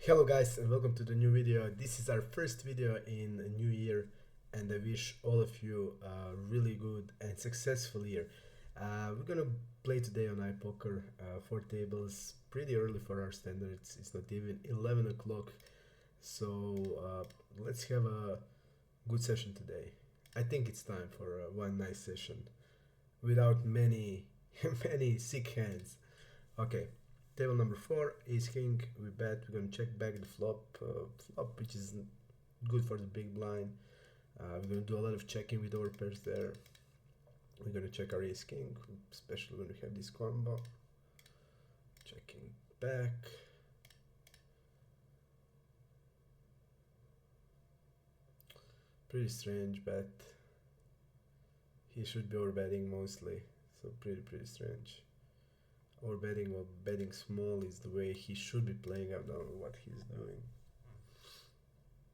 Hello guys and welcome to the new video. This is our first video in a new year and I wish all of you a really good and successful year. We're gonna play today on Ipoker, 4 tables, pretty early for our standards. It's not even 11 o'clock, so let's have a good session today. I think it's time for one nice session without many many sick hands. Okay, table number 4 is king. We bet. We're gonna check back the flop, which is good for the big blind. We're gonna do a lot of checking with our pairs there. We're gonna check our ace king, especially when we have this combo. Checking back. Pretty strange bet. He should be overbetting mostly, so pretty strange. Overbetting or betting small is the way he should be playing. I don't know what he's doing.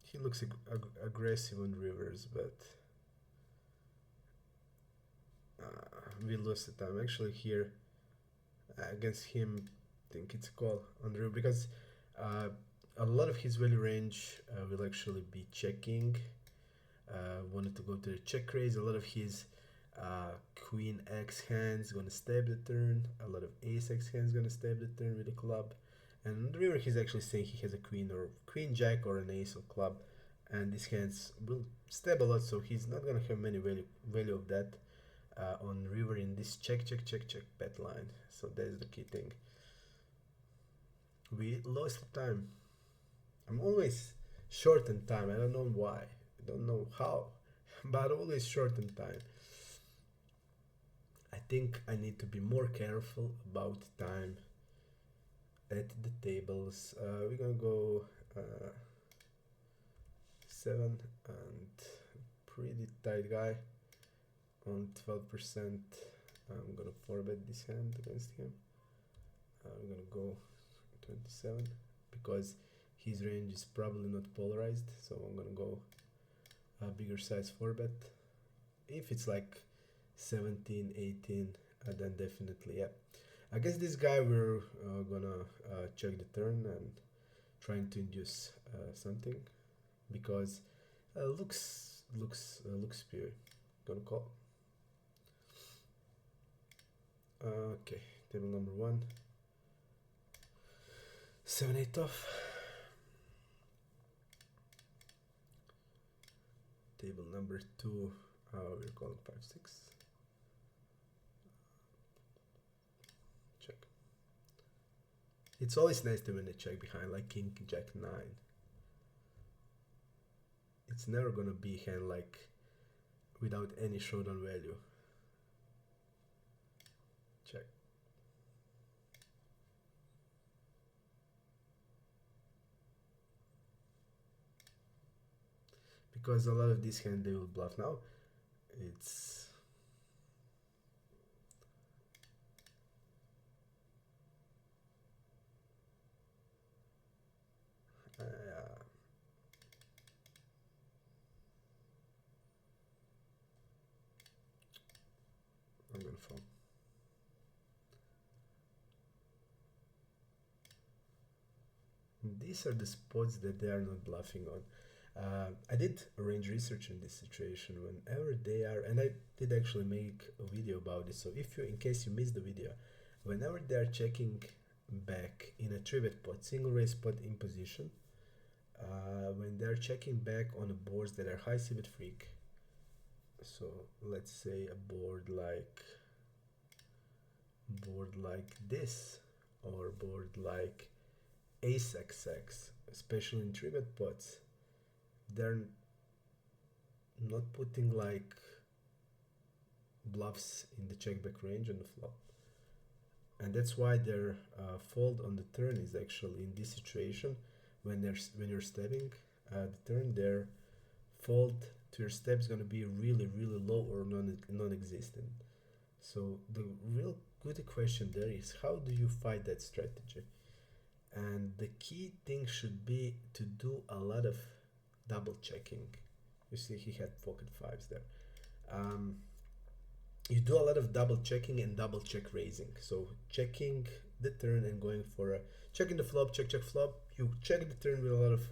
He looks aggressive on rivers, but we lose the time. Actually, here against him, I think it's a call on the river because a lot of his value range will actually be checking. Wanted to go to the check raise. A lot of his queen x hands gonna stab the turn. A lot of ace x hands gonna stab the turn with a club. And on the river, he's actually saying he has a queen or queen jack or an ace or club, and these hands will stab a lot, so he's not gonna have many value of that on river in this check bet line. So that's the key thing. We lost time. I'm always short on time. I don't know why. I don't know how, but always short on time. I think I need to be more careful about time at the tables. We're gonna go 7 and pretty tight guy on 12%. I'm gonna 4-bet this hand against him. We're gonna go 27 because his range is probably not polarized, so I'm gonna go a bigger size 4-bet. If it's like 17, 18, then definitely, yeah. I guess this guy we're gonna check the turn and trying to induce something because looks spewy. Gonna call. Okay, table number 1. 7-8 off. Table number 2, we're calling 5-6. Check. It's always nice to win a check behind, like king, jack 9. It's never gonna be hand like without any showdown value. Check. Because a lot of these hands they will bluff now. It's I'm gonna fall. These are the spots that they are not bluffing on. I did range research in this situation whenever they are, and I did actually make a video about this. So if you, in case you missed the video, whenever they are checking back in a 3-bet pot, single raise pot in position, when they are checking back on a boards that are high c-bet freak, so let's say a board like this or board like ace xx, especially in 3-bet pots, they're not putting like bluffs in the check back range on the flop, and that's why their fold on the turn is actually in this situation when you're stepping the turn, their fold to your step is going to be really low or non-existent. So the real good question there is, how do you fight that strategy? And the key thing should be to do a lot of double checking. You see he had pocket 5s there. You do a lot of double checking and double check raising. So checking the turn and going for a checking the flop, check flop, You check the turn with a lot of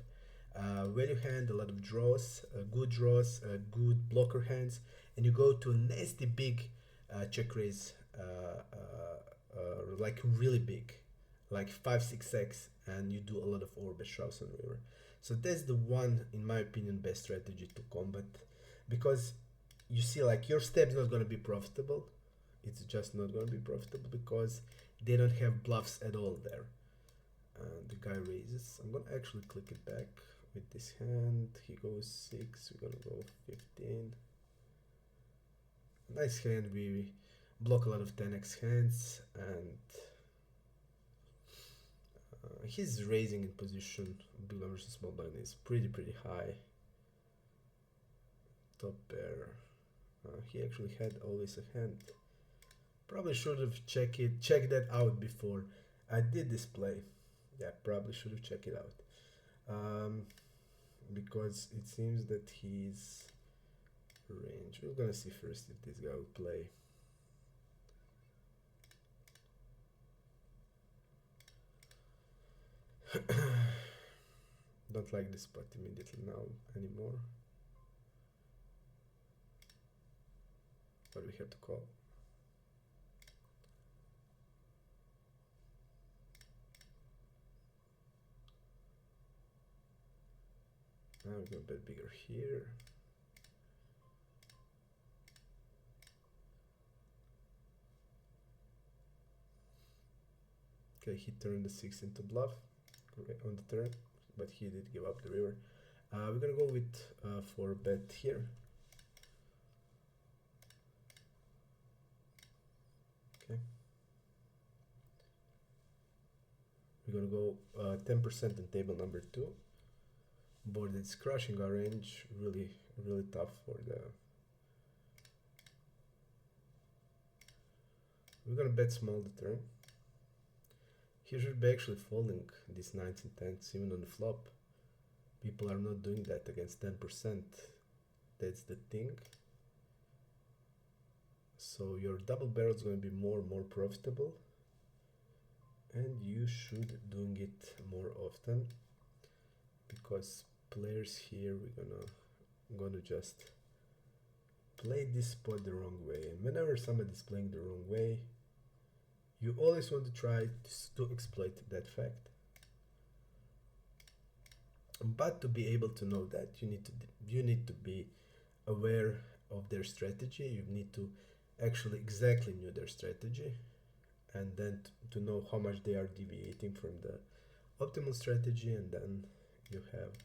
value hand, a lot of draws, good blocker hands, and you go to a nasty big check raise, like really big, like 5-6x, and you do a lot of overbet shoves on river. So that's the one, in my opinion, best strategy to combat, because you see, like, your step's not going to be profitable. It's just not going to be profitable because they don't have bluffs at all there. The guy raises. I'm going to actually click it back with this hand. He goes 6, we're going to go 15. Nice hand. We block a lot of 10x hands, and his raising in position, big blind versus small blind, is pretty high. Top pair. He actually had always a hand. Probably should have checked that out before I did this play. Yeah, probably should have checked it out. Because it seems that he's range. We're gonna see first if this guy will play. Don't like this spot immediately now anymore. But we have to call. Now we go a bit bigger here. Okay, he turned the 6 into bluff on the turn, but he did give up the river. We're gonna go with 4 bet here. Okay. We're gonna go 10% in table number 2. Board that's crushing our range, really tough for the. We're gonna bet small the turn. He should be actually folding these 9s and 10s even on the flop. People are not doing that against 10%. That's the thing. So your double barrel is going to be more profitable, and you should doing it more often, because players here, we're gonna just play this spot the wrong way, and whenever somebody's playing the wrong way, you always want to try to exploit that fact. But to be able to know that, you need to be aware of their strategy. You need to actually exactly know their strategy, and then to know how much they are deviating from the optimal strategy, and then you have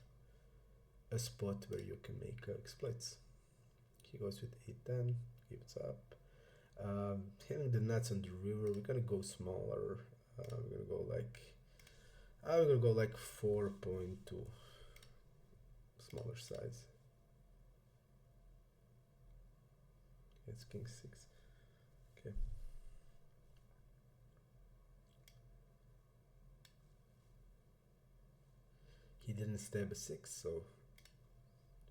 a spot where you can make exploits. He goes with 8-10, gives up. Having the nuts on the river, we're gonna go smaller. We're gonna go like 4.2, smaller size. It's king 6. Okay. He didn't stab a 6, so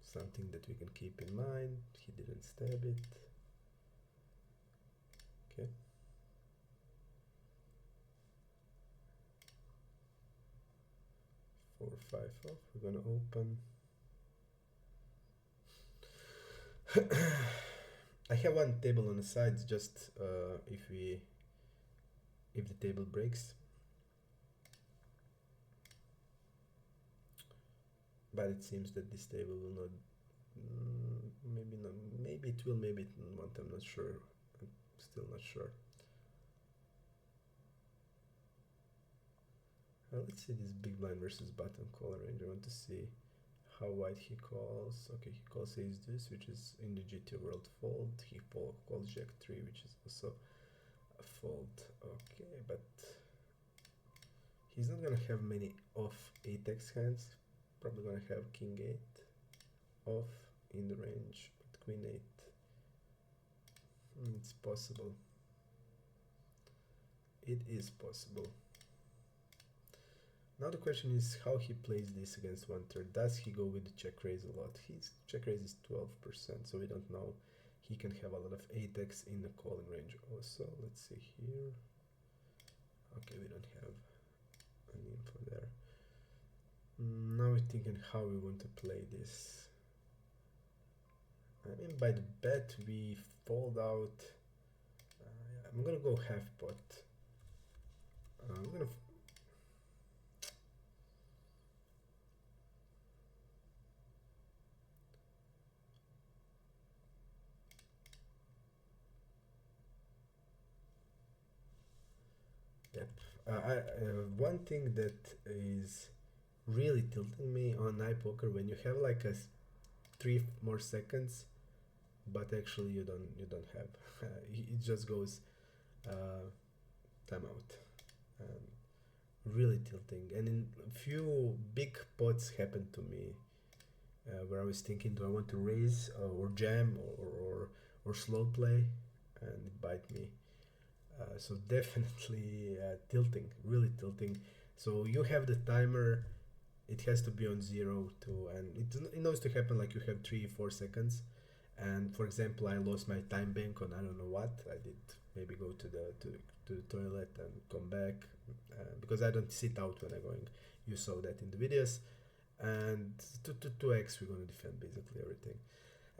something that we can keep in mind. He didn't stab it. Okay. Four, 5 off. We're gonna open. I have one table on the sides, just if the table breaks. But it seems that this table will not. Maybe not. Maybe it will. Maybe it won't. I'm not sure. I'm still not sure. Let's see this big blind versus button caller range. I want to see how wide he calls. Okay, he calls ace deuce, which is in the GT world fold. He calls jack 3, which is also a fold. Okay, but he's not gonna have many off 8x hands. Probably gonna have king 8 off in the range, but queen 8. It's possible. It is possible. Now the question is how he plays this against 1/3. Does he go with the check raise a lot? His check raise is 12%, so we don't know. He can have a lot of 8x in the calling range also. Let's see here. Okay, we don't have any info there. thinking how we want to play this. I mean, by the bet we fold out. I'm gonna go half pot. I'm gonna. Yep. One thing that is really tilting me on Ipoker, when you have like a 3 more seconds, but actually you don't have. It just goes timeout. Really tilting. And in a few big pots happened to me where I was thinking, do I want to raise or jam or slow play, and it bite me. So definitely tilting, really tilting. So you have the timer, it has to be on 0 to, and it knows to happen like you have 3-4 seconds. And for example, I lost my time bank on I don't know what I did. Maybe go to the toilet and come back because I don't sit out when I'm going. You saw that in the videos. And 2x we're gonna defend basically everything.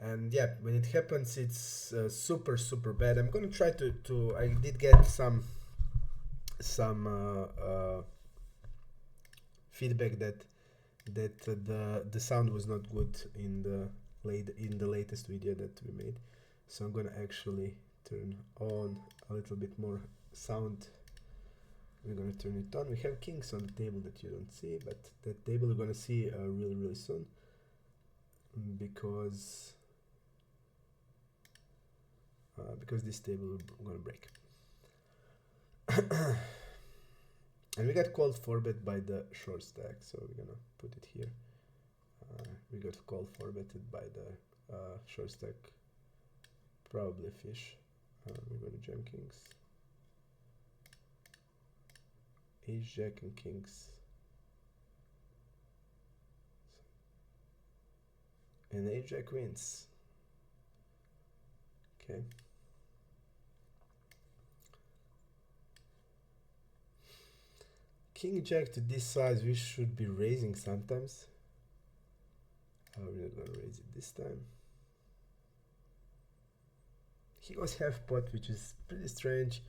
And yeah, when it happens, it's super bad. I'm gonna try to I did get some feedback that the sound was not good in the latest video that we made, so I'm gonna actually turn on a little bit more sound. We're gonna turn it on. We have kings on the table that you don't see, but that table you're gonna see really soon, because this table is gonna break. And we got called for bet by the short stack, so we're gonna put it here. We got called for betted by the short stack, probably a fish. We're gonna jam kings, ace jack and kings, and ace jack wins. Okay. King jack to this size, we should be raising sometimes. We're not gonna raise it this time. He goes half pot, which is pretty strange.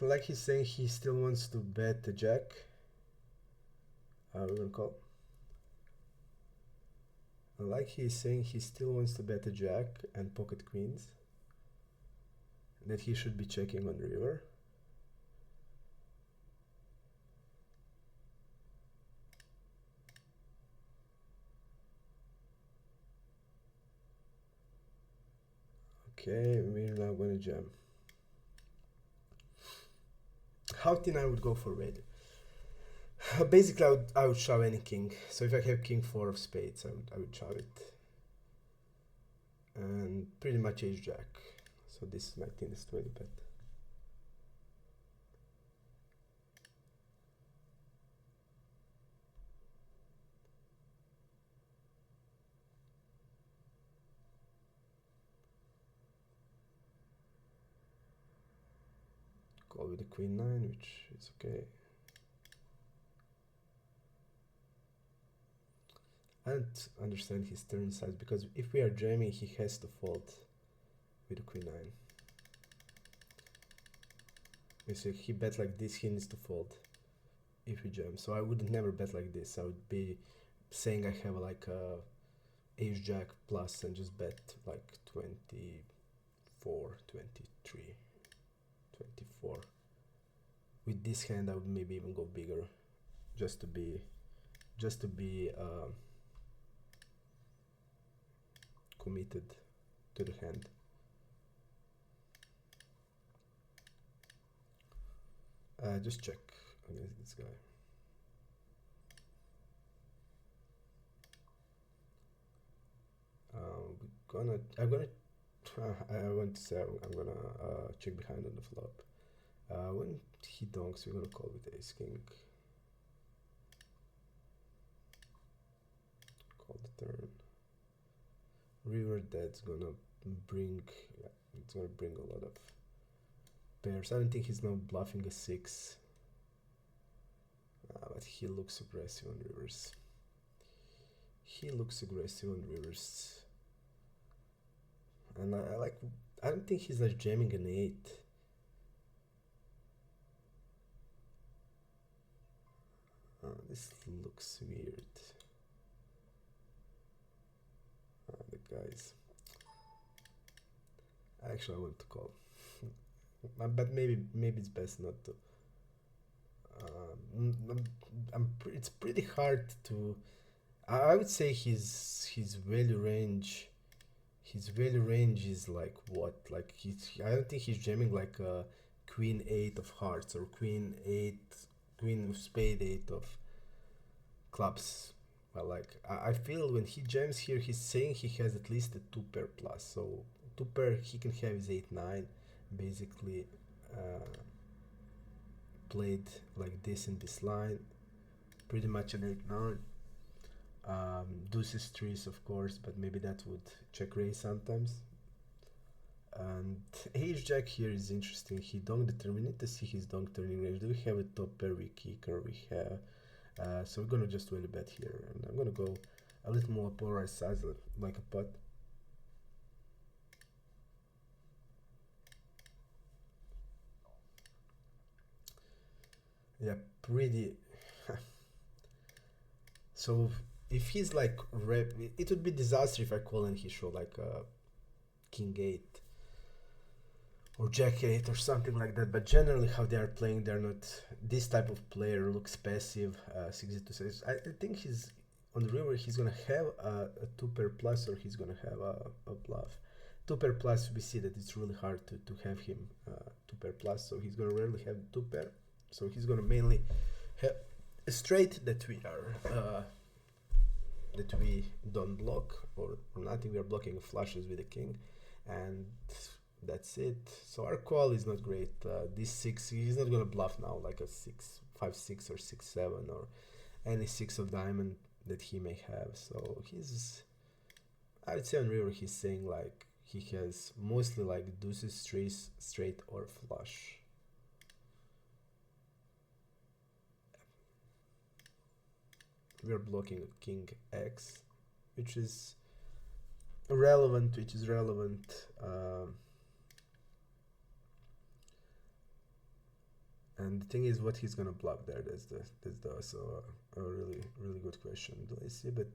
Like he's saying he still wants to bet the jack. We're gonna call. Like he's saying he still wants to bet a jack and pocket queens. That he should be checking on the river. Okay, we're now gonna jam. How thin I would go for red? Basically, I would shove any king. So if I have king 4 of spades, I would shove it. And pretty much ace jack. So this is my thinnest way to bet. Call with the queen 9, which is okay. I don't understand his turn size, because if we are jamming, he has to fold with the queen 9. So he bet like this, he needs to fold if we jam. So I would never bet like this. I would be saying I have like a ace jack plus and just bet like 24, 23, 24. With this hand I would maybe even go bigger, just to be committed to the hand. Just check against this guy. I want to say I'm gonna check behind on the flop. When he donks, we're gonna call with ace king. Call the turn. River, that's gonna bring, yeah, it's gonna bring a lot of pairs. I don't think he's now bluffing a 6. But he looks aggressive on rivers. He looks aggressive on rivers. And I don't think he's like jamming an 8. This looks weird. The guys. Actually, I want to call. But maybe it's best not to. It's pretty hard to. I would say his value range. His value range is like what? Like I don't think he's jamming like a Queen 8 of hearts or Queen of spade 8 of clubs. But like I feel when he jams here, he's saying he has at least a 2 pair plus. So 2 pair he can have his 8-9 basically played like this in this line, pretty much an 8-9. Deuces 3s of course, but maybe that would check raise sometimes. And ace jack here is interesting. He donk determined. We need to see his donk turning range. Do we have a top pair we kick, or we have so we're gonna just value bet here, and I'm gonna go a little more polarized size like a pot. Yeah, pretty. So if he's like it would be disaster if I call and he show like a king 8 or jack 8 or something like that. But generally how they are playing, they're not. This type of player looks passive. 62 I think he's on the river. He's gonna have a 2 pair plus, or he's gonna have a bluff. 2 pair plus, we see that it's really hard to have him 2 pair plus, so he's gonna rarely have 2 pair. So he's gonna mainly have a straight that we are that we don't block or nothing. We are blocking flushes with the king, and that's it. So our call is not great. This 6, he's not gonna bluff now like a 6, 5-6 or 6-7 or any 6 of diamond that he may have. So he's, I would say on river he's saying like he has mostly like deuces, threes, straight or flush. We're blocking king X, which is relevant. And the thing is, what he's gonna bluff there? That's also a really good question. Do I see? But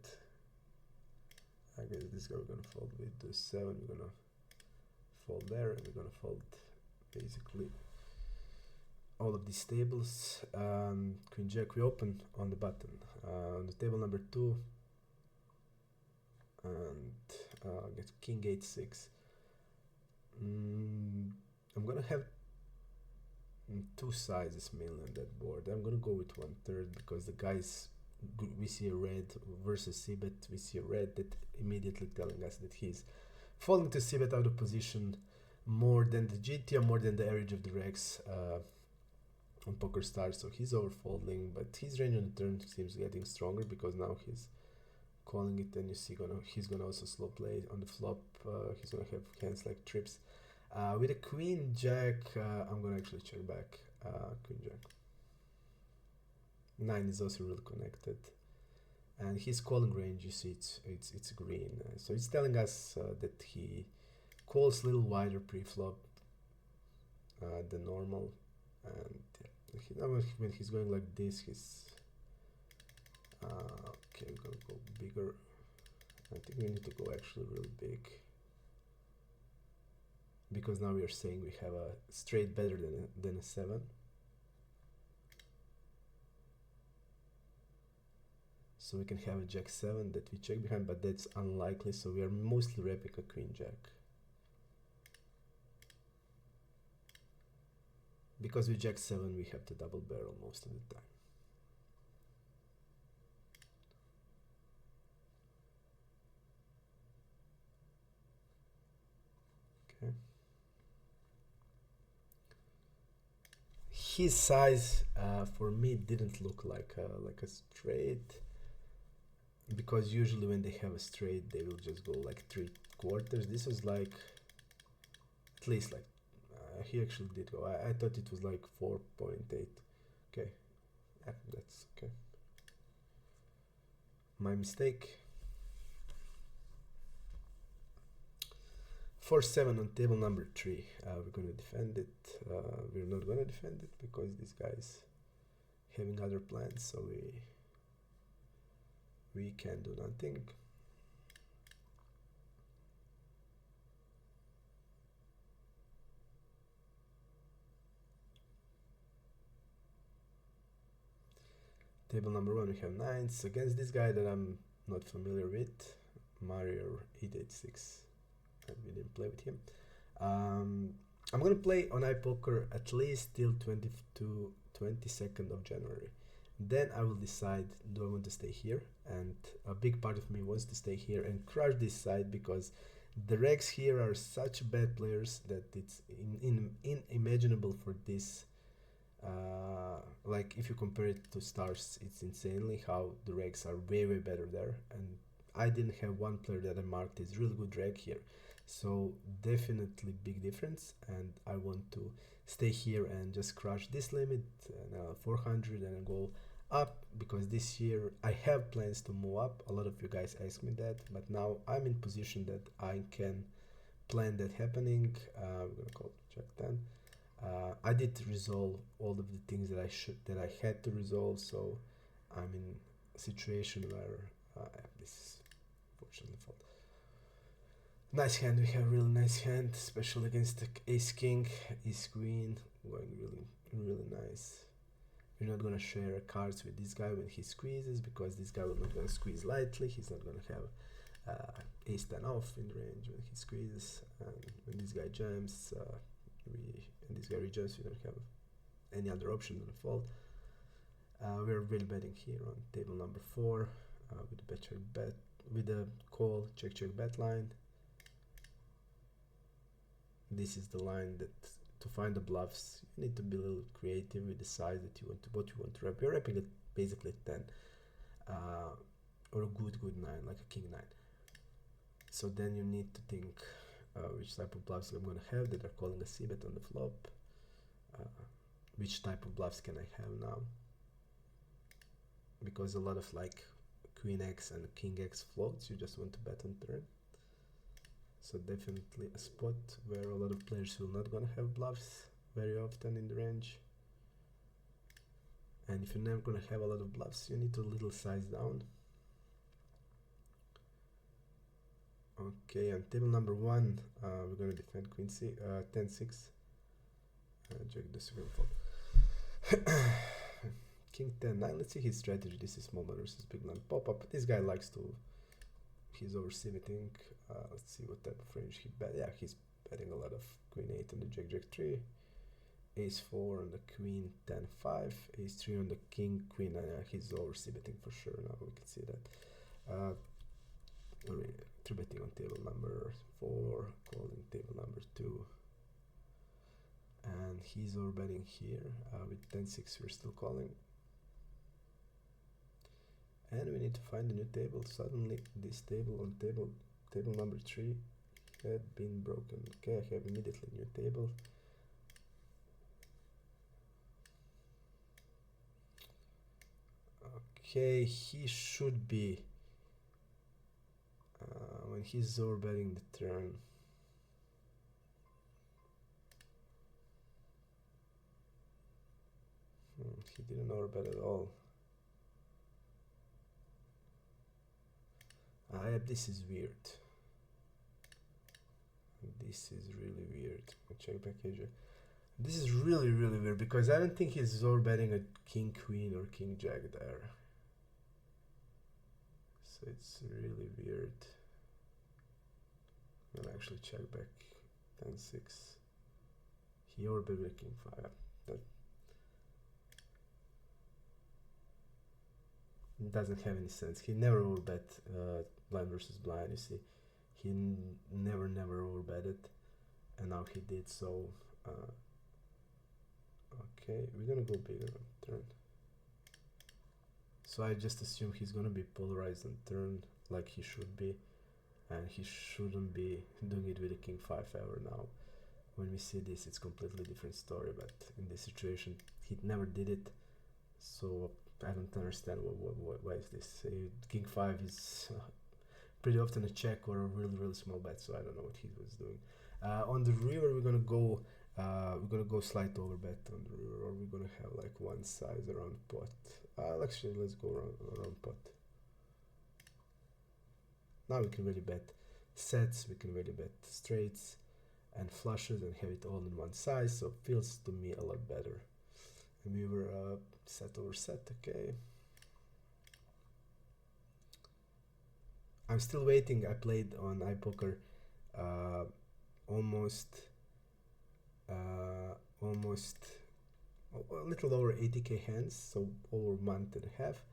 I guess this guy we're gonna fold with the 7. We're gonna fold there, and we're gonna fold basically all of these tables. Queen jack we open on the button. On the table number 2, and get king 8-6. I'm gonna have 2 sizes mainly on that board. I'm gonna go with 1/3 because the guys, we see a red versus c-bet, we see a red that immediately telling us that he's falling to c-bet out of position more than the GT or more than the average of the regs on Poker Stars. So he's overfolding, but his range on the turn seems getting stronger because now he's calling it, and you see he's gonna also slow play on the flop. He's gonna have hands like trips. With a queen jack, I'm gonna actually check back. Queen jack 9 is also really connected, and his calling range, you see it's green. So it's telling us that he calls a little wider pre-flop than normal, and when he's going like this, he's okay. We're gonna go bigger. I think we need to go actually really big, because now we are saying we have a straight better than a 7. So we can have a jack 7 that we check behind, but that's unlikely, so we are mostly wrapping a queen jack. Because with jack 7 we have to double barrel most of the time. Okay. His size for me didn't look like a straight, because usually when they have a straight they will just go like 3/4. This was like at least like he actually did go. I thought it was like 4.8. Okay, Yeah, that's okay. My mistake. 4-7 on table number 3. We're gonna defend it. We're not gonna defend it because this guy's having other plans, so we can do nothing. Table number 1, we have 9s against this guy that I'm not familiar with, Mario 886, and we didn't play with him. I'm gonna play on Ipoker at least till 22nd of January. Then I will decide, do I want to stay here? And a big part of me wants to stay here and crush this side because the regs here are such bad players that it's unimaginable for this. Like if you compare it to stars, it's insanely how the regs are way better there. And I didn't have one player that I marked is really good reg here. So definitely big difference, and I want to stay here and just crush this limit, 400, and go up, because this year I have plans to move up. A lot of you guys ask me that, but now I'm in position that I can plan that happening. We're gonna call check 10. I did resolve all of the things that I had to resolve, so I'm in a situation where this is fortunately fault. Nice hand, we have really nice hand, especially against the ace king, ace queen, going really nice. We're not gonna share cards with this guy when he squeezes, because this guy will not gonna squeeze lightly. He's not gonna have ace 10 off in range when he squeezes, and when this guy jams, and this guy rejumps, we don't have any other option than a fold. We're really betting here on table number 4 with the bet check bet, with the call check bet line. This is the line that to find the bluffs you need to be a little creative with the size that you want to, what you want to wrap. You're wrapping it basically 10 or a good 9, like a king 9. So then you need to think which type of bluffs I'm gonna have that are calling a c-bet on the flop. Which type of bluffs can I have now? Because a lot of like queen x and king x floats, you just want to bet on turn. So definitely a spot where a lot of players will not gonna have bluffs very often in the range. And if you're never gonna have a lot of bluffs, you need to little size down. Okay, on table number 1, we're gonna defend queen c 10-6. Check the second fold. King 10-9. Let's see his strategy. This is small blind versus big blind pop up. This guy likes to. He's over c-betting. Let's see what type of range he bet. Yeah, he's betting a lot of queen 8 on the jack 3, ace 4 on the queen 10-5, ace 3 on the king queen 9. He's over c-betting for sure. Now we can see that. 3-betting on table number 4, calling table number 2, and he's over betting here with 10-6. We're still calling. And we need to find a new table. Suddenly this table on table number 3 had been broken. Okay, I have immediately new table. Okay, he should be when he's over betting the turn. He didn't overbet at all. Yeah, this is weird. This is really weird. I'll check back here. This is really weird, because I don't think he's overbetting a king queen or king jack there. So it's really weird. I'm gonna actually check back 10-6. He overbet with king 5. That doesn't have any sense. He never overbet blind versus blind. You see, he never overbetted, and now he did. So okay, we're gonna go bigger on turn. So I just assume he's gonna be polarized on turn, like he should be, and he shouldn't be doing it with a king 5 ever. Now when we see this, it's completely different story, but in this situation he never did it, So I don't understand why is this. King 5 is pretty often a check or a really small bet, so I don't know what he was doing. On the river, we're gonna go slight over bet on the river, or we're gonna have like one size around pot. Actually, let's go around pot. Now we can really bet sets, we can really bet straights and flushes and have it all in one size, so it feels to me a lot better. And we were set over set, okay. I'm still waiting. I played on Ipoker almost a little over 80k hands, so over a month and a half,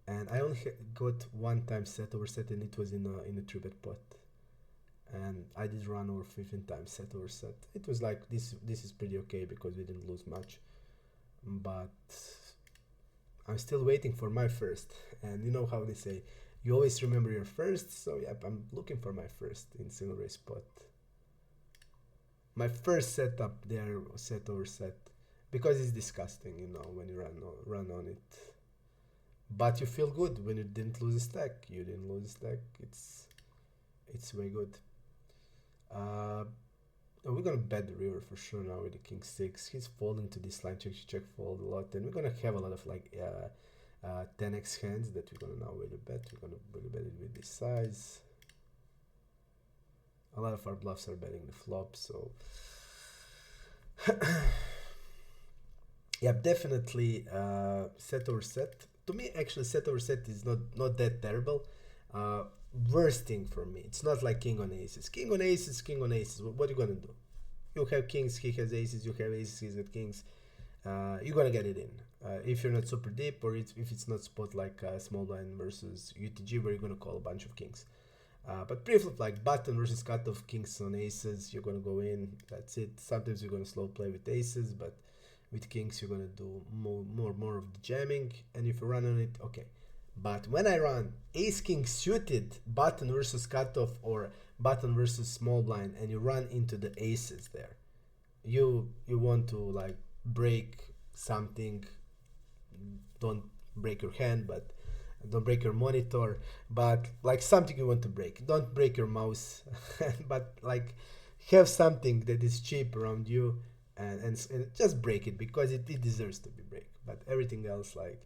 and I only got one time set over set, and it was in a 3-bet pot, and I did run over 15 times set over set. It was like this is pretty okay because we didn't lose much, but I'm still waiting for my first, and you know how they say you always remember your first, so yep, I'm looking for my first in single race pot. My first setup there, set over set, because it's disgusting, you know, when you run on it. But you feel good when you didn't lose a stack. You didn't lose a stack. It's way good. We're gonna bet the river for sure now with the king 6. He's folding to this line, check fold a lot, and we're gonna have a lot of like 10x hands that we're gonna now really bet. We're gonna really bet it with this size. A lot of our bluffs are betting the flop, so yeah, definitely set over set. To me, actually, set over set is not that terrible. Worst thing for me, it's not like king on aces. King on aces, king on aces. What are you gonna do? You have kings, he has aces. You have aces, he's got kings. You're gonna get it in. If you're not super deep, or if it's not spot like small blind versus UTG, where you're gonna call a bunch of kings. But pre-flop, like button versus cutoff, kings on aces, you're gonna go in. That's it. Sometimes you're gonna slow play with aces, but with kings you're gonna do more of the jamming. And if you run on it, okay. But when I run ace king suited, button versus cutoff, or button versus small blind, and you run into the aces there, you want to like break something. Don't break your hand, but don't break your monitor, but like something you want to break. Don't break your mouse, but like have something that is cheap around you, and just break it, because it deserves to be break. But everything else, like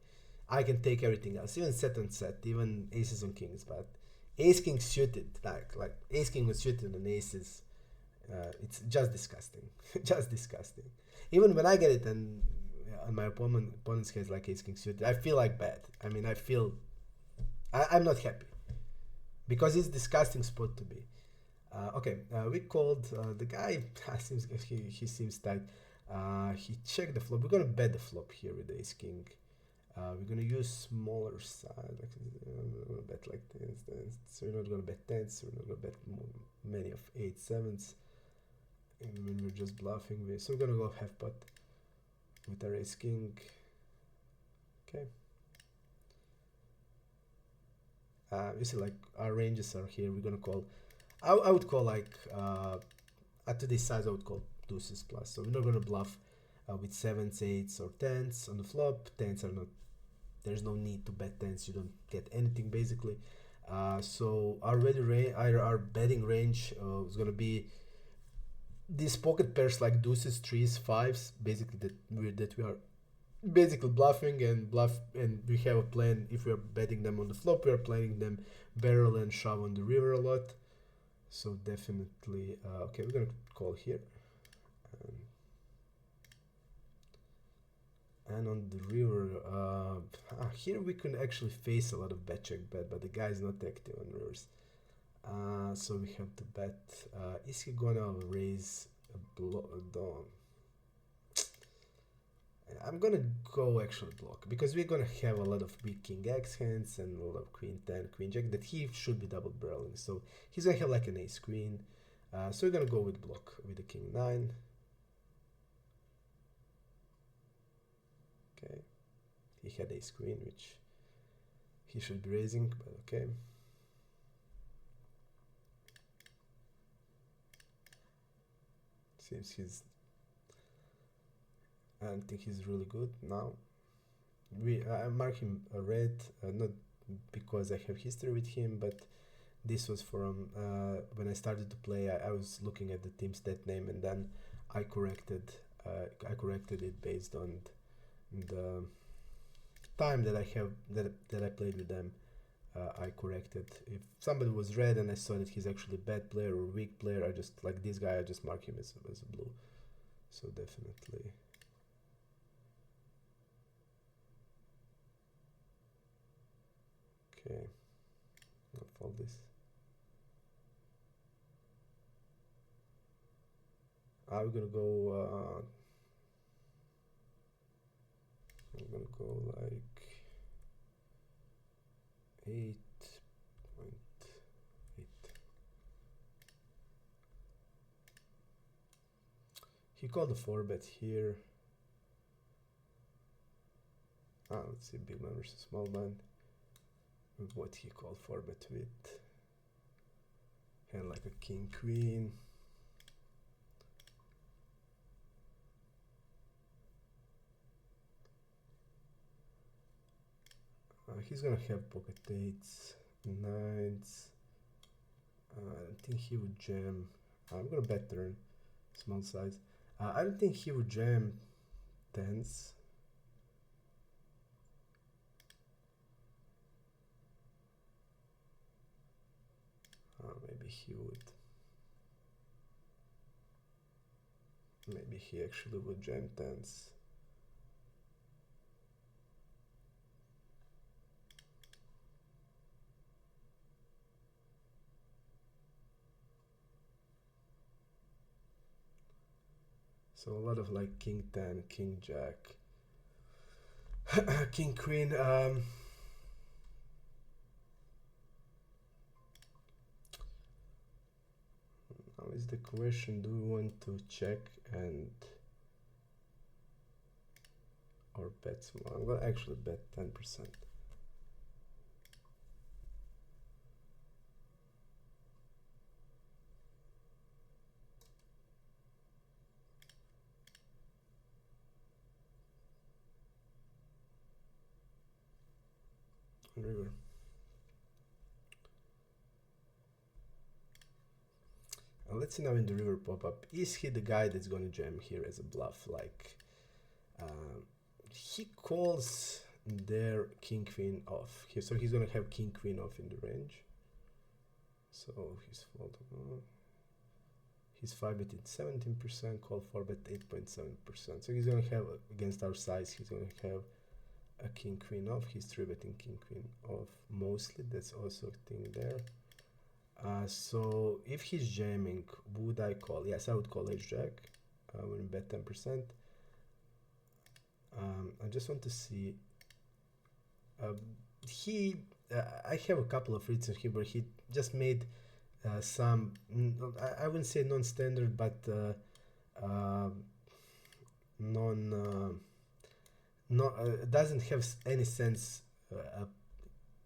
I can take everything else, even set on set, even aces on kings, but ace king suited, like ace king was suited on aces, it's just disgusting. Just disgusting. Even when I get it and my opponent's has like ace king suited, I feel like bad. I mean, I'm not happy, because it's disgusting spot to be. Okay, we called the guy. He seems tight. He checked the flop. We're gonna bet the flop here with ace king. We're gonna use smaller side. Like, we're gonna bet like tens. So we're not gonna bet tens. We're not gonna bet many of 8 7s. And when we're just bluffing, so we're gonna go half pot with our ace king. Okay. You see, like our ranges are here. We're gonna call. I would call like to this size I would call deuces plus. So we're not gonna bluff with 7s, 8s, or 10s on the flop. 10s are not. There's no need to bet 10s. You don't get anything basically. So our betting range is gonna be these pocket pairs like deuces, 3s, 5s, basically that we are basically bluffing, and we have a plan. If we are betting them on the flop, we are playing them barrel and shove on the river a lot. So definitely, okay, we're gonna call here. And on the river, here we can actually face a lot of bet check bet, but the guy is not active on rivers. So we have to bet. Is he gonna raise a block? I'm gonna go actually block, because we're gonna have a lot of big king x hands and a lot of queen 10, queen jack that he should be double barreling. So he's gonna have like an ace queen. So we're gonna go with block with the king 9. Okay, he had ace queen, which he should be raising, but okay. Seems I don't think he's really good now. I mark him red, not because I have history with him, but this was from when I started to play. I was looking at the team stat name, and then I corrected it based on the time that I have that I played with them. I corrected. If somebody was red and I saw that he's actually a bad player or weak player, I just, like this guy, I just mark him as a blue. So definitely. Okay, I'll fold this. I'm gonna go. I'm gonna go like 8.8. He called a 4-bet here. Let's see, big blind versus small blind. What he called 4-bet with. And like a king queen. He's gonna have pocket 8s, 9s. I don't think he would jam. I'm gonna bet turn, small size. I don't think he would jam 10s. Maybe he would. Maybe he actually would jam 10s. So a lot of like king 10, king jack, king queen. Now is the question, do we want to check and or bet small? I'm gonna actually bet 10%. On river. And let's see now in the river pop-up, is he the guy that's gonna jam here as a bluff? Like, he calls their king queen off here, so he's gonna have king queen off in the range. So he's fold. He's 5-betting 17%, call 4-bet 8.7%. So he's gonna have, against our size, he's gonna have a king queen off. He's 3-betting king queen off mostly. That's also a thing there. So if he's jamming, would I call? Yes, I would call ace jack. I would bet 10%. I just want to see. I have a couple of reads on him where he just made some, I wouldn't say non-standard, but doesn't have any sense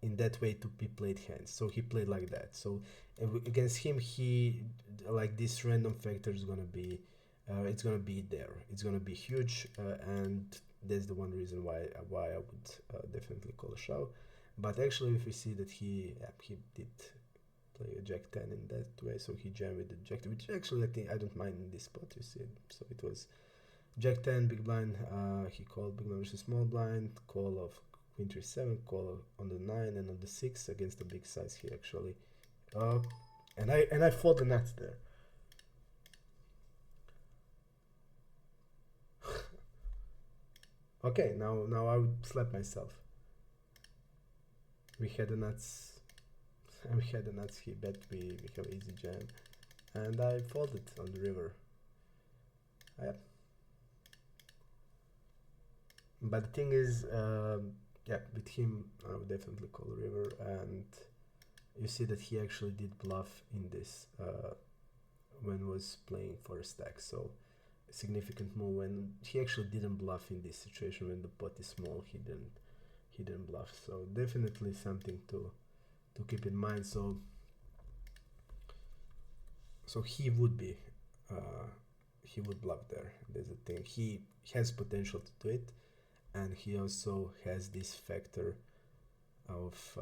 in that way to be played hands. So he played like that. So against him, he like this random factor is gonna be, it's gonna be there. It's gonna be huge, and that's the one reason why I would definitely call a shove. But actually, if we see that he did play a jack 10 in that way, so he jammed with the jack 10, which actually I think I don't mind in this spot. You see, so it was jack 10 big blind. He called big blind versus small blind, call of queen 3-7, call on the 9 and on the 6 against the big size here actually. And I fought the nuts there. Okay, now I would slap myself. We had the nuts. We had the nuts. He bet we have easy jam, and I folded on the river. Yeah. But the thing is, yeah, with him, I would definitely call river, and you see that he actually did bluff in this when was playing for a stack. So a significant move. When he actually didn't bluff in this situation when the pot is small, he didn't bluff. So definitely something to keep in mind. So he would be he would bluff there. There's a thing. He has potential to do it, and he also has this factor of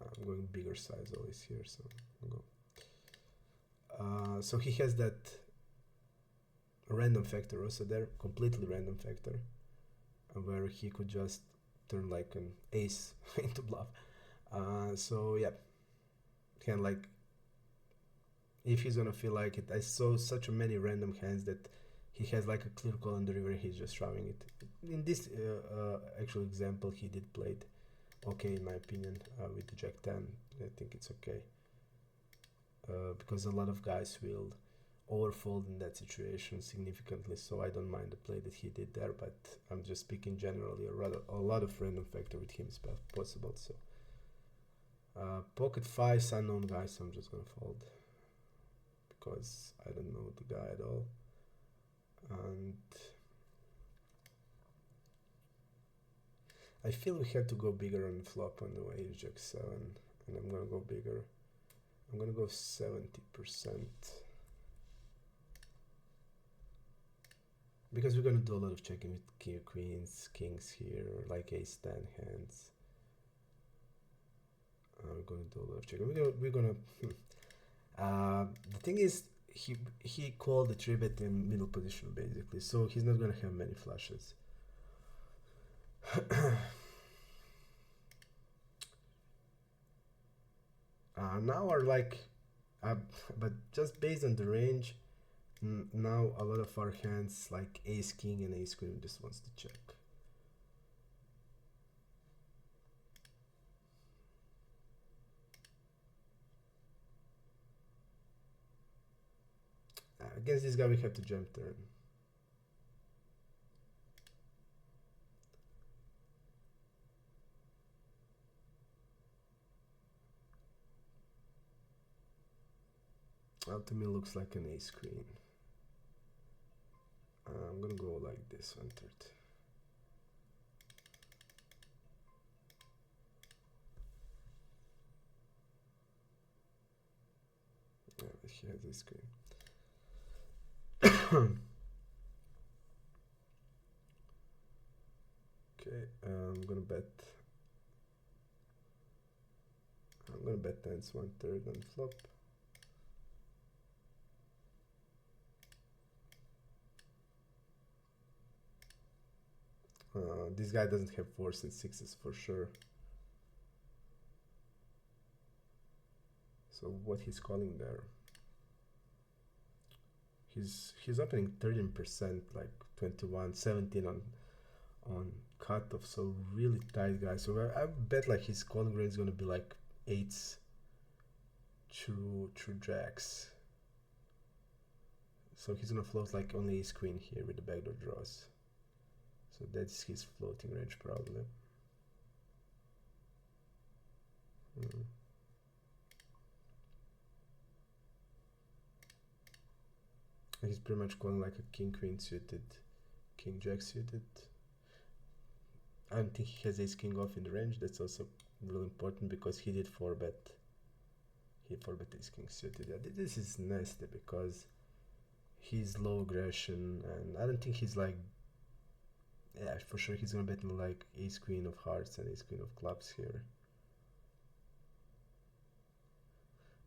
I'm going bigger size always here, so I'll go. So he has that random factor also there, completely random factor, where he could just turn like an ace into bluff. So yeah, can like, if he's gonna feel like it, I saw such a many random hands that he has like a clear call on the river, he's just shoving it. In this actual example, he did play it okay in my opinion with the Jack 10. I think it's okay because a lot of guys will overfold in that situation significantly, so I don't mind the play that he did there, but I'm just speaking generally, a lot of random factor with him is possible. So pocket fives, unknown guys, I'm just gonna fold because I don't know the guy at all. And I feel we had to go bigger on the flop on the way is Jack 7, and I'm gonna go bigger. I'm gonna go 70%. Because we're gonna do a lot of checking with king, queens, kings here, like ace 10 hands. We're gonna do a lot of checking. We're gonna the thing is, he called the 3-bet in middle position basically, so he's not gonna have many flushes. Now are like, but just based on the range, now a lot of our hands like ace king and ace queen just wants to check. Against this guy we have to jump turn. To me looks like an ace queen. I'm gonna go like this 1/3. Yeah, he has ace queen. Okay, I'm gonna bet. I'm gonna bet tens 1/3 on flop. This guy doesn't have 4s and 6s for sure. So what he's calling there? He's opening 13%, like 21, 17 on cutoff, so really tight guy. So I bet like his calling range is gonna be like 8s through jacks. So he's gonna float like only ace queen here with the backdoor draws. So that's his floating range probably. He's pretty much calling like a king queen suited, king jack suited. I don't think he has ace king off in the range. That's also really important because he did 4-bet. He 4-bet ace king suited. Yeah, this is nasty because he's low aggression, and I don't think he's like, yeah, for sure he's gonna bet like ace queen of hearts and ace queen of clubs here.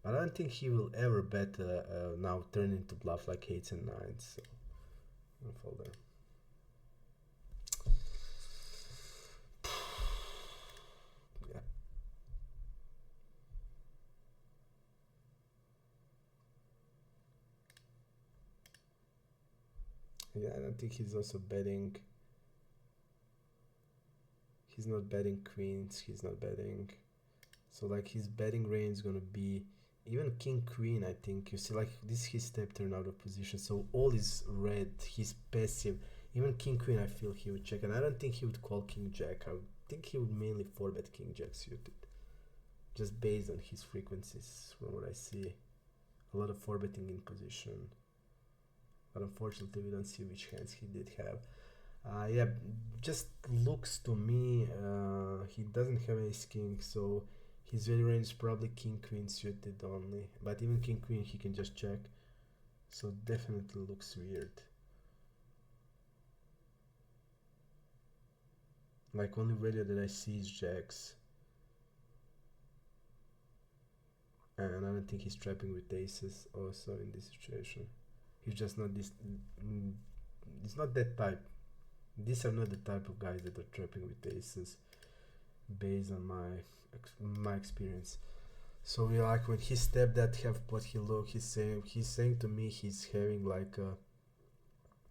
But I don't think he will ever bet now turn into bluff like 8s and 9s. So I'm gonna fold there. Yeah. Yeah, I don't think he's also betting. He's not betting queens. He's not betting. So like his betting range is gonna be even king queen. I think you see like this his step turn out of position, so all is red. He's passive. Even king queen I feel he would check, and I don't think he would call king jack. I would think he would mainly 4-bet king jack suited, just based on his frequencies from what I see. A lot of 4-betting in position, but unfortunately we don't see which hands he did have. Yeah, just looks to me he doesn't have ace king, so his value range is probably king queen suited only, but even king queen he can just check, so definitely looks weird. Like only value that I see is jacks, and I don't think he's trapping with aces also in this situation. He's just not this. It's not that type. These are not the type of guys that are trapping with aces, based on my experience. So we like when he stepped that half pot, he look. He's saying to me he's having like a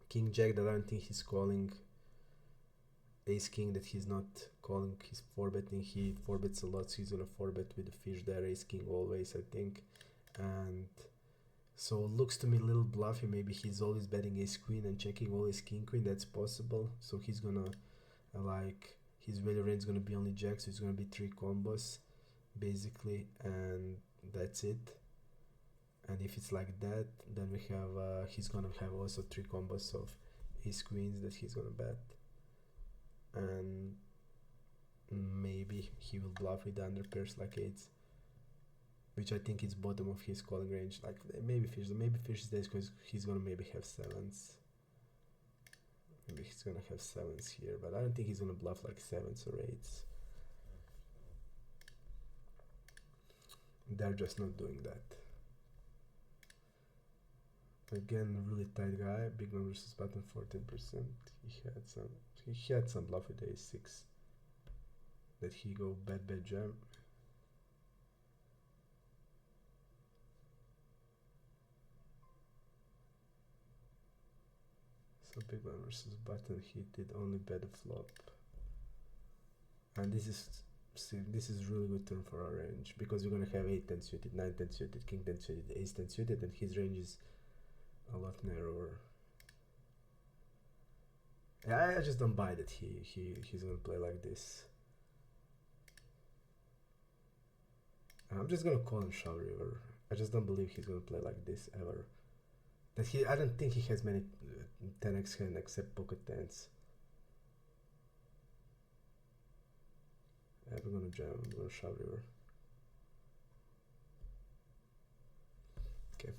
king jack that I don't think he's calling. Ace king that he's not calling. He's four betting. He four bets a lot, so he's gonna four bet with the fish there. Ace king always, I think, and so looks to me a little bluffy. Maybe he's always betting ace queen and checking always king queen. That's possible. So he's gonna like his value range is gonna be only jack, so it's gonna be three combos basically, and that's it. And if it's like that, then we have he's gonna have also three combos of ace queens that he's gonna bet, and maybe he will bluff with the under pairs like eights, which I think is bottom of his calling range. Like maybe fish days because he's gonna maybe have sevens. Maybe he's gonna have sevens here, but I don't think he's gonna bluff like sevens or eights. They're just not doing that. Again, really tight guy. Big blind versus button 14%. He had some bluff with a6 that he go bad jam. So big blind versus button, he did only bet a flop, and this is really good turn for our range because we're gonna have 8-10 suited, 9-10 suited, king 10 suited, ace 10 suited, and his range is a lot narrower. I just don't buy that he's gonna play like this. I'm just gonna call and shove river. I just don't believe he's gonna play like this ever. I don't think he has many 10x hand except pocket tens. Yeah, we're gonna jam. We're gonna shove river. Okay.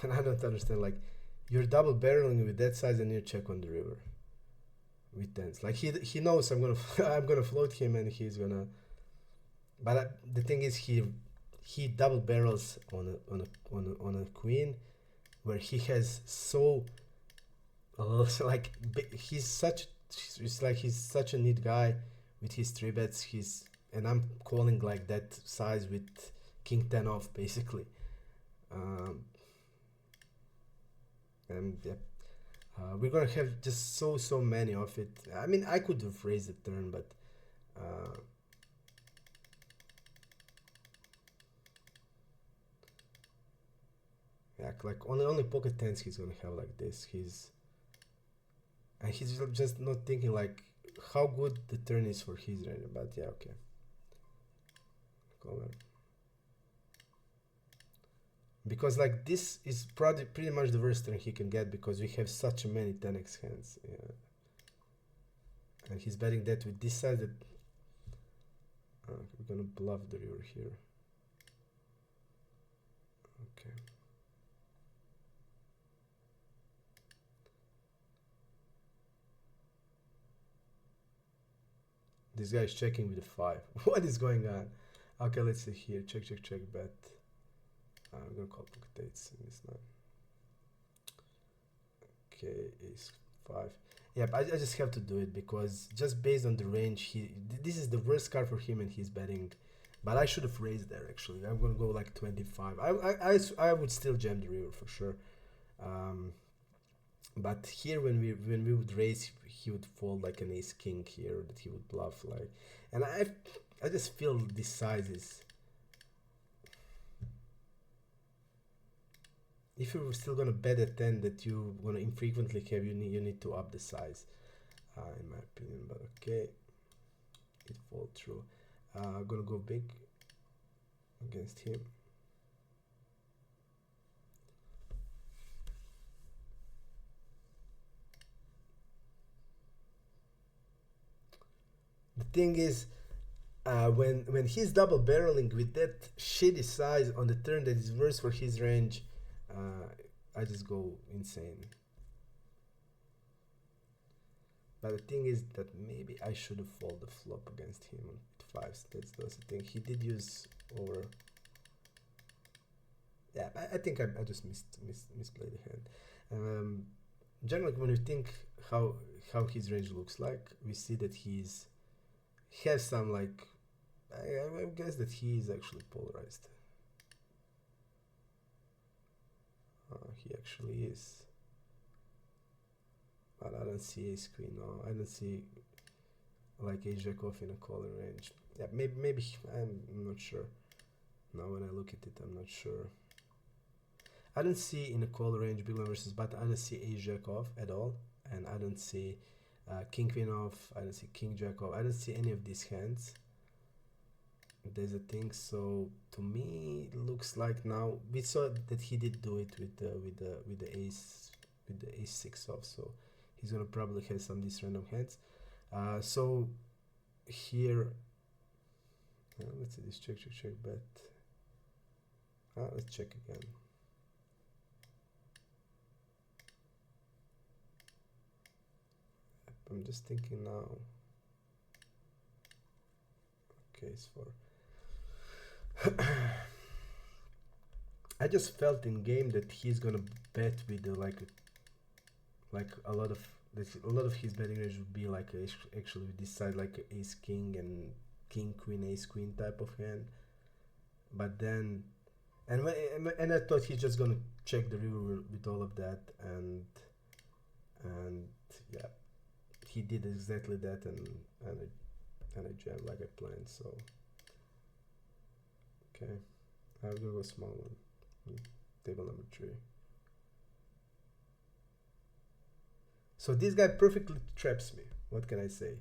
And I don't understand, like, you're double barreling with that size and you check on the river with tens. Like he knows I'm gonna float him and he's gonna. But the thing is, he double barrels on a queen, where he has so like he's such a neat guy with his three bets. And I'm calling like that size with king 10 off basically. And yeah, we're gonna have just so many of it. I mean, I could have raised the turn, but yeah, like only pocket tens he's gonna have like this. He's just not thinking like how good the turn is for his range. But yeah, okay. Cover. Because like this is probably pretty much the worst turn he can get because we have such many 10x hands. Yeah. And he's betting that with this side that we're gonna bluff the river here. Okay. This guy is checking with a 5. What is going on? Okay, let's see here. Check, bet. I'm gonna call pocket eights in this line. Okay, ace 5. Yeah, I just have to do it because just based on the range, this is the worst card for him and he's betting. But I should have raised there actually. I'm gonna go like 25. I would still jam the river for sure. But here when we would raise, he would fold like an ace king here that he would bluff like, and I just feel this size is. If you were still gonna bet at 10 that you gonna infrequently have, you need to up the size, in my opinion. But okay, it fall through. Gonna go big against him. The thing is, when he's double barreling with that shitty size on the turn that is worse for his range, I just go insane. But the thing is that maybe I should have folded the flop against him on fives. That's the thing. He did use over. Yeah, I think I just misplayed the hand. Generally, when you think how his range looks like, we see that he has some like. I guess that he is actually polarized. He actually is. But I don't see ace queen. No, I don't see like ace jack off in a calling range. Yeah, maybe I'm not sure. Now when I look at it, I'm not sure. I don't see in a call range big blind versus button. I don't see ace jack off at all, and I don't see king queen off. I don't see king jack off. I don't see any of these hands. There's a thing. So to me, it looks like now we saw that he did do it with the ace six off. So he's gonna probably have some of these random hands. So here, let's see this check bet. Let's check again. I'm just thinking now. Case for. I just felt in game that he's gonna bet with like a lot of his betting range would be like actually with this side like ace king and king queen ace queen type of hand. But then and I thought he's just gonna check the river with all of that, and yeah, he did exactly that, and I jammed like I planned. So okay, I'm gonna go small one. Table number 3. So this guy perfectly traps me. What can I say?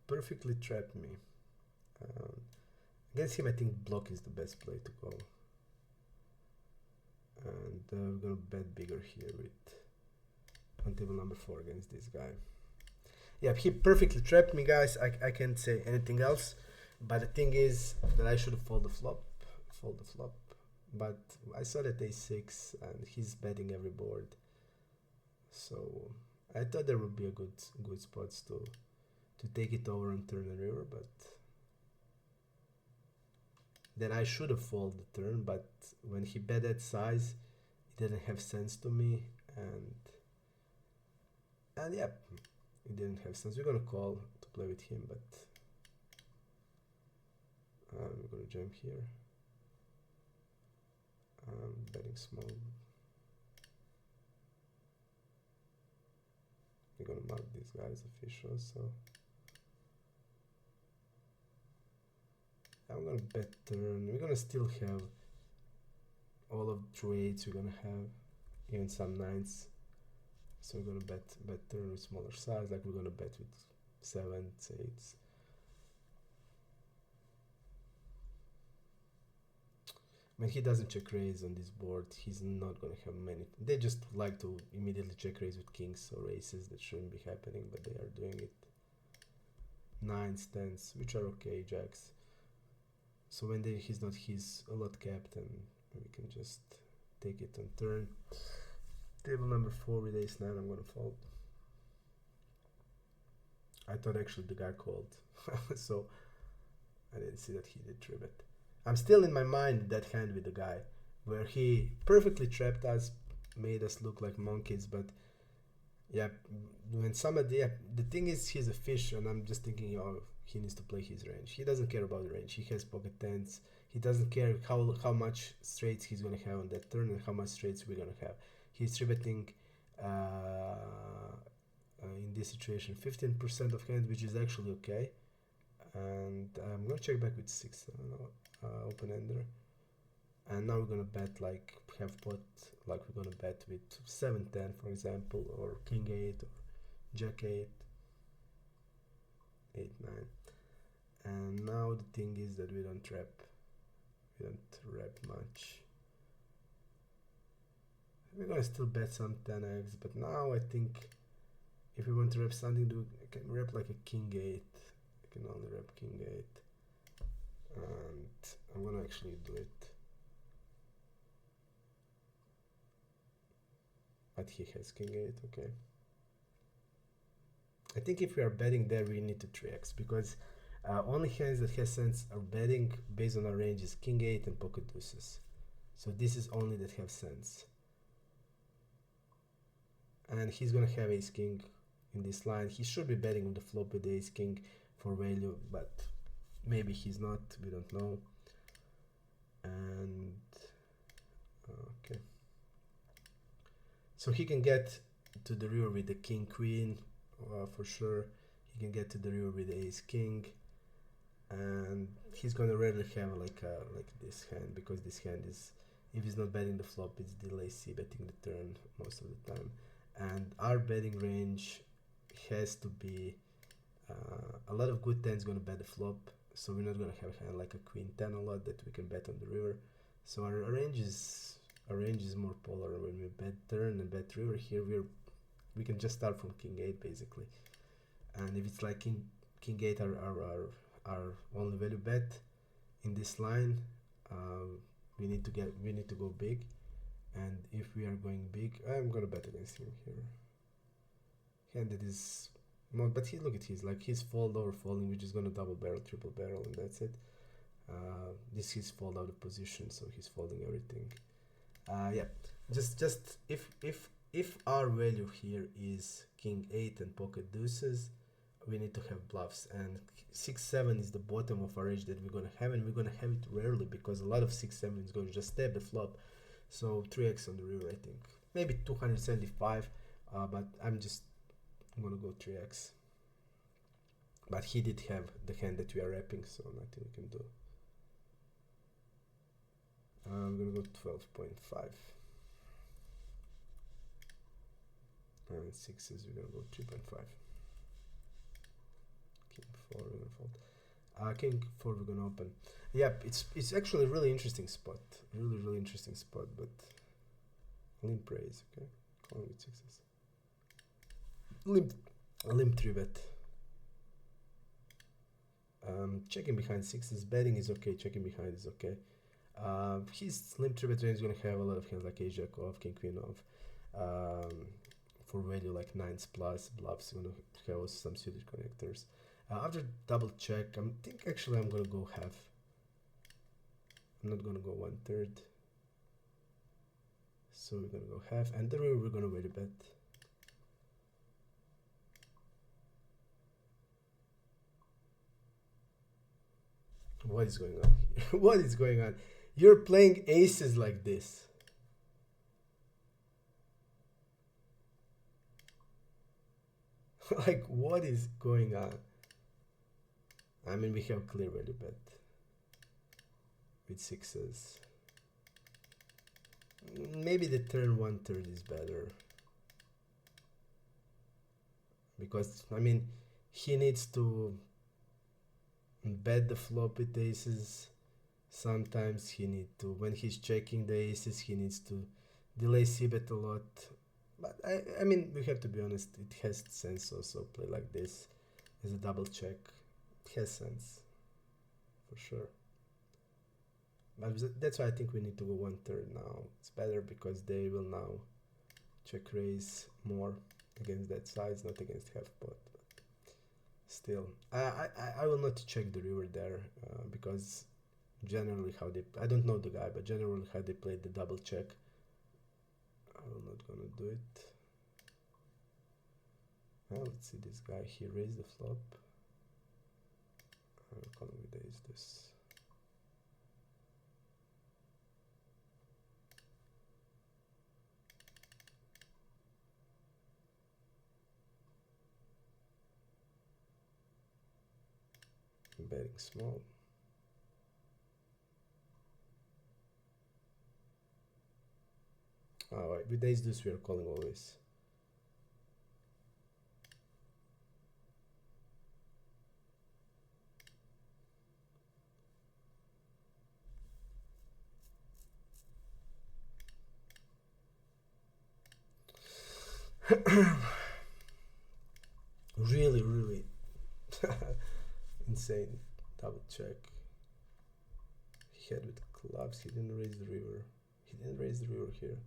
Perfectly trapped me. Against him, I think block is the best play to go. And we're gonna bet bigger here with on table number 4 against this guy. Yeah, he perfectly trapped me, guys. I can't say anything else. But the thing is that I should have fold the flop. But I saw that a6 and he's betting every board. So I thought there would be a good spots to take it over and turn the river, but then I should have folded the turn. But when he bet that size, it didn't have sense to me, and yeah, it didn't have sense. We're gonna call to play with him, but we're gonna jump here. Betting small. We're gonna mark these guys official, so I'm gonna bet turn. We're gonna still have all of true eights. We're gonna have even some nines. So we're gonna bet turn with smaller size, like we're gonna bet with sevens, eights. When he doesn't check raise on this board, he's not gonna have many. They just like to immediately check raise with kings or aces. That shouldn't be happening, but they are doing it. Nines, tens, which are okay, jacks. So when he's a lot capped, and we can just take it on turn. Table number 4 with ace 9, I'm gonna fold. I thought actually the guy called, so I didn't see that he did three bet. I'm still in my mind that hand with the guy, where he perfectly trapped us, made us look like monkeys. But yeah, when somebody, the thing is, he's a fish, and I'm just thinking, oh, he needs to play his range. He doesn't care about the range. He has pocket tens. He doesn't care how much straights he's gonna have on that turn and how much straights we're gonna have. He's three betting in this situation 15% of hand, which is actually okay. And I'm gonna check back with 6 open ender, and now we're gonna bet like have pot, like we're gonna bet with 7-10 for example, or king 8 or jack 8, 8-9. And now the thing is that we don't trap much. We're gonna still bet some 10x, but now I think if we want to rep something, we can rep like a king 8. can only rep king 8, and I'm gonna actually do it. But he has king 8, okay. I think if we are betting there, we need to 3x, because only hands that has sense are betting based on our ranges king 8 and pocket deuces. So this is only that have sense. And he's gonna have ace king in this line. He should be betting on the flop with ace king for value, but maybe he's not, we don't know. And okay, so he can get to the river with the king queen for sure. He can get to the river with ace king, and he's gonna rarely have like this hand, because this hand is, if he's not betting the flop, it's delay c betting the turn most of the time. And our betting range has to be a lot of good tens gonna bet the flop, so we're not gonna have a hand like a queen 10 a lot that we can bet on the river. So our range is more polar. When we bet turn and bet river, here we can just start from king 8 basically. And if it's like king 8 our only value bet in this line, we need to go big. And if we are going big, I'm gonna bet against him here. Hand that is not, but look at his fold over folding, which is gonna double barrel, triple barrel, and that's it. This is fold out of position, so he's folding everything. Yeah, just if our value here is king 8 and pocket deuces, we need to have bluffs, and 6-7 is the bottom of our range that we're gonna have, and we're gonna have it rarely, because a lot of 6-7 is gonna just stab the flop. So 3x on the river, I think maybe 275, but I'm gonna go 3x. But he did have the hand that we are wrapping, so nothing we can do. I'm gonna go 12.5. And 6s, we're gonna go 3.5. King 4, we're gonna fold. King 4, we're gonna open. Yep, it's actually a really interesting spot. Really interesting spot, but limp raise, okay? Calling with 6s. Limp 3 bet. Checking behind 6s, betting is okay, checking behind is okay. His limp 3 bet range is gonna have a lot of hands like ace jack off, king queen off. For value like 9s plus, bluffs, gonna have also some suited connectors. After double check, I'm gonna go half. I'm not gonna go 1/3. So we're gonna go half, and the river we're gonna value bet. What is going on here? What is going on? You're playing aces like this. Like, what is going on? I mean, we have clear value bet with 6s. Maybe the turn 1/3 is better, because I mean, he needs to bet the flop with aces. Sometimes he needs to, when he's checking the aces, he needs to delay c-bet a lot. But I mean, we have to be honest, it has sense also play like this as a double check. It has sense, for sure. But that's why I think we need to go 1/3 now. It's better because they will now check raise more against that size, not against half pot. But still, I will not check the river there, because generally how they, I don't know the guy, but generally how they played the double check, I'm not gonna do it. Well, let's see this guy, he raised the flop. I'll call him with ace this. Betting small. Alright, with ace deuce we are calling always. Really insane. Double check. He had with clubs. He didn't raise the river. He didn't raise the river here.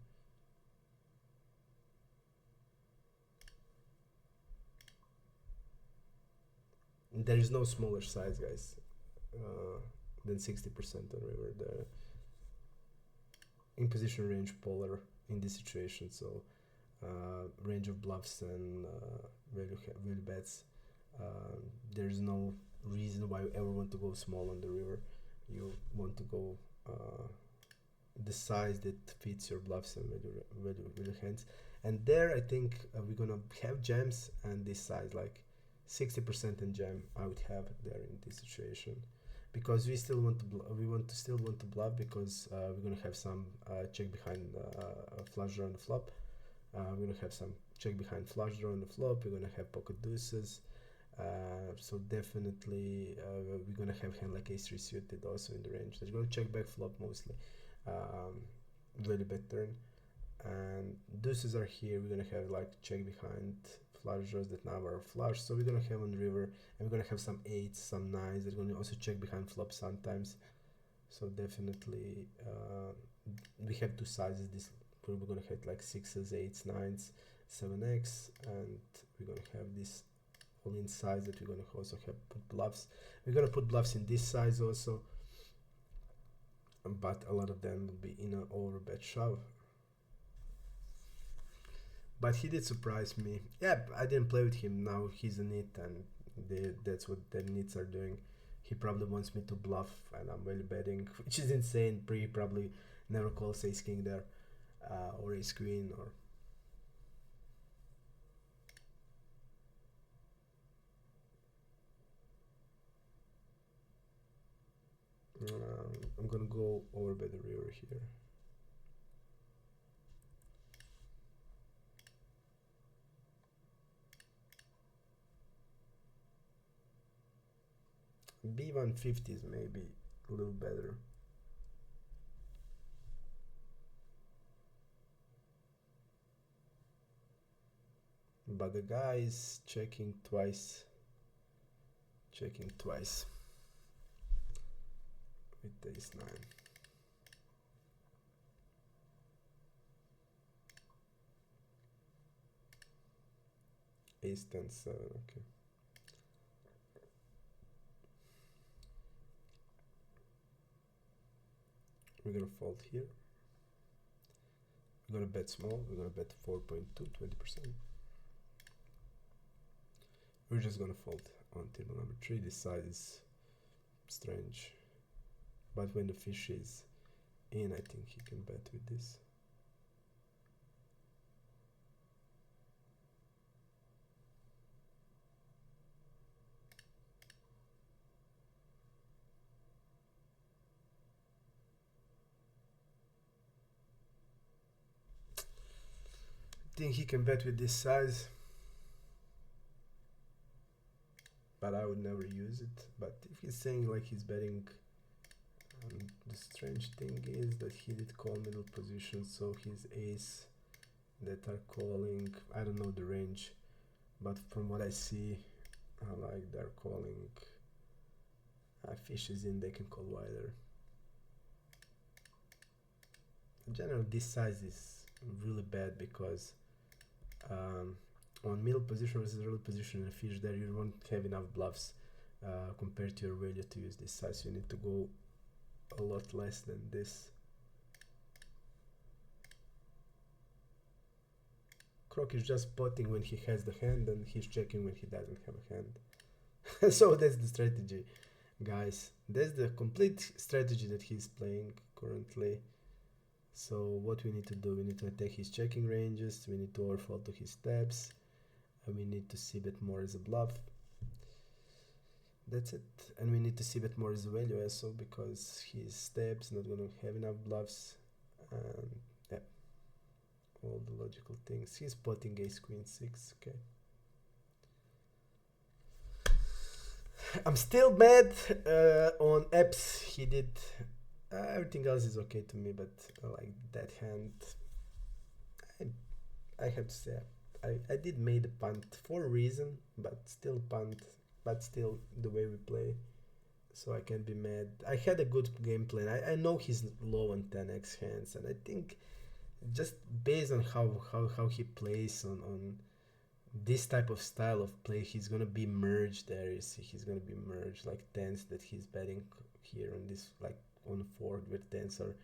There is no smaller size, guys, than 60% on river. The in position range polar in this situation, so range of bluffs and value bets. There's no reason why you ever want to go small on the river. You want to go the size that fits your bluffs and value hands. And there, I think we're gonna have jams, and this size, like 60% in jam, I would have there in this situation, because we still want to still want to bluff, because we're gonna have some check behind flush draw on the flop. We're gonna have some check behind flush draw on the flop. We're gonna have pocket deuces. So definitely we're gonna have hand like ace-3 suited also in the range. They're gonna check back flop mostly. Really bad turn, and deuces are here. We're gonna have like check behind flush draws that now are flush, so we're gonna have on the river, and we're gonna have some eights, some nines. They're gonna also check behind flop sometimes. So definitely we have two sizes. This we're gonna have like sixes, eights, nines, 7x, and we're gonna have this all in size that we're gonna also have put bluffs. We're gonna put bluffs in this size also, but a lot of them will be in an overbet shove. But he did surprise me. Yeah, I didn't play with him. Now he's in it, and that's what the nits are doing. He probably wants me to bluff, and I'm really betting, which is insane. He probably never calls ace king there, or ace queen, or I'm gonna go over by the river here. B150 is maybe a little better. But the guy is checking twice. Checking twice. With ace 9. Ace 10 7, okay. We're gonna fold here. We're gonna bet small. We're gonna bet 4.2, 20%. We're just gonna fold on table number 3. This side is strange, but when the fish is in, I think he can bet with this. I think he can bet with this size, but I would never use it. But if he's saying like he's betting, the strange thing is that he did call middle position, so his ace that are calling, I don't know the range, but from what I see, like they're calling fishes in, they can call wider. In general, this size is really bad, because on middle position versus early position in a fish, there you won't have enough bluffs compared to your value to use this size. You need to go a lot less than this. Croc is just potting when he has the hand, and he's checking when he doesn't have a hand. So that's the strategy, guys. That's the complete strategy that he's playing currently. So what we need to do, we need to attack his checking ranges, we need to overfold to his steps, and we need to see bet more as a bluff. That's it. And we need to see bet more as a value also, because his steps not gonna have enough bluffs, and yeah, all the logical things. He's potting ace queen 6, okay. I'm still mad on Epps. He did everything else is okay to me, but like that hand, I have to say I did made a punt for a reason, but still punt. but still the way we play, so I can't be mad. I had a good game plan. I know he's low on 10x hands, and I think just based on how he plays on this type of style of play, he's gonna be merged there. You see, he's gonna be merged like tens that he's betting here on this, like on forward where tens are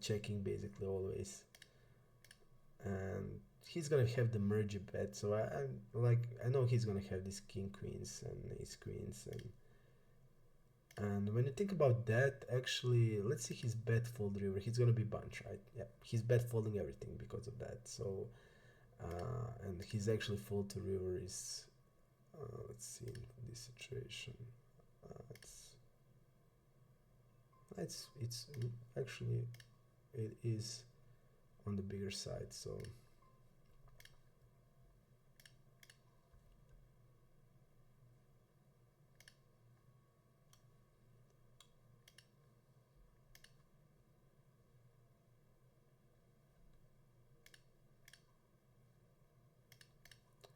checking basically always, and he's gonna have the merge bet. So I know he's gonna have these king queens and ace queens, and when you think about that, actually, let's see his bet fold river. He's gonna be bunch, right? Yeah, he's bet folding everything because of that. So and his actually fold to river is let's see in this situation. It's actually it is on the bigger side. So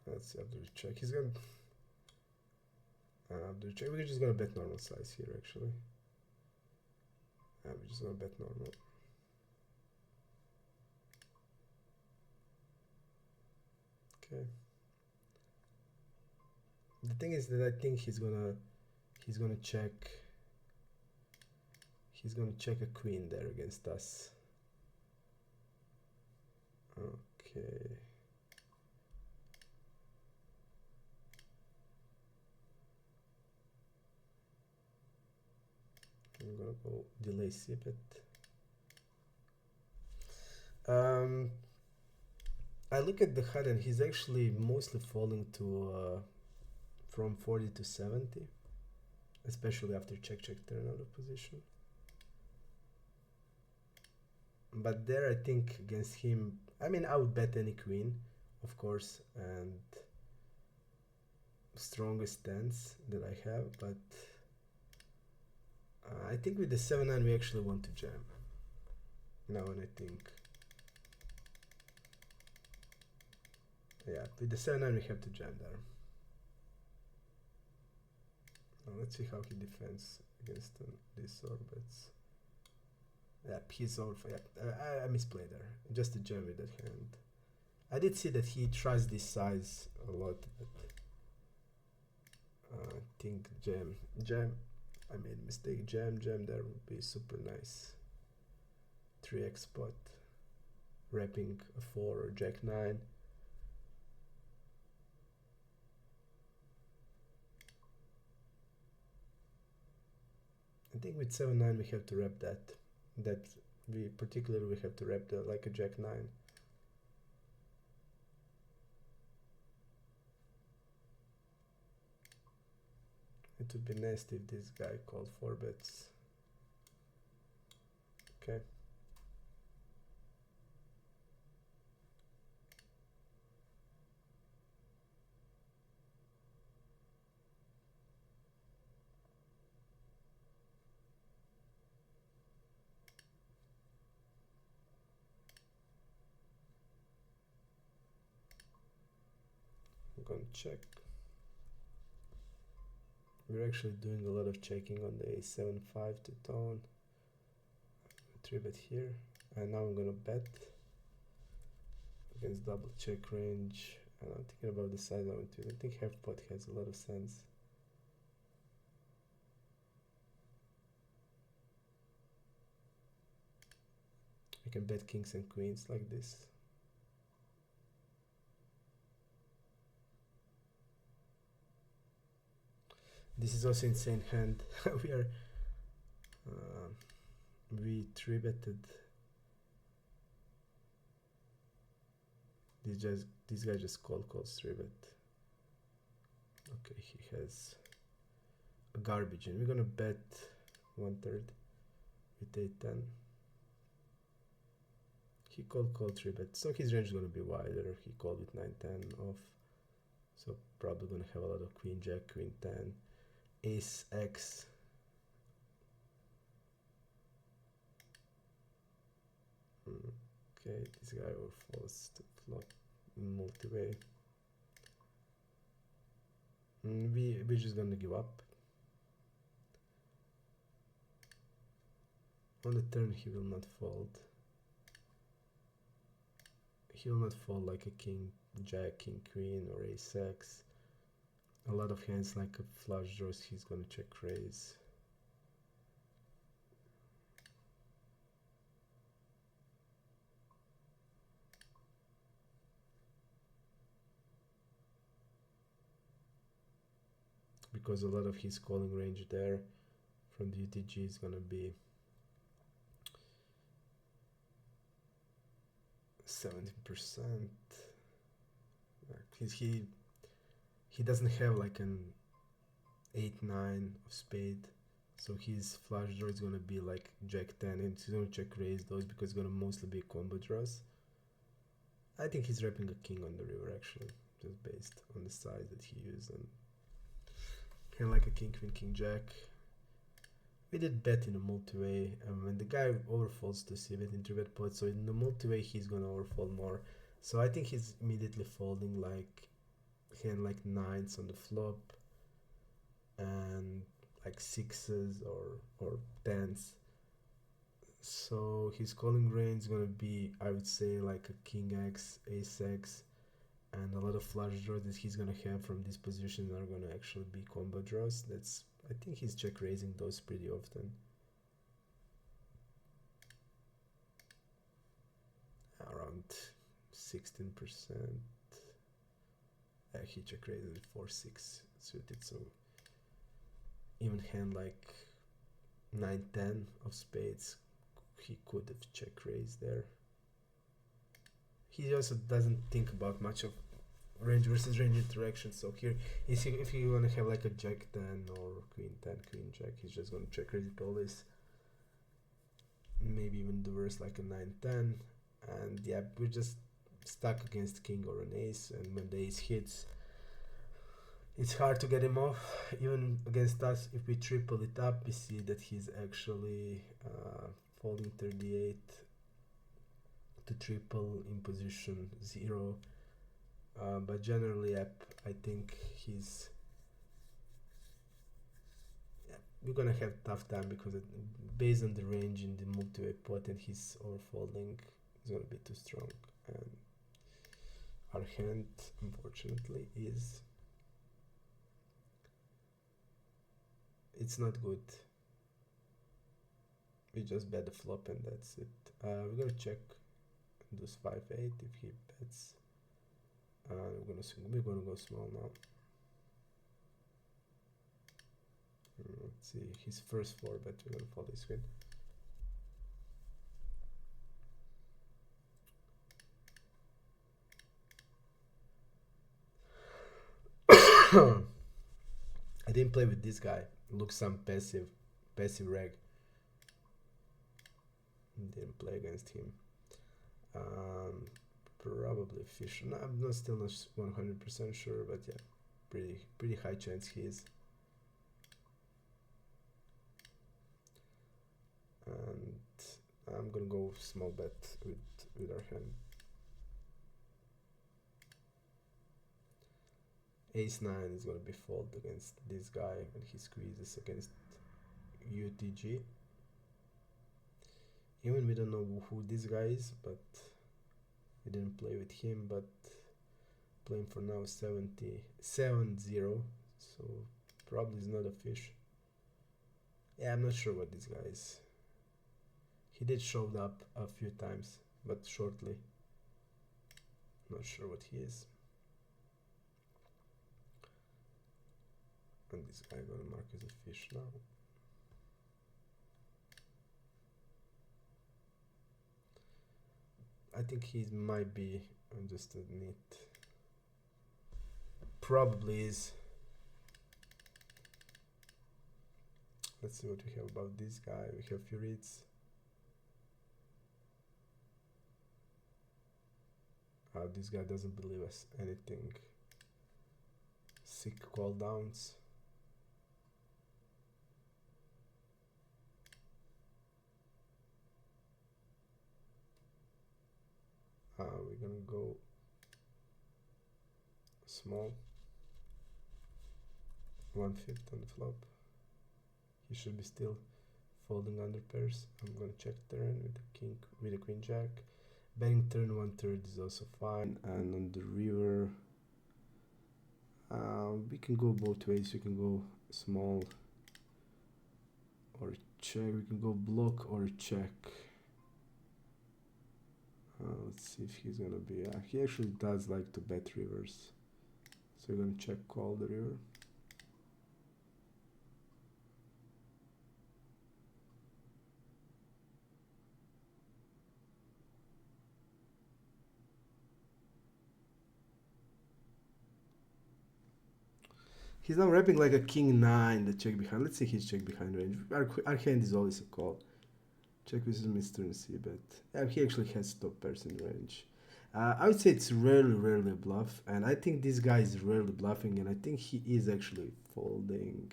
let's see after the check. He's gonna after the check. We're just gonna bet normal size here actually. We're just gonna bet normal. Okay. The thing is that I think he's gonna check. He's gonna check a queen there against us. Okay. I'm gonna go delay c-bet. I look at the HUD and he's actually mostly falling to from 40 to 70, especially after check turn out of position. But there I think against him, I mean, I would bet any queen, of course, and strongest stance that I have, but I think with the 7-9 we actually want to jam. Now when I think, yeah, with the 7-9 we have to jam there. Now let's see how he defends against these orbits. Yeah, he's over. Yeah, I misplayed there. Just to jam with that hand. I did see that he tries this size a lot, but I think jam. I made a mistake. Jam there would be super nice. 3x spot, wrapping a 4 or jack 9. I think with 7-9 we have to wrap that. We particularly have to wrap the like a jack 9. It would be nasty if this guy called 4 bets. Okay. I'm gonna check. We're actually doing a lot of checking on the a7-5 to tone. 3 bet here, and now I'm gonna bet against double check range, and I'm thinking about the size of it. I think half pot has a lot of sense. I can bet kings and queens like this. This is also insane hand. We 3-betted. This guy just calls 3-bet. Okay, he has a garbage, and we're gonna bet 1/3 with 8-10. He called 3-bet, so his range is gonna be wider. He called with 9-10 off, so probably gonna have a lot of queen jack, queen 10, ace x. Okay, this guy will force to flop multi-way. We're just gonna give up. On the turn he will not fold. He will not fold like a king, jack, king, queen, or ace-x. A lot of hands like a flush draws, he's gonna check raise. Because a lot of his calling range there from the UTG is gonna be 70%. He doesn't have like an 8-9 of spade, so his flush draw is gonna be like jack 10, and he's gonna check raise those because it's gonna mostly be combo draws. I think he's wrapping a king on the river actually, just based on the size that he used, and kind of like a king queen king jack. We did bet in a multi-way, and the guy overfolds to see bet in 3-bet pot, so in the multi-way he's gonna overfold more. So I think he's immediately folding like hand like 9s on the flop and like 6s or 10s. So his calling range is gonna be, I would say, like a king x, ace x, and a lot of flush draws that he's gonna have from this position are gonna actually be combo draws. That's, I think he's check raising those pretty often. Around 16%. He check raised with 4-6 suited, so even hand like 9-10 of spades, he could have check raised there. He also doesn't think about much of range versus range interaction, so here if you want to have like a jack 10 or queen 10, queen jack, he's just going to check raise it always. Maybe even the worst like a 9-10, and yeah, we're just stuck against king or an ace, and when the ace hits, it's hard to get him off. Even against us, if we triple it up, we see that he's actually folding 38 to triple in position 0. But generally, I think he's... we're gonna have tough time because based on the range in the multi-way pot and his overfolding is gonna be too strong. And our hand, unfortunately, is... it's not good. We just bet the flop and that's it. We're gonna check this 5-8 if he bets. We're gonna go small now. Let's see, his first 4-bet, we're gonna fold his queen. I didn't play with this guy. Looks some passive reg. Didn't play against him. Probably fish. No, I'm still not 100% sure, but yeah, pretty high chance he is. And I'm gonna go small bet with our hand. Ace 9 is gonna be fold against this guy when he squeezes against UTG. Even we don't know who this guy is, but we didn't play with him, but playing for now 70-0, so probably is not a fish. Yeah, I'm not sure what this guy is. He did show up a few times, but shortly. Not sure what he is. And this guy gonna mark as a fish now. I think he might be just a neat. Probably is. Let's see what we have about this guy. We have few reads. This guy doesn't believe us anything. Sick call downs. We're gonna go small. 1/5 on the flop. He should be still folding under pairs. I'm gonna check turn with the king, with the queen jack. Betting turn 1/3 is also fine. And on the river, we can go both ways. We can go small or check. We can go block or check. Let's see if he's gonna be. He actually does like to bet rivers, so we're gonna check call the river. He's now wrapping like a king 9, the check behind. Let's see his check behind range. Our hand is always a call. Check with Mr. and C bet. Yeah, he actually has top pairs in range. I would say it's rarely a bluff, and I think this guy is rarely bluffing, and I think he is actually folding.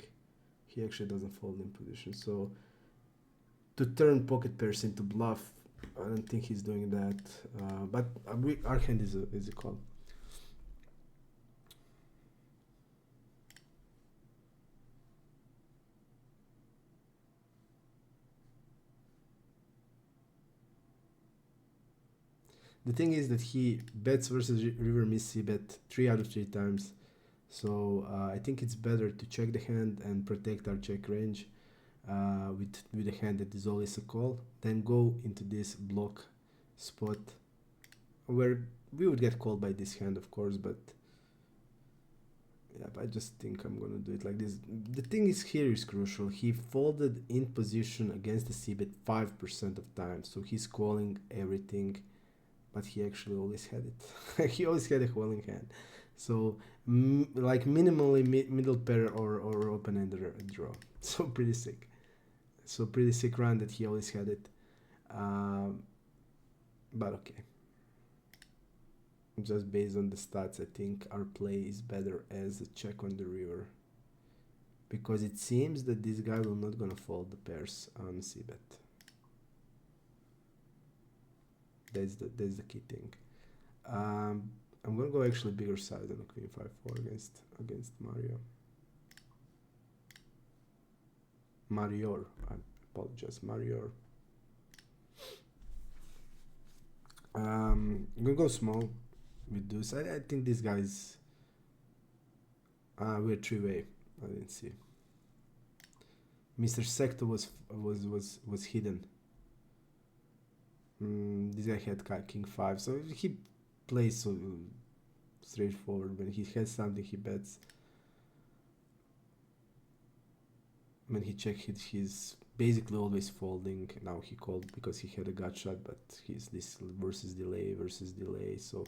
He actually doesn't fold in position, so to turn pocket pairs into bluff, I don't think he's doing that. But our hand is a call. The thing is that he bets versus river miss C bet 3 out of 3 times. So I think it's better to check the hand and protect our check range with a hand that is always a call, then go into this block spot where we would get called by this hand, of course, but yeah, I just think I'm gonna do it like this. The thing is here is crucial. He folded in position against the C bet 5% of time, so he's calling everything. But he actually always had it. He always had a calling hand. So, like minimally middle pair or open-ender draw. So pretty sick. So pretty sick run that he always had it. But okay. Just based on the stats, I think our play is better as a check on the river. Because it seems that this guy will not gonna fold the pairs on c-bet. That's the key thing. I'm gonna go actually bigger size than a queen 5/4 against Mario. Marior, I apologize, Marior. I'm gonna go small with this. I think this guy's we're three-way. I didn't see. Mr. Sector was hidden. This guy had king 5, so he plays so straightforward. When he has something, he bets. When he checked, he's basically always folding. Now he called because he had a gut shot, but he's this versus delay, so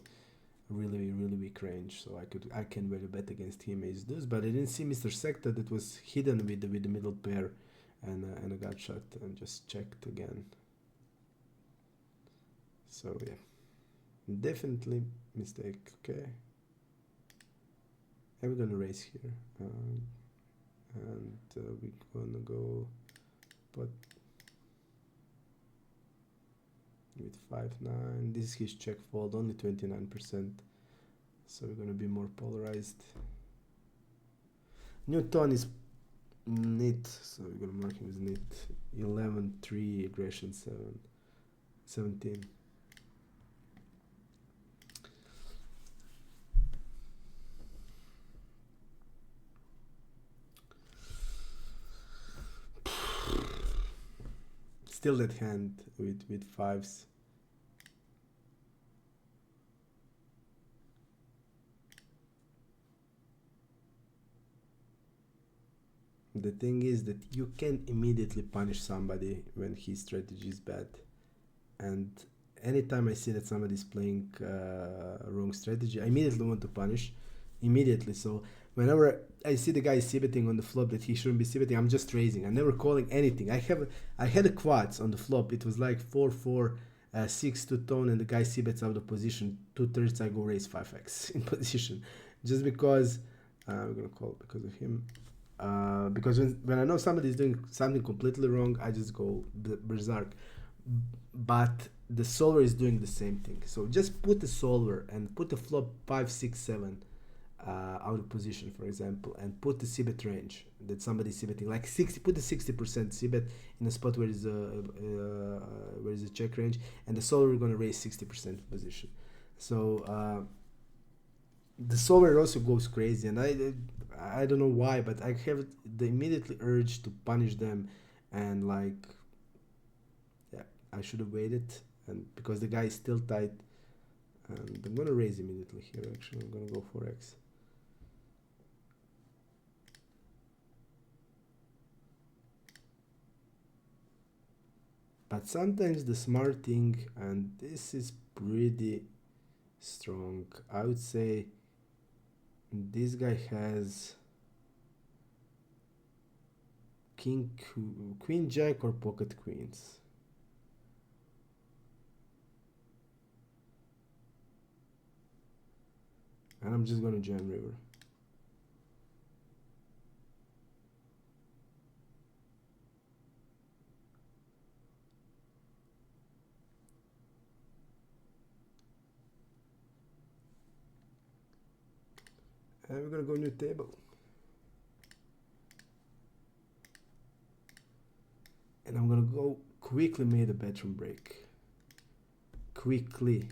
really weak range. So I can really bet against him ace deuce, but I didn't see Mr. Sector that was hidden with the middle pair and a gut shot, and just checked again. So yeah, definitely mistake. Okay, and we're gonna raise here, and we're gonna go pot with 5-9. This is his check fold, only 29%. So we're gonna be more polarized. Newton is nit, so we're gonna mark him as nit. 11-3 aggression 17. Still that hand with fives. The thing is that you can immediately punish somebody when his strategy is bad, and anytime I see that somebody is playing wrong strategy, I immediately want to punish immediately. So whenever I see the guy c-betting on the flop that he shouldn't be c-betting, I'm just raising. I'm never calling anything. I had a quads on the flop. It was like 4-4, 6-2 tone, and the guy c-bets out of position. 2/3 I go raise 5x in position, just because we're gonna call because of him. Because when I know somebody is doing something completely wrong, I just go berserk. But the solver is doing the same thing. So just put the solver and put the flop 5, 6, 7. out of position, for example, and put the c-bet range that somebody's c-betting, like 60, put the 60% c-bet in a spot where is a check range, and the solver is going to raise 60% position. So the solver also goes crazy, and I don't know why, but I have the immediately urge to punish them, and like, yeah, I should have waited, and because the guy is still tight, and I'm gonna raise immediately here. Actually, I'm gonna go for X. But sometimes the smart thing, and this is pretty strong, I would say this guy has king, queen jack or pocket queens. And I'm just gonna jam river. And we're gonna go new table. And I'm gonna go quickly made a bedroom break. Quickly.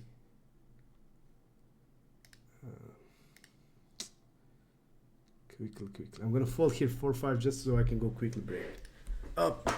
Quickly. I'm gonna fold here 4-5 just so I can go quickly break. Up.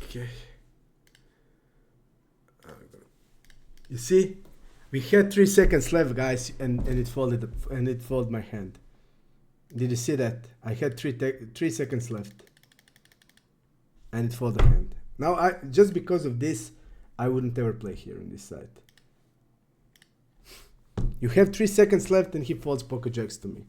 Okay. You see, we had 3 seconds left, guys, and it folded my hand. Did you see that? I had 3 seconds left, and it folded the hand. Now, just because of this, I wouldn't ever play here on this side. You have 3 seconds left, and he folds pocket jacks to me.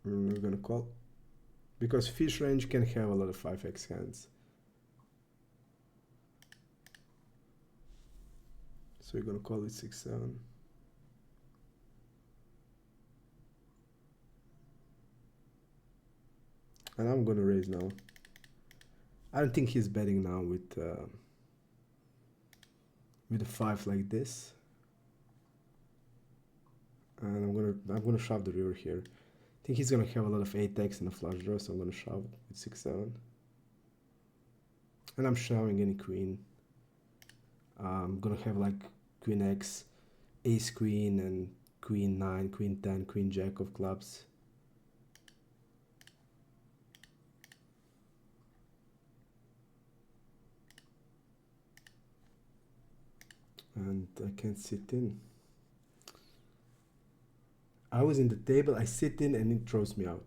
We're gonna call, because fish range can have a lot of 5x hands. So we're gonna call it 6-7. And I'm gonna raise now. I don't think he's betting now with a 5 like this. And I'm gonna shove the river here. I think he's gonna have a lot of 8x and a flush draw, so I'm gonna shove with 6-7. And I'm shoving any queen. I'm gonna have like queen X, ace queen, and queen 9, queen 10, queen jack of clubs. And I can't sit in. I was in the table, I sit in, and it throws me out.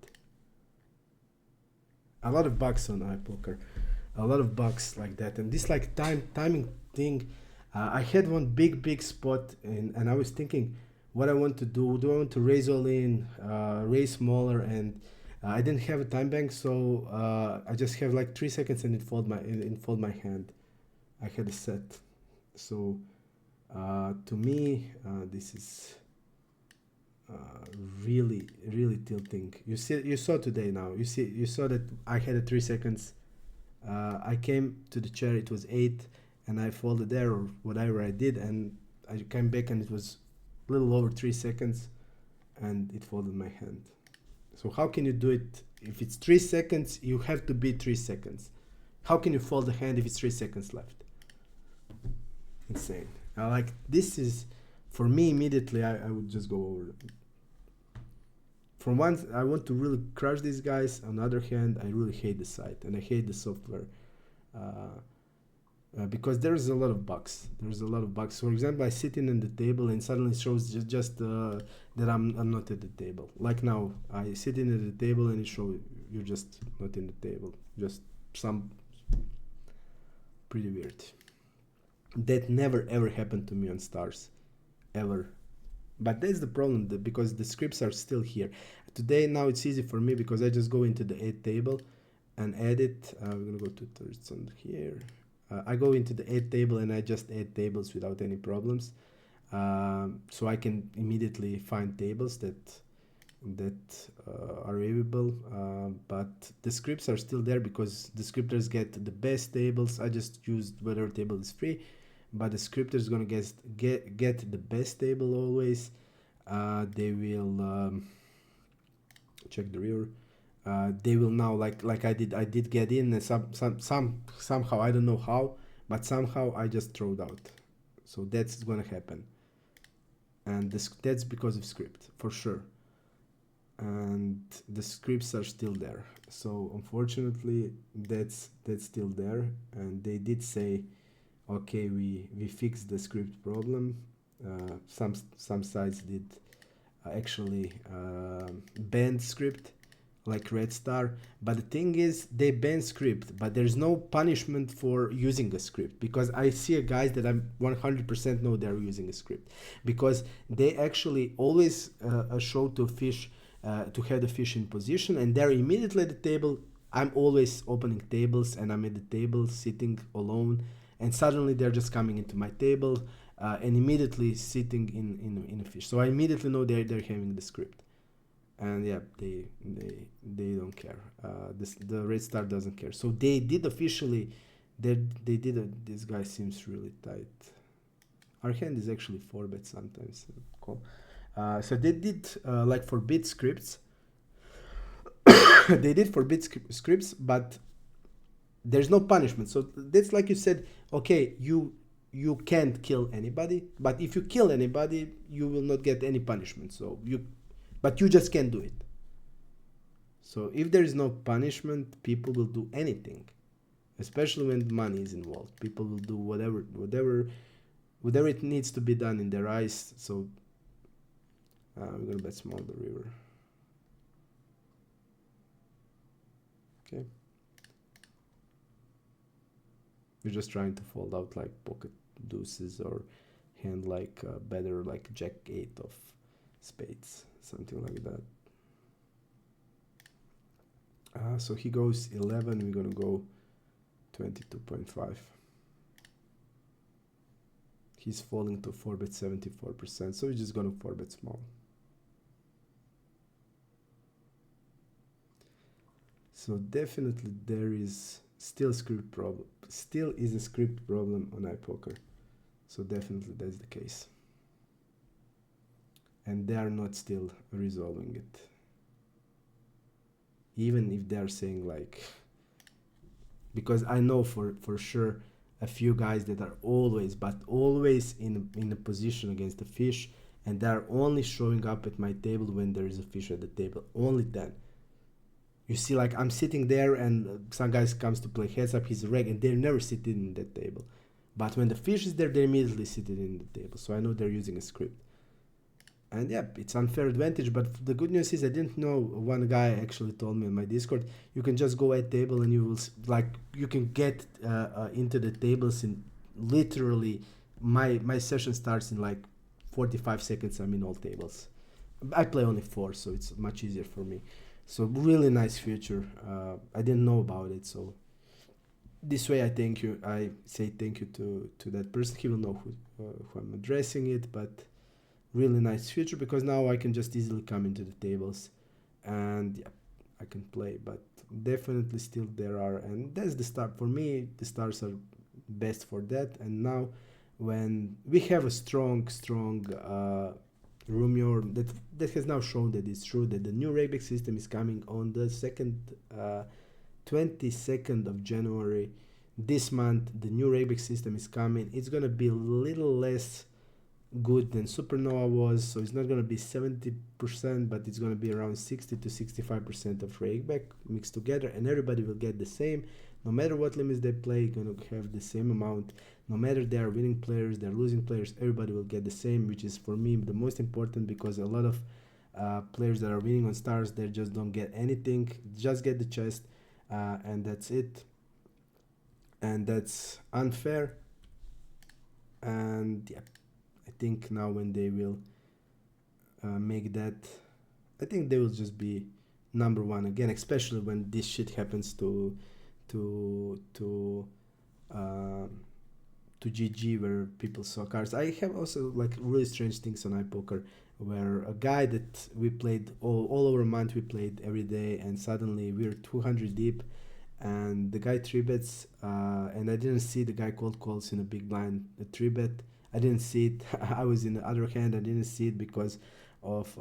A lot of bucks on Ipoker, a lot of bucks like that, and this like timing thing. I had one big spot, and I was thinking what I want to do. Do I want to raise all in, raise smaller, and I didn't have a time bank, so I just have like 3 seconds, and it fold my hand. I had a set, so to me this is really tilting. You saw today now. You saw that I had a 3 seconds, I came to the chair, it was 8, and I folded there or whatever I did, and I came back and it was a little over 3 seconds, and it folded my hand. So how can you do it? If it's 3 seconds, you have to be 3 seconds. How can you fold the hand if it's 3 seconds left? Insane. Like, this is, for me, immediately I would just go over. From one, I want to really crush these guys. On the other hand, I really hate the site and I hate the software because there's a lot of bugs. There's a lot of bugs. For example, I sit in the table and suddenly it shows just that I'm not at the table. Like now, I sit in at the table and it shows you're just not in the table. Just some pretty weird. That never ever happened to me on stars, ever. But that's the problem, because the scripts are still here. Today, now it's easy for me because I just go into the add table and add it. We're gonna go to thirds on here. I go into the add table and I just add tables without any problems. So I can immediately find tables that are available, but the scripts are still there because the scripters get the best tables. I just used whatever table is free, but the scripter is gonna get the best table always. They will check the river. They will now, like I did get in, and somehow, I don't know how, but somehow I just throwed out. So that's gonna happen, and that's because of script for sure. And the scripts are still there. So unfortunately, that's still there, and they did say, okay, we fixed the script problem. Some sites did actually ban script, like Red Star, but the thing is, they ban script, but there's no punishment for using a script, because I see guys that I'm 100% know they're using a script, because they actually always show to fish, to have the fish in position, and they're immediately at the table. I'm always opening tables and I'm at the table sitting alone, and suddenly they're just coming into my table and immediately sitting in a fish. So I immediately know they're having the script. And yeah, they don't care. The Red Star doesn't care. So they did officially, this guy seems really tight. Our hand is actually 4-bet sometimes. Cool. So they did like forbid scripts. They did forbid scripts, but there's no punishment. So that's like you said, okay, you can't kill anybody, but if you kill anybody, you will not get any punishment. So but you just can't do it. So if there is no punishment, people will do anything, especially when money is involved. People will do whatever it needs to be done in their eyes. So we're gonna bet small the river. Okay. We're just trying to fold out like pocket deuces or hand like better like jack 8 of spades, something like that. So he goes 11, we're gonna go 22.5. He's falling to 4-bet 74%, so we're just gonna 4-bet small. So definitely there is still script problem. Still is a script problem on Ipoker. So definitely that's the case. And they are not still resolving it. Even if they are saying like, because I know for sure a few guys that are always in a position against the fish, and they are only showing up at my table when there is a fish at the table. Only then. You see, like I'm sitting there and some guys comes to play heads up, he's a reg, and they're never sitting in that table. But when the fish is there, they're immediately sitting in the table. So I know they're using a script. And yeah, it's unfair advantage, but the good news is I didn't know. One guy actually told me on my Discord, you can just go at table and you will, like, you can get into the tables in literally, my session starts in like 45 seconds, I'm in all tables. I play only 4, so it's much easier for me. So really nice feature. I didn't know about it, so this way I say thank you to that person. He will know who I'm addressing it, but really nice feature, because now I can just easily come into the tables and yeah, I I can play, but definitely still there are, and that's the start. For me, the stars are best for that. And now when we have a strong rumor that has now shown that it's true that the new railback system is coming on the 22nd of January this month. The new railback system is coming. It's gonna be a little less good than Supernova was, so it's not gonna be 70%, but it's gonna be around 60 to 65% of rakeback mixed together, and everybody will get the same. No matter what limits they play, gonna have the same amount. No matter they are winning players, they're losing players, everybody will get the same, which is for me the most important, because a lot of players that are winning on stars, they just don't get anything, just get the chest, and that's it. And that's unfair. And yeah, I think now when they will make that, I think they will just be number one again, especially when this shit happens to GG, where people saw cards. I have also like really strange things on Ipoker, where a guy that we played all over a month, we played every day, and suddenly we're 200 deep, and the guy 3-bets, and I didn't see the guy cold calls in a big blind, a 3-bet. I didn't see it. I was in the other hand. I didn't see it because of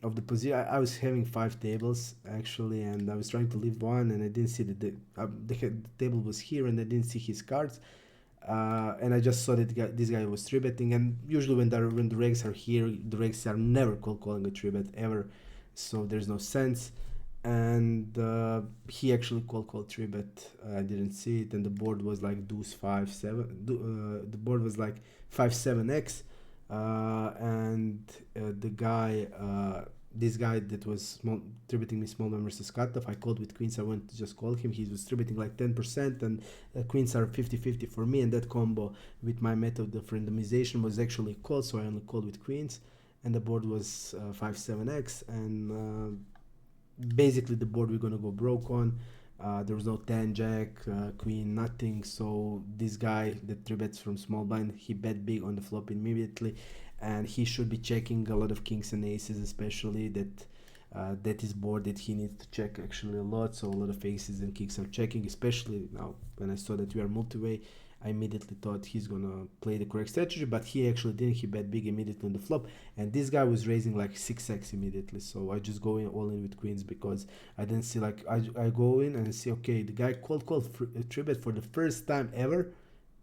the position. I was having 5 tables actually, and I was trying to leave one, and I didn't see the table was here, and I didn't see his cards. And I just saw that this guy was 3-betting, and usually when the regs are here, the regs are never cold calling a 3-bet ever, so there's no sense. And he actually called 3-bet. I didn't see it, and the board was like deuce 5-7. The board was like 5-7x, and the guy, this guy that was 3-betting me small blind versus cutoff, I called with queens. I wanted to just call him. He was 3-betting like 10%, and queens are 50-50 for me, and that combo with my method of randomization was actually called, so I only called with queens, and the board was 5-7x, and basically the board we're gonna go broke on. There was no 10 jack, queen, nothing, so this guy that 3-bets from small blind, he bet big on the flop immediately, and he should be checking a lot of kings and aces, especially that is board that he needs to check actually a lot. So a lot of aces and kings are checking, especially now when I saw that we are multi-way. I immediately thought he's gonna play the correct strategy, but he actually didn't. He bet big immediately on the flop, and this guy was raising like 6x immediately. So I just go in all in with queens, because I didn't see, like, I go in and I see, okay, the guy called 3-bet for the first time ever,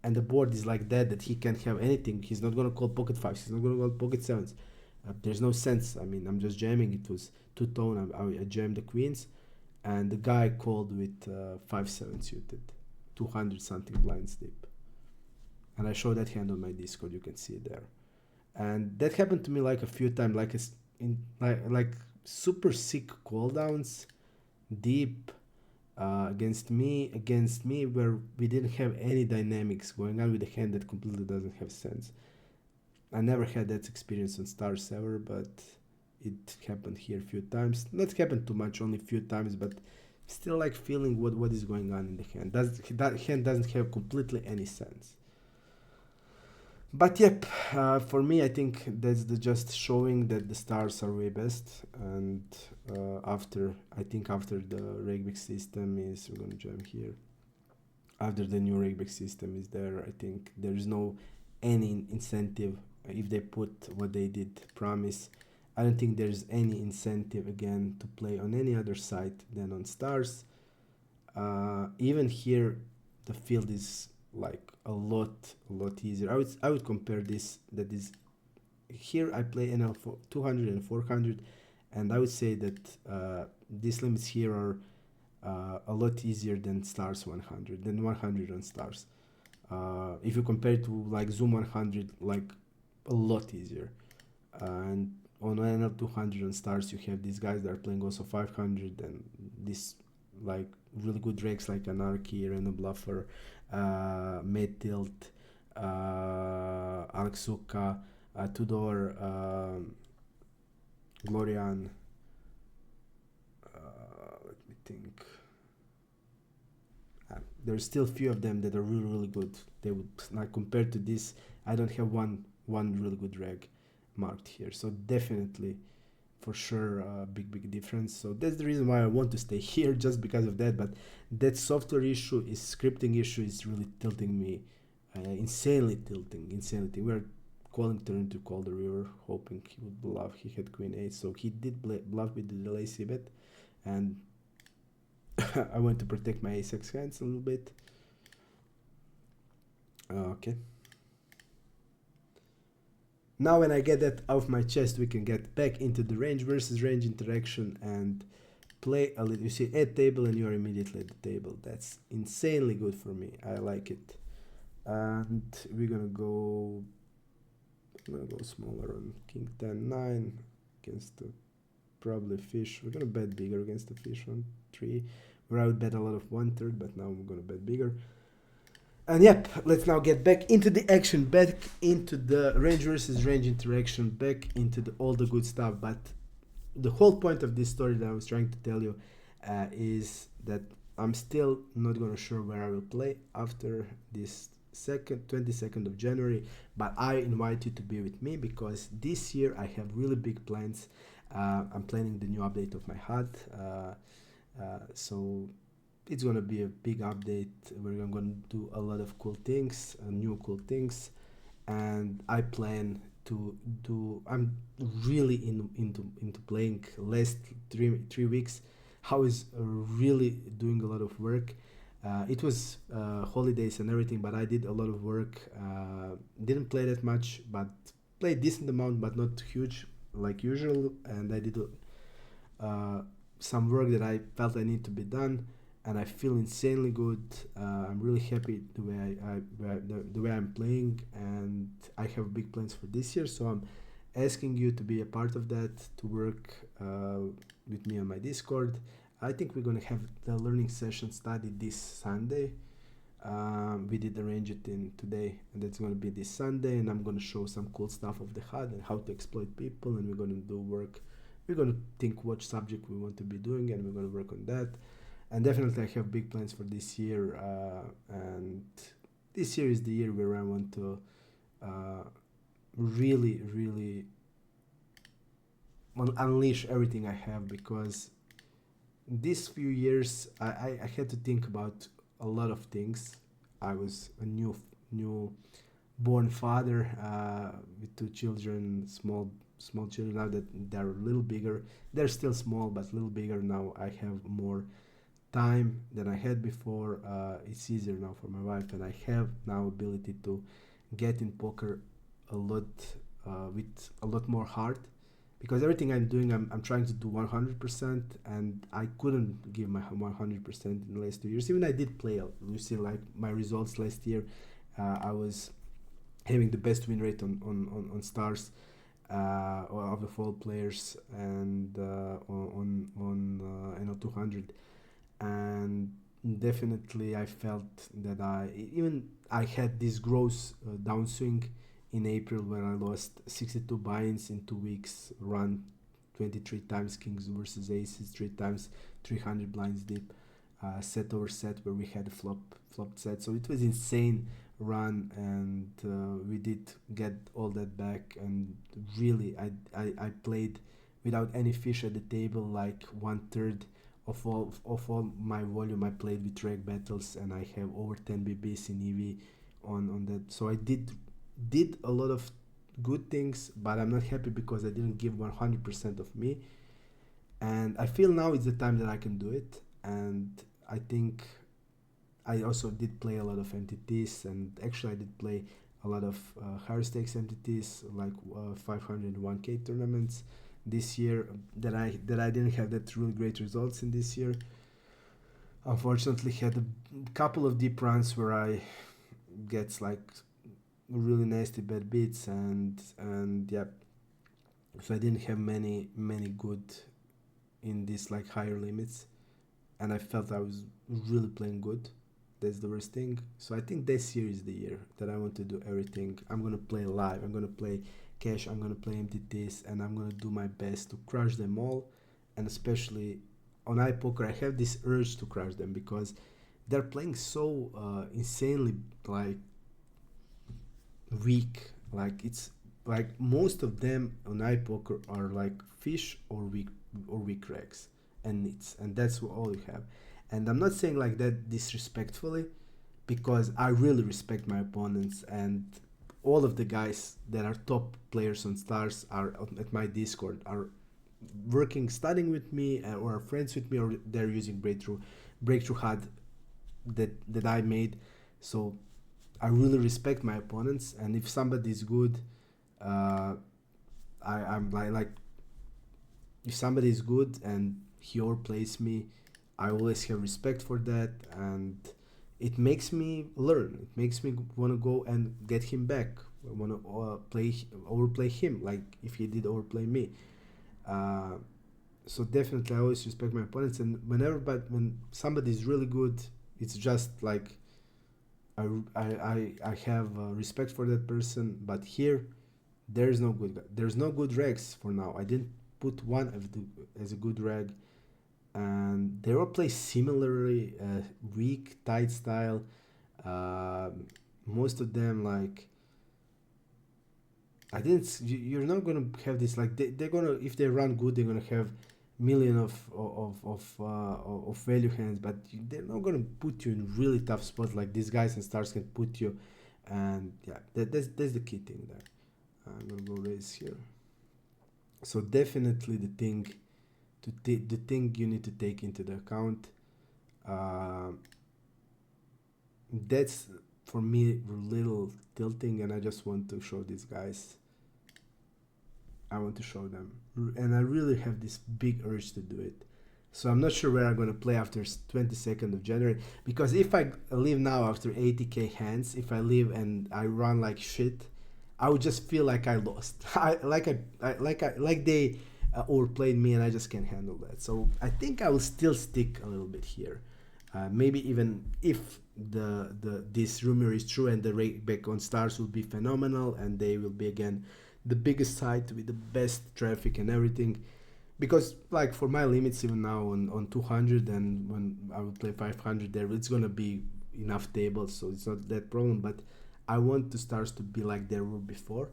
and the board is like that he can't have anything. He's not gonna call pocket fives. He's not gonna call pocket sevens. There's no sense. I mean, I'm just jamming. It was two-tone. I jammed the queens, and the guy called with 5-7 suited, 200 something blinds deep. And I show that hand on my Discord. You can see it there. And that happened to me like a few times, like super sick call downs, deep, against me, where we didn't have any dynamics going on with a hand that completely doesn't have sense. I never had that experience on stars ever, but it happened here a few times. Not happened too much, only a few times, but still like feeling what is going on in the hand. That hand doesn't have completely any sense. But yep, for me, I think that's just showing that the stars are way best. And after the rakeback system is, we're gonna jam here. After the new rakeback system is there, I think there is no any incentive if they put what they did promise. I don't think there's any incentive again to play on any other side than on stars. Even here, the field is like a lot easier. I would compare this, that is, here I play NL for 200 and 400, and I would say that these limits here are a lot easier than stars 100, than 100 on stars. If you compare it to like Zoom 100, like a lot easier. And on NL 200 on stars, you have these guys that are playing also 500, and this like really good drakes like Anarchy, Random Bluffer, Mid Tilt, Alex Suka, Tudor, Glorian. Let me think. There's still a few of them that are really good. They would, like, compared to this, I don't have one really good reg marked here. So definitely for sure a big difference. So that's the reason why I want to stay here, just because of that. But that software issue, is scripting issue, is really tilting me, insanely tilting. We're calling turn to call the river, hoping he would bluff. He had queen 8, so he did bluff with the delay c-bet, and I want to protect my ace-x hands a little bit. Okay. Now when I get that off my chest, we can get back into the range versus range interaction and play a little. You see at table and you are immediately at the table. That's insanely good for me. I like it. And we're gonna go, I'm gonna go smaller on king 10-9 against the probably fish. We're gonna bet bigger against the fish on 3, where I would bet a lot of 1/3, but now I'm gonna bet bigger. And yep, let's now get back into the action, back into the range versus range interaction, back into all the good stuff. But the whole point of this story that I was trying to tell you is that I'm still not gonna sure where I will play after this 22nd of January, but I invite you to be with me, because this year I have really big plans. I'm planning the new update of my HUD, so it's gonna be a big update. We're gonna do a lot of cool things, new cool things, and I plan to do. I'm really into playing. Last three weeks, I was really doing a lot of work. It was holidays and everything, but I did a lot of work. Didn't play that much, but played decent amount, but not huge like usual. And I did some work that I felt I need to be done, and I feel insanely good. I'm really happy the way I'm playing, and I have big plans for this year. So I'm asking you to be a part of that, to work with me on my Discord. I think we're gonna have the learning session study this Sunday. We did arrange it in today, and that's gonna be this Sunday. And I'm gonna show some cool stuff of the HUD and how to exploit people. And we're gonna do work. We're gonna think what subject we want to be doing, and we're gonna work on that. And definitely I have big plans for this year, and this year is the year where I want to really unleash everything I have, because these few years I had to think about a lot of things. I was a new born father with 2 children, small children. Now that they're a little bigger, they're still small but a little bigger now. I have more time than I had before. It's easier now for my wife, and I have now ability to get in poker a lot with a lot more heart, because everything I'm doing, I'm trying to do 100%, and I couldn't give my 100% in the last 2 years. Even I did play, you see, like my results last year, I was having the best win rate on stars of the fall players, and on NO200. And definitely I felt that I had this gross downswing in April, when I lost 62 buy-ins in 2 weeks, run 23 times kings versus aces, 3 times 300 blinds deep, set over set where we had a flopped set. So it was insane run, and we did get all that back. And really I played without any fish at the table, like 1/3 of all my volume I played with reg battles, and I have over 10 BBs in EV on that. So I did a lot of good things, but I'm not happy because I didn't give 100% of me. And I feel now it's the time that I can do it. And I think I also did play a lot of MTTs, and actually I did play a lot of higher stakes MTTs, like 500 1K tournaments this year, that I didn't have that really great results in this year. Unfortunately, had a couple of deep runs where I gets like really nasty bad beats, and yeah, so I didn't have many good in these like higher limits, and I felt I was really playing good. That's the worst thing. So I think this year is the year that I want to do everything. I'm gonna play live, I'm gonna play cash, I'm gonna play MTTs, and I'm gonna do my best to crush them all. And especially on Ipoker, I have this urge to crush them, because they're playing so insanely like weak. Like it's like most of them on iPoker are like fish or weak regs and nits, and that's all you have. And I'm not saying like that disrespectfully, because I really respect my opponents, and all of the guys that are top players on stars are at my Discord, are working, studying with me, or are friends with me, or they're using breakthrough HUD that I made. So I really respect my opponents, and if somebody is good, uh, I'm like if somebody is good and he overplays me, I always have respect for that, and it makes me learn. It makes me want to go and get him back. I want to overplay him, like if he did overplay me. Uh, so definitely, I always respect my opponents, and when somebody is really good, it's just like I have respect for that person. But here, there's no good regs for now. I didn't put one as a good reg, and they all play similarly, weak tight style. Uh, Most of them, like, I didn't. You're not gonna have this, like, they're gonna, if they run good, they're gonna have million of value hands, but they're not gonna put you in really tough spots like these guys and stars can put you. And yeah, that's the key thing there. I'm gonna go raise here. So definitely the thing you need to take into the account. Uh, that's for me a little tilting, and I just want to show these guys. I want to show them, and I really have this big urge to do it. So I'm not sure where I'm gonna play after 22nd of January, because if I leave now after 80k hands, if I leave and I run like shit, I would just feel like I lost. Like they overplayed me, and I just can't handle that. So I think I will still stick a little bit here. Maybe even if this rumor is true and the rate back on stars will be phenomenal, and they will be again the biggest site with the best traffic and everything. Because like for my limits even now on 200, and when I will play 500 there, it's gonna be enough tables, so it's not that problem. But I want the stars to be like they were before,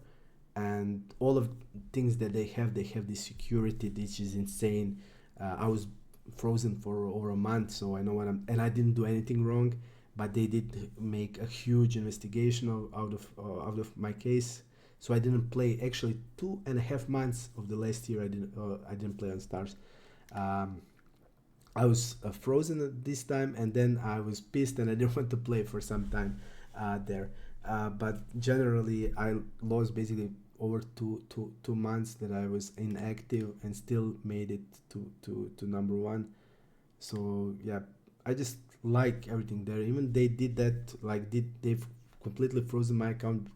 and all of things that they have this security, which is insane. I was frozen for over a month, so I know what and I didn't do anything wrong, but they did make a huge investigation out of my case. So I didn't play actually 2.5 months of the last year. I didn't play on stars. um, I was frozen at this time, and then I was pissed and I didn't want to play for some time there. But generally, I lost basically over 2 months that I was inactive, and still made it to number one. So yeah, I just like everything there. Even they did that, like they've completely frozen my account,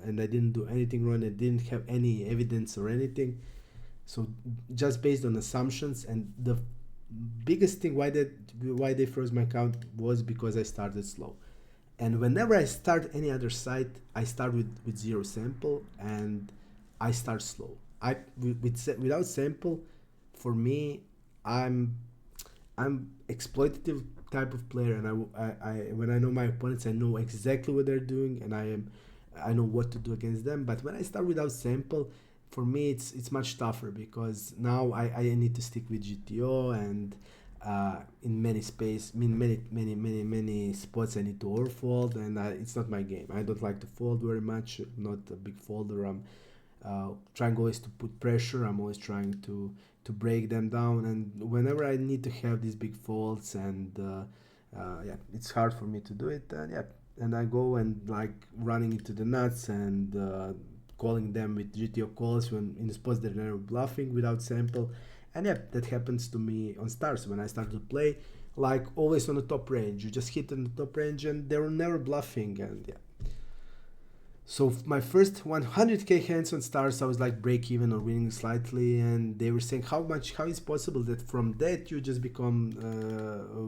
and I didn't do anything wrong. I didn't have any evidence or anything. So just based on assumptions, and the biggest thing why they froze my account was because I started slow. And whenever I start any other site, I start with zero sample, and I start slow. Without sample, for me, I'm I'm exploitative type of player, and I when I know my opponents, I know exactly what they're doing, and I know what to do against them. But when I start without sample, for me it's much tougher, because now I need to stick with GTO, and in many spots I need to overfold, and it's not my game. I don't like to fold very much. Not a big folder. I'm trying always to put pressure. I'm always trying to break them down, and whenever I need to have these big folds, and yeah, it's hard for me to do it. And yeah, and I go and like running into the nuts, and calling them with GTO calls when in the spots that are bluffing without sample. And yeah, that happens to me on stars when I start to play, like always on the top range. You just hit on the top range, and they're never bluffing. And yeah, so my first 100k hands on stars, I was like break even or winning slightly, and they were saying how is possible that from that you just become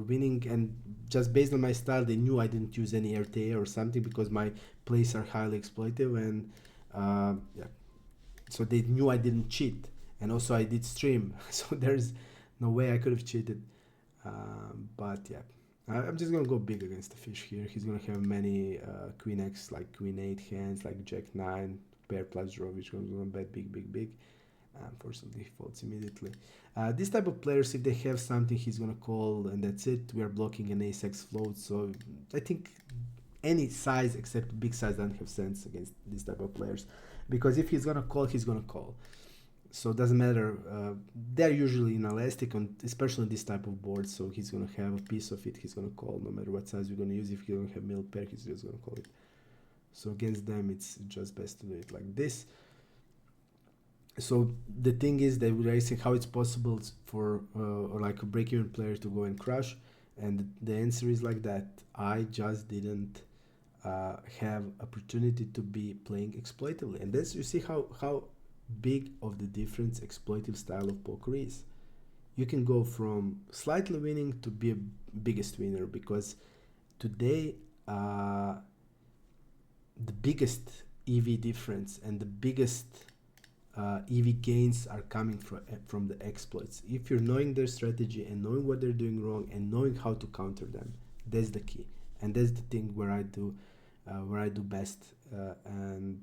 winning. And just based on my style, they knew I didn't use any RTA or something, because my plays are highly exploitive, and yeah, so they knew I didn't cheat, and also I did stream, so there's no way I could have cheated. But yeah, I'm just gonna go big against the fish here. He's gonna have many Queen X, like Queen 8 hands, like Jack 9, pair plus draw, which is gonna bet big. Unfortunately, he folds immediately. This type of players, if they have something, he's gonna call, and that's it. We are blocking an ace-x float, so I think any size except big size doesn't have sense against this type of players, because if he's gonna call, he's gonna call. So it doesn't matter. They're usually inelastic, especially on this type of board. So he's gonna have a piece of it. He's gonna call no matter what size you're gonna use. If you don't have middle pair, he's just gonna call it. So against them, it's just best to do it like this. So the thing is that we're asking how it's possible for or like a break-even player to go and crush, and the answer is like that. I just didn't have opportunity to be playing exploitively, and that's, you see how big of the difference exploitive style of poker is. You can go from slightly winning to be a biggest winner, because today the biggest EV difference and the biggest EV gains are coming from the exploits. If you're knowing their strategy and knowing what they're doing wrong and knowing how to counter them, that's the key, and that's the thing where I do best. And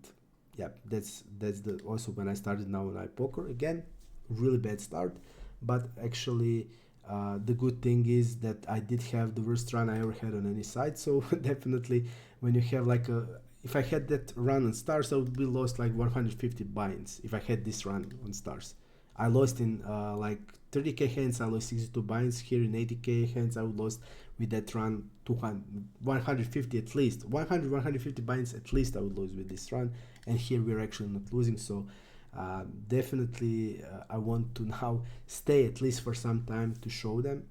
yeah, that's the also when I started now on Ipoker. Again, really bad start, but actually the good thing is that I did have the worst run I ever had on any side. So definitely when you have like if I had that run on stars, I would be lost like 150 binds. If I had this run on stars, I lost in like 30k hands, I lost 62 binds. Here in 80k hands, I would lost with that run 200, 150 at least, 150 binds at least I would lose with this run. And here we're actually not losing. So definitely I want to now stay at least for some time to show them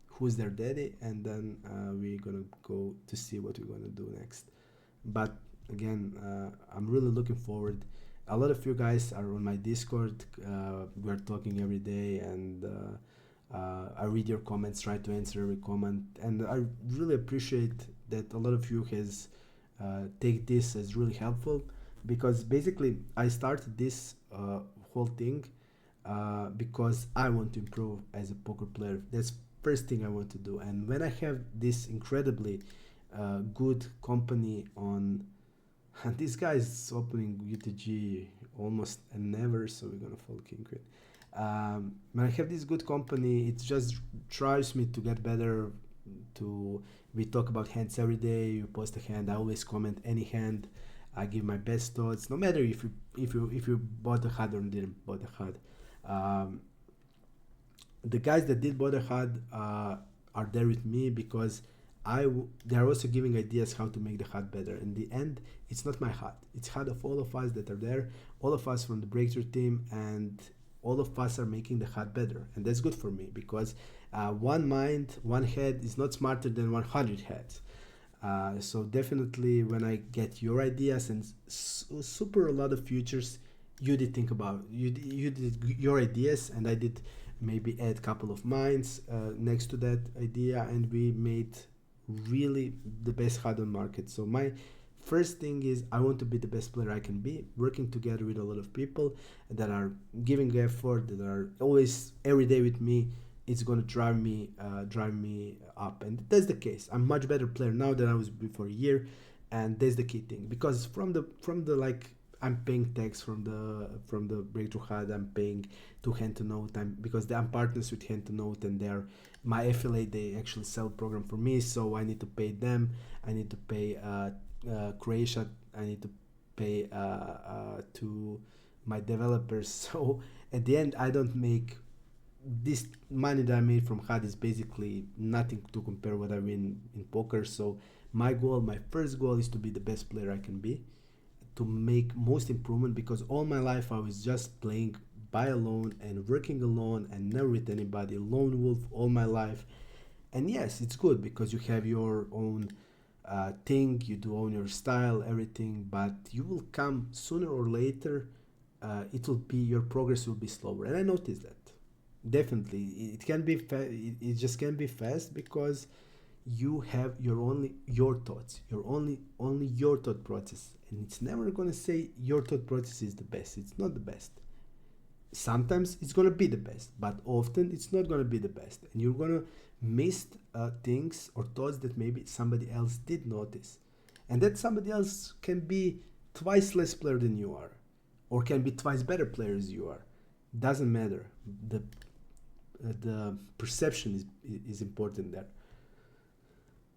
who's their daddy, and then we're gonna go to see what we're gonna do next. But again, I'm really looking forward. A lot of you guys are on my Discord. We're talking every day, and I read your comments, try to answer every comment, and I really appreciate that a lot of you has take this as really helpful, because basically I started this whole thing because I want to improve as a poker player. That's first thing I want to do, and when I have this incredibly good company on this guy is opening UTG almost and never, so we're gonna fold king queen. When I have this good company, it just drives me to get better. We talk about hands every day. You post a hand, I always comment any hand. I give my best thoughts, no matter if you bought a HUD or didn't bought a HUD. The guys that did bought a HUD are there with me because they're also giving ideas how to make the HUD better. In the end, it's not my HUD. It's HUD of all of us that are there, all of us from the Breakthrough team, and all of us are making the HUD better. And that's good for me, because one mind, one head is not smarter than 100 heads. So definitely when I get your ideas and super a lot of futures, you did think about, you did your ideas, and I did maybe add a couple of minds next to that idea, and we made really the best HUD on market. So my first thing is I want to be the best player I can be, working together with a lot of people that are giving effort, that are always every day with me. It's going to drive me up, and that's the case. I'm much better player now than I was before a year, and that's the key thing, because from the like I'm paying tax from the Breakthrough HUD. I'm paying to Hand to Note. Because I'm partners with Hand to Note, and they're my affiliate. They actually sell program for me, so I need to pay them. I need to pay Croatia. I need to pay to my developers. So at the end, I don't make this money that I made from HUD is basically nothing to compare what I win in poker. So my first goal is to be the best player I can be, to make most improvement, because all my life I was just playing by alone and working alone and never with anybody, lone wolf all my life. And yes, it's good because you have your own thing, you do own your style, everything, but you will come sooner or later, your progress will be slower, and I noticed that. Definitely it can be it just can be fast, because you have your thoughts, only your thought process, and it's never gonna say your thought process is the best. It's not the best. Sometimes it's gonna be the best, but often it's not gonna be the best, and you're gonna miss things or thoughts that maybe somebody else did notice, and that somebody else can be twice less player than you are. or can be twice better players you are. Doesn't matter. The perception is important there.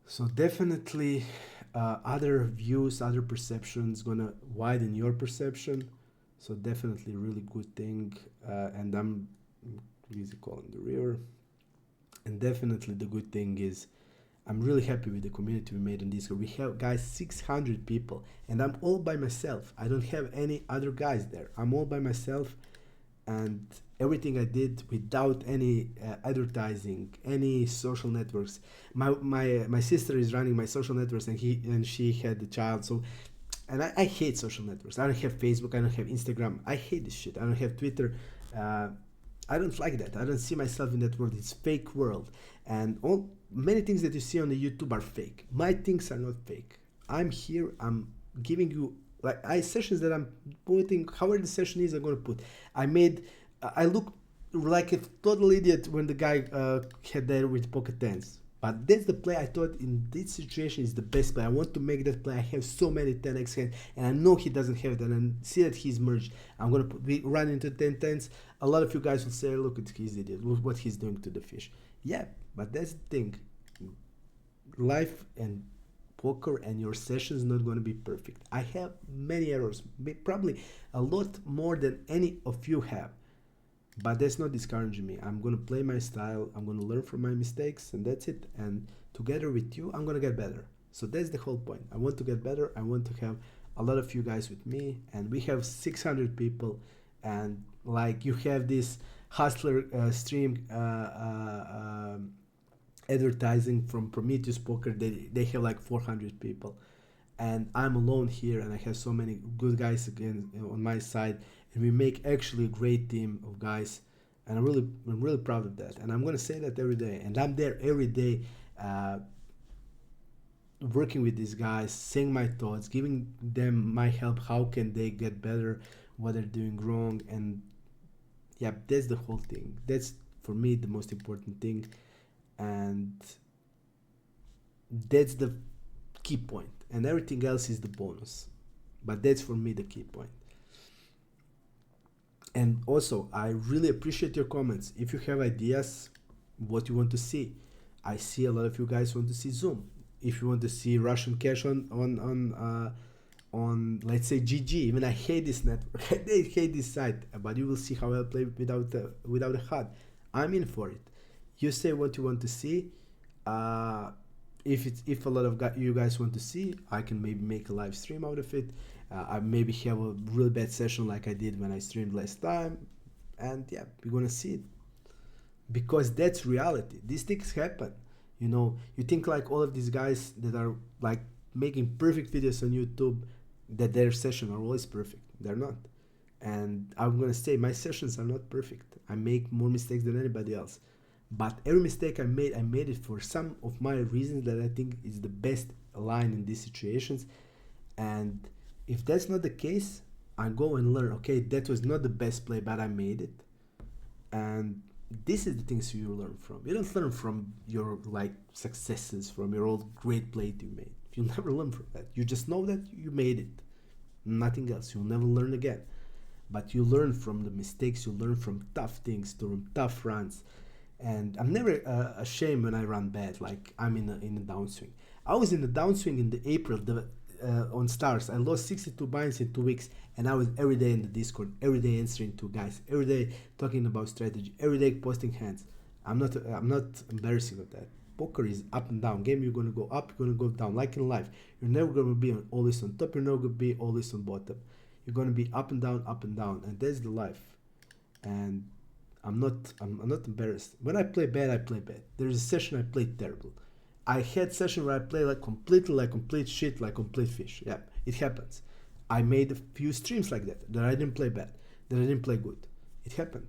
So definitely other views, other perceptions gonna widen your perception. So definitely really good thing. And I'm easy calling the river. And definitely the good thing is I'm really happy with the community we made on Discord. We have, guys, 600 people, and I'm all by myself. I don't have any other guys there. I'm all by myself, and everything I did without any advertising, any social networks. My sister is running my social networks, and she had a child. So, and I hate social networks. I don't have Facebook. I don't have Instagram. I hate this shit. I don't have Twitter. I don't like that. I don't see myself in that world. It's fake world, and all many things that you see on the YouTube are fake. My things are not fake. I'm here. I'm giving you like sessions that I'm putting. However the session is, I'm gonna put. I look like a total idiot when the guy had there with pocket tens. But that's the play I thought in this situation is the best play. I want to make that play. I have so many 10x hands, and I know he doesn't have it, and I see that he's merged. I'm going to run into 10 tens. A lot of you guys will say, look at his idiot, look what he's doing to the fish. Yeah, but that's the thing. Life and poker and your session is not going to be perfect. I have many errors, probably a lot more than any of you have. But that's not discouraging me. I'm going to play my style. I'm going to learn from my mistakes, and that's it. And together with you, I'm going to get better. So that's the whole point. I want to get better. I want to have a lot of you guys with me. And we have 600 people. And like you have this hustler stream advertising from Prometheus Poker. They have like 400 people. And I'm alone here, and I have so many good guys again on my side, and we make actually a great team of guys, and I'm really proud of that, and I'm gonna say that every day, and I'm there every day, working with these guys, saying my thoughts, giving them my help. How can they get better? What they're doing wrong? And yeah, that's the whole thing. That's for me the most important thing, and that's the key point. And everything else is the bonus, but that's for me the key point. And also, I really appreciate your comments. If you have ideas what you want to see, I see a lot of you guys want to see Zoom. If you want to see Russian cash on let's say GG, even I hate this network, I hate this site, but you will see how I play without a HUD. I'm in for it. You say what you want to see. If a lot of you guys want to see, I can maybe make a live stream out of it. I maybe have a really bad session like I did when I streamed last time, and yeah, we're gonna see it, because that's reality. These things happen. You know, you think like all of these guys that are like making perfect videos on YouTube, that their sessions are always perfect. They're not. And I'm gonna say my sessions are not perfect. I make more mistakes than anybody else. But every mistake I made it for some of my reasons that I think is the best line in these situations. And if that's not the case, I go and learn, okay, that was not the best play, but I made it. And this is the things you learn from. You don't learn from your like successes, from your old great play you made. You'll never learn from that. You just know that you made it. Nothing else. You'll never learn again. But you learn from the mistakes. You learn from tough things, from tough runs. And I'm never ashamed when I run bad, like I'm in a downswing. I was in the downswing in the April on stars. I lost 62 binds in 2 weeks, and I was every day in the Discord, every day answering to guys, every day talking about strategy, every day posting hands. I'm not embarrassing of that. Poker is up and down. Game, you're gonna go up, you're gonna go down. Like in life, you're never gonna be always on top. You're never gonna be always on bottom. You're gonna be up and down, and that's the life. And I'm not embarrassed. When I play bad, I play bad. There's a session I played terrible. I had session where I play like complete shit, like complete fish. Yeah, it happens. I made a few streams like that I didn't play bad, that I didn't play good. It happened.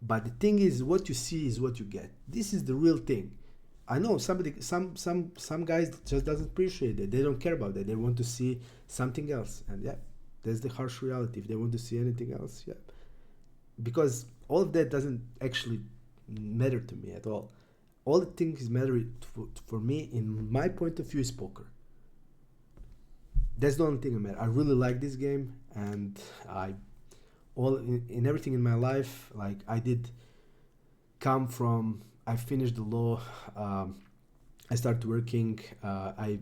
But the thing is, what you see is what you get. This is the real thing. I know some guys just doesn't appreciate it. They don't care about that. They want to see something else, and yeah, that's the harsh reality. If they want to see anything else, yeah. Because all of that doesn't actually matter to me at all. All the things matter for me, in my point of view, is poker. That's the only thing that matters. I really like this game. and I all in everything in my life, like I did come from, I finished the law, I started working, I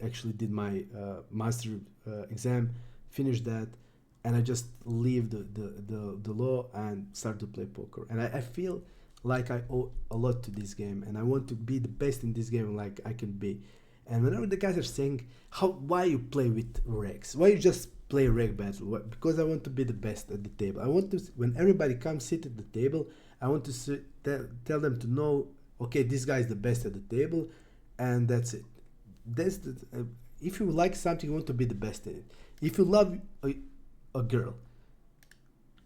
actually did my master exam, finished that, and I just leave the law and start to play poker. And I feel like I owe a lot to this game, and I want to be the best in this game like I can be. And whenever the guys are saying, why you play with regs, why you just play reg battle? Because I want to be the best at the table. I want to, when everybody comes sit at the table, I want to tell them to know, okay, this guy is the best at the table, and that's it. That's the, if you like something, you want to be the best in it. If you love a girl,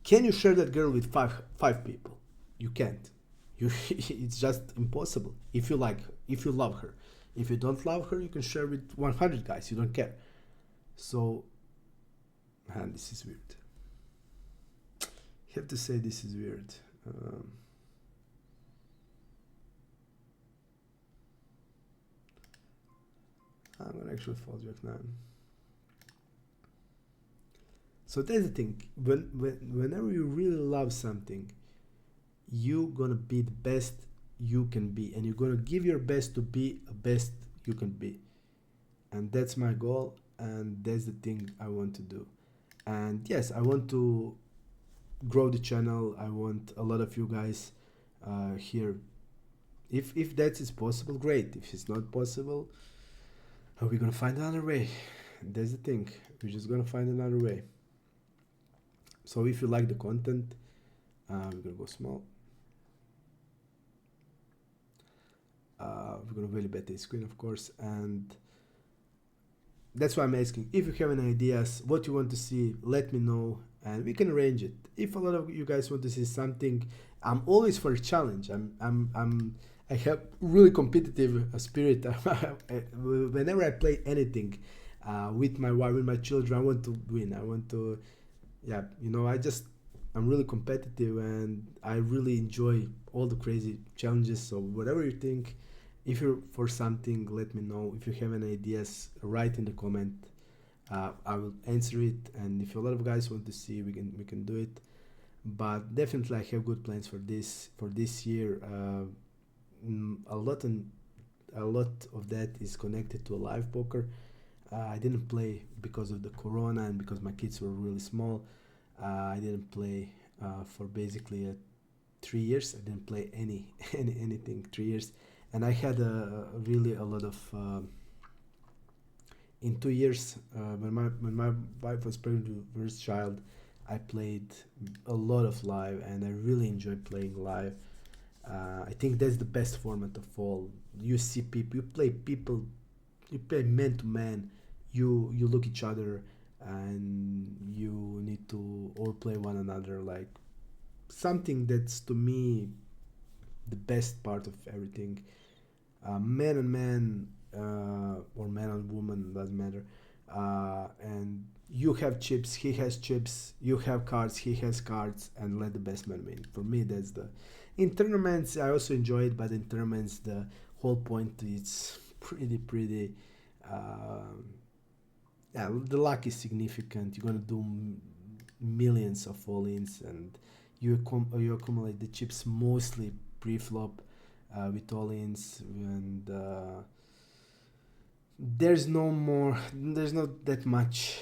can you share that girl with five people? You can't. It's just impossible. If you like her, if you love her. If you don't love her, you can share with 100 guys. You don't care. So, man, this is weird. You have to say this is weird. I'm gonna actually fall Jack 9. So that's the thing. Whenever you really love something, you're gonna be the best you can be, and you're gonna give your best to be the best you can be. And that's my goal, and that's the thing I want to do. And yes, I want to grow the channel. I want a lot of you guys here. If that is possible, great. If it's not possible, we're gonna find another way. That's the thing. We're just gonna find another way. So if you like the content, we're gonna go small. We're gonna really bet the screen, of course, and that's why I'm asking. If you have any ideas, what you want to see, let me know, and we can arrange it. If a lot of you guys want to see something, I'm always for a challenge. I have really competitive spirit. Whenever I play anything with my wife, with my children, I want to win. I want to, yeah, you know, I'm really competitive, and I really enjoy all the crazy challenges. So whatever you think, if you're for something, let me know. If you have any ideas, write in the comment. I will answer it, and if a lot of guys want to see, we can do it. But definitely, I have good plans for this year. A lot of that is connected to live poker. I didn't play because of the corona and because my kids were really small. I didn't play for basically 3 years. I didn't play anything 3 years, and I had really a lot of in 2 years when my wife was pregnant with the first child. I played a lot of live, and I really enjoy playing live. I think that's the best format of all. You see people, you play man to man. You look each other, and you need to overplay one another, like something that's to me the best part of everything. Man and man or man and woman, doesn't matter. And you have chips, he has chips, you have cards, he has cards, and let the best man win. For me, that's the. In tournaments, I also enjoy it, but in tournaments, the whole point is pretty. Yeah, the luck is significant. You're gonna do millions of all-ins, and you accumulate the chips mostly pre-flop with all-ins, and there's not that much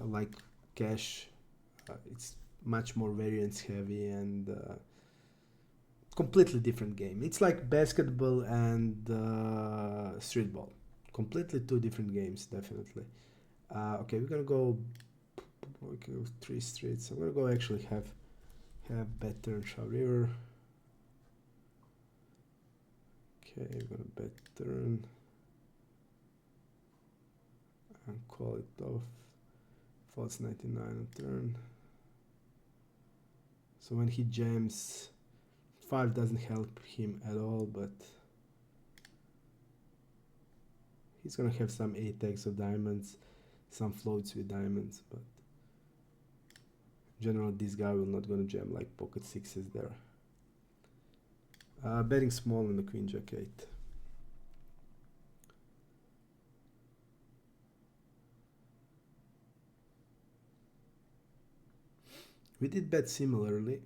like cash. It's much more variance heavy, and completely different game. It's like basketball and streetball. Completely two different games, definitely. Okay, we're gonna go. Okay, 3 streets. I'm gonna go actually have bet turn Shaw River. Okay, we're gonna bet turn and call it off. False 99 on turn. So when he jams, 5 doesn't help him at all, but he's gonna have some 8 eggs of diamonds, some floats with diamonds, but in general this guy will not gonna jam like pocket 6s there. Betting small on the queen jack 8. We did bet similarly.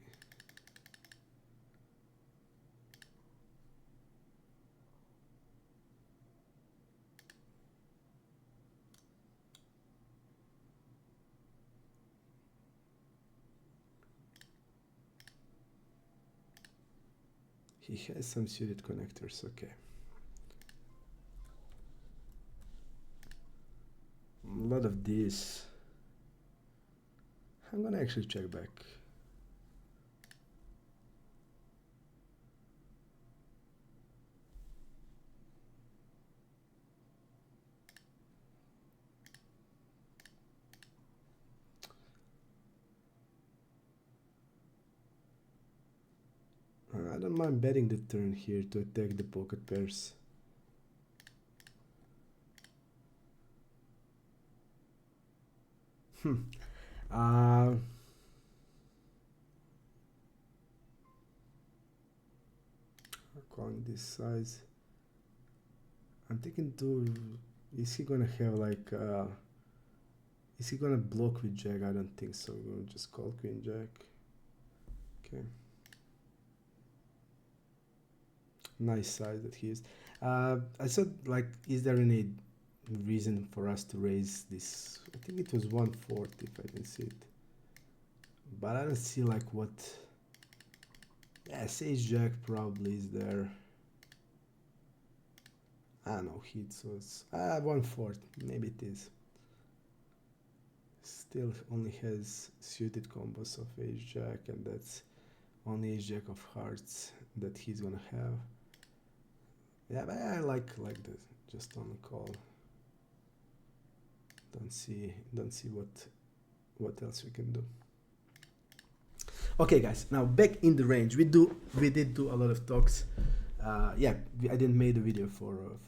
He has some suited connectors, okay. A lot of this. I'm gonna actually check back. I don't mind betting the turn here to attack the pocket pairs. Calling this size. I'm thinking to, is he gonna have like, is he gonna block with jack? I don't think so. We're gonna just call queen jack. Okay. Nice size that he is. I thought, like, is there any reason for us to raise this? I think it was 1/4 if I can see it, but I don't see like what. Yes, ace jack probably is there. Ah, no hit, so it's 1/4. Maybe it is. Still only has suited combos of ace jack, and that's only ace jack of hearts that he's gonna have. Yeah, but I like this. Just only call. Don't see what else we can do. Okay, guys. Now back in the range. We did do a lot of talks. Yeah, I didn't make a video for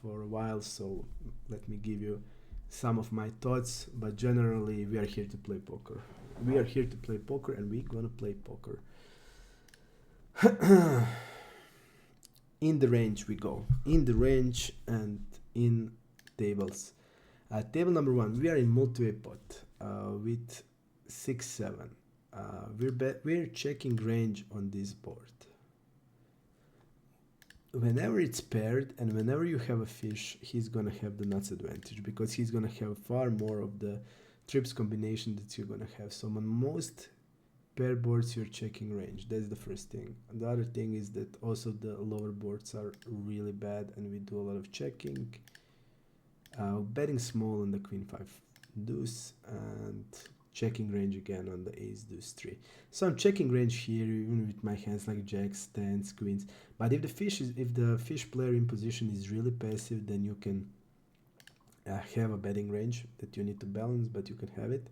a while, so let me give you some of my thoughts. But generally, we are here to play poker. We are here to play poker, and we're gonna play poker. In the range we go. In the range and in tables. Table number 1, we are in multi-way pot with 6-7. We're checking range on this board. Whenever it's paired and whenever you have a fish, he's gonna have the nuts advantage because he's gonna have far more of the trips combination that you're gonna have. So on most pair boards you're checking range. That's the first thing. And the other thing is that also the lower boards are really bad and we do a lot of checking. Betting small on the queen 5 deuce and checking range again on the ace deuce 3. So I'm checking range here even with my hands like jacks, tens, queens. But if the fish player in position is really passive, then you can have a betting range that you need to balance, but you can have it.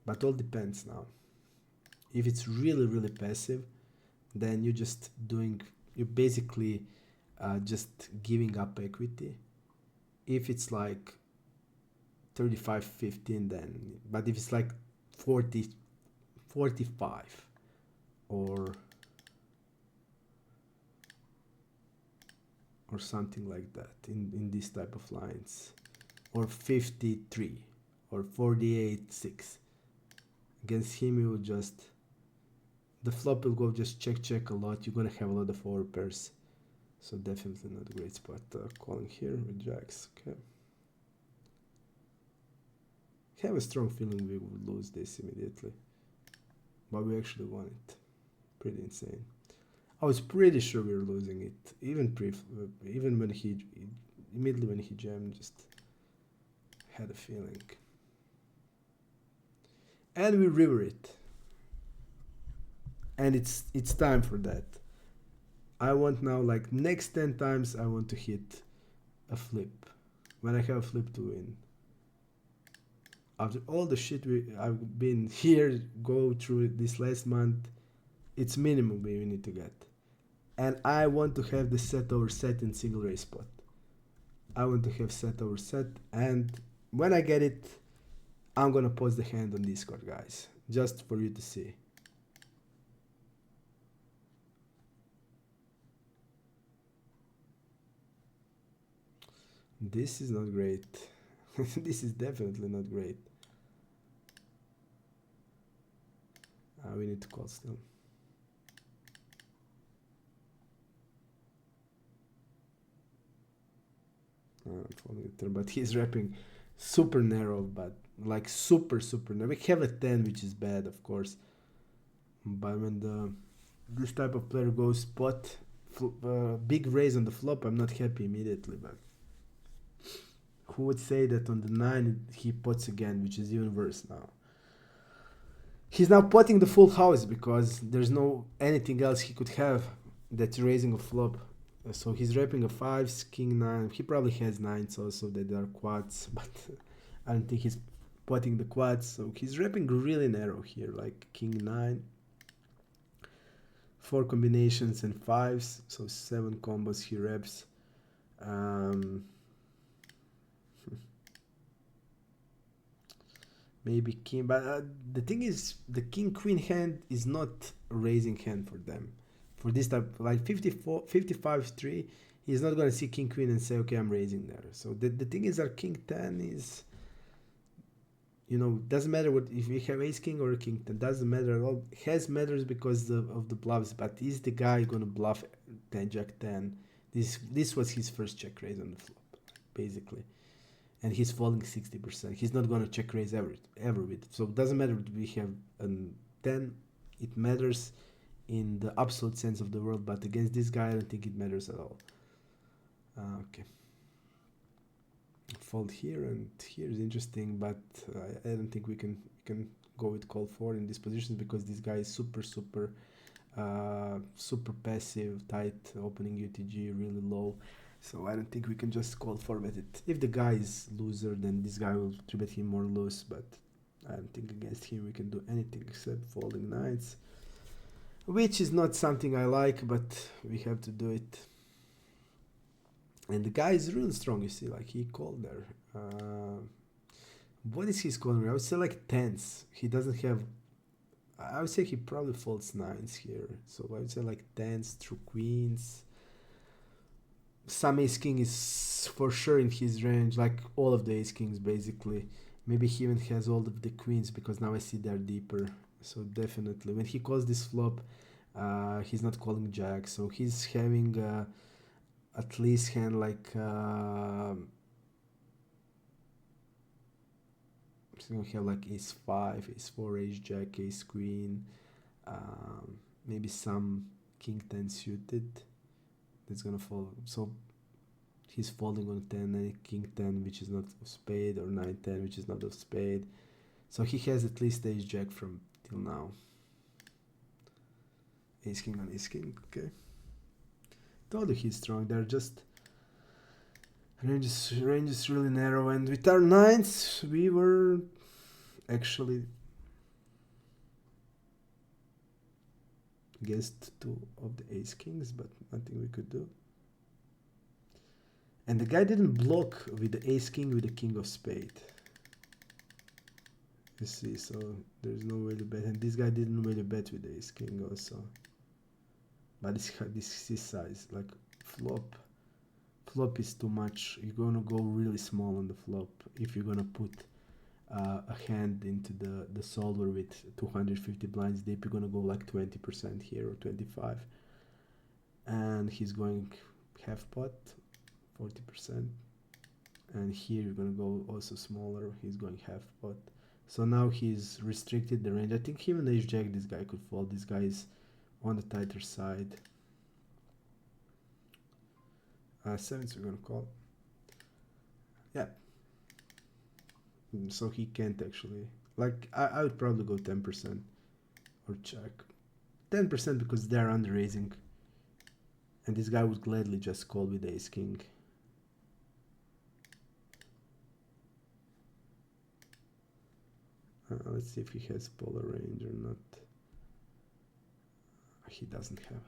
But all depends now. If it's really passive, then you're basically just giving up equity. If it's like 35-15, then, but if it's like 40-45 or something like that in this type of lines, or 53 or 48-6, against him you will just, the flop will go just check a lot. You're gonna have a lot of overpairs, so definitely not a great spot. Calling here with jacks. Okay, I have a strong feeling we would lose this immediately, but we actually won it. Pretty insane. I was pretty sure we were losing it, even when immediately when he jammed, just had a feeling. And we river it. And it's time for that. I want now, like, next 10 times I want to hit a flip. When I have a flip to win. After all the shit I've been here, go through this last month, it's minimum we need to get. And I want to have the set over set in single raise spot. I want to have set over set, and when I get it, I'm gonna post the hand on Discord, guys, just for you to see. This is not great. This is definitely not great. We need to call still. I'm folding the turn, but he's wrapping super narrow, but like super narrow. We have a 10, which is bad, of course. But when this type of player goes spot, big raise on the flop, I'm not happy immediately. But who would say that on the 9 he pots again, which is even worse now. He's now potting the full house because there's no anything else he could have that's raising a flop. So he's wrapping a 5s, king 9. He probably has 9s also that are quads, but I don't think he's potting the quads. So he's wrapping really narrow here, like king 9. 4 combinations and 5s, so 7 combos he wraps. Maybe king, but the thing is, the king queen hand is not a raising hand for them. For this type, like 55-3, he's not gonna see king queen and say, okay, I'm raising there. So the thing is, our king 10 is, you know, doesn't matter what if we have ace king or a king 10, doesn't matter at all. It has matters because of the bluffs, but is the guy gonna bluff 10 jack 10? This was his first check raise on the flop, basically. And he's falling 60%. He's not going to check raise ever with it. So it doesn't matter if we have a 10. It matters in the absolute sense of the word, but against this guy, I don't think it matters at all. Okay. Fold here and here is interesting, but I don't think we can go with call 4 in these positions because this guy is super passive, tight, opening UTG really low. So I don't think we can just call format it. If the guy is loser, then this guy will 3-bet him more loose, but I don't think against him we can do anything except folding 9s, which is not something I like, but we have to do it. And the guy is really strong, you see, like he called there. What is his calling? I would say like 10s. He doesn't have, I would say he probably folds 9s here. So I would say like 10s through queens. Some ace king is for sure in his range, like all of the ace kings basically. Maybe he even has all of the queens because now I see they're deeper. So definitely when he calls this flop, he's not calling jack, so he's having at least hand like he's gonna have like ace 5, ace 4, ace jack, ace queen, maybe some king 10 suited. That's gonna fall. So he's folding on 10 and king 10, which is not of spade, or 9-10, which is not of spade. So he has at least ace jack from till now. Ace king on ace king. Okay. Told you he's strong. They're just range is really narrow, and with our 9s we were actually against 2 of the ace kings, but nothing we could do. And the guy didn't block with the ace king with the king of spade. You see, so there's no way to bet. And this guy didn't really bet with the ace king also. But this is his size. Like flop is too much. You're gonna go really small on the flop if you're gonna put a hand into the solver with 250 blinds deep. You're gonna go like 20% here or 25, and he's going half pot, 40%, and here you're gonna go also smaller. He's going half pot, so now he's restricted the range. I think even ace jack this guy could fold. This guy is on the tighter side. 7s we're gonna call. Yeah. So he can't actually, like I would probably go 10% or check 10% because they're under raising, and this guy would gladly just call with ace king. Let's see if he has polar range or not. He doesn't have.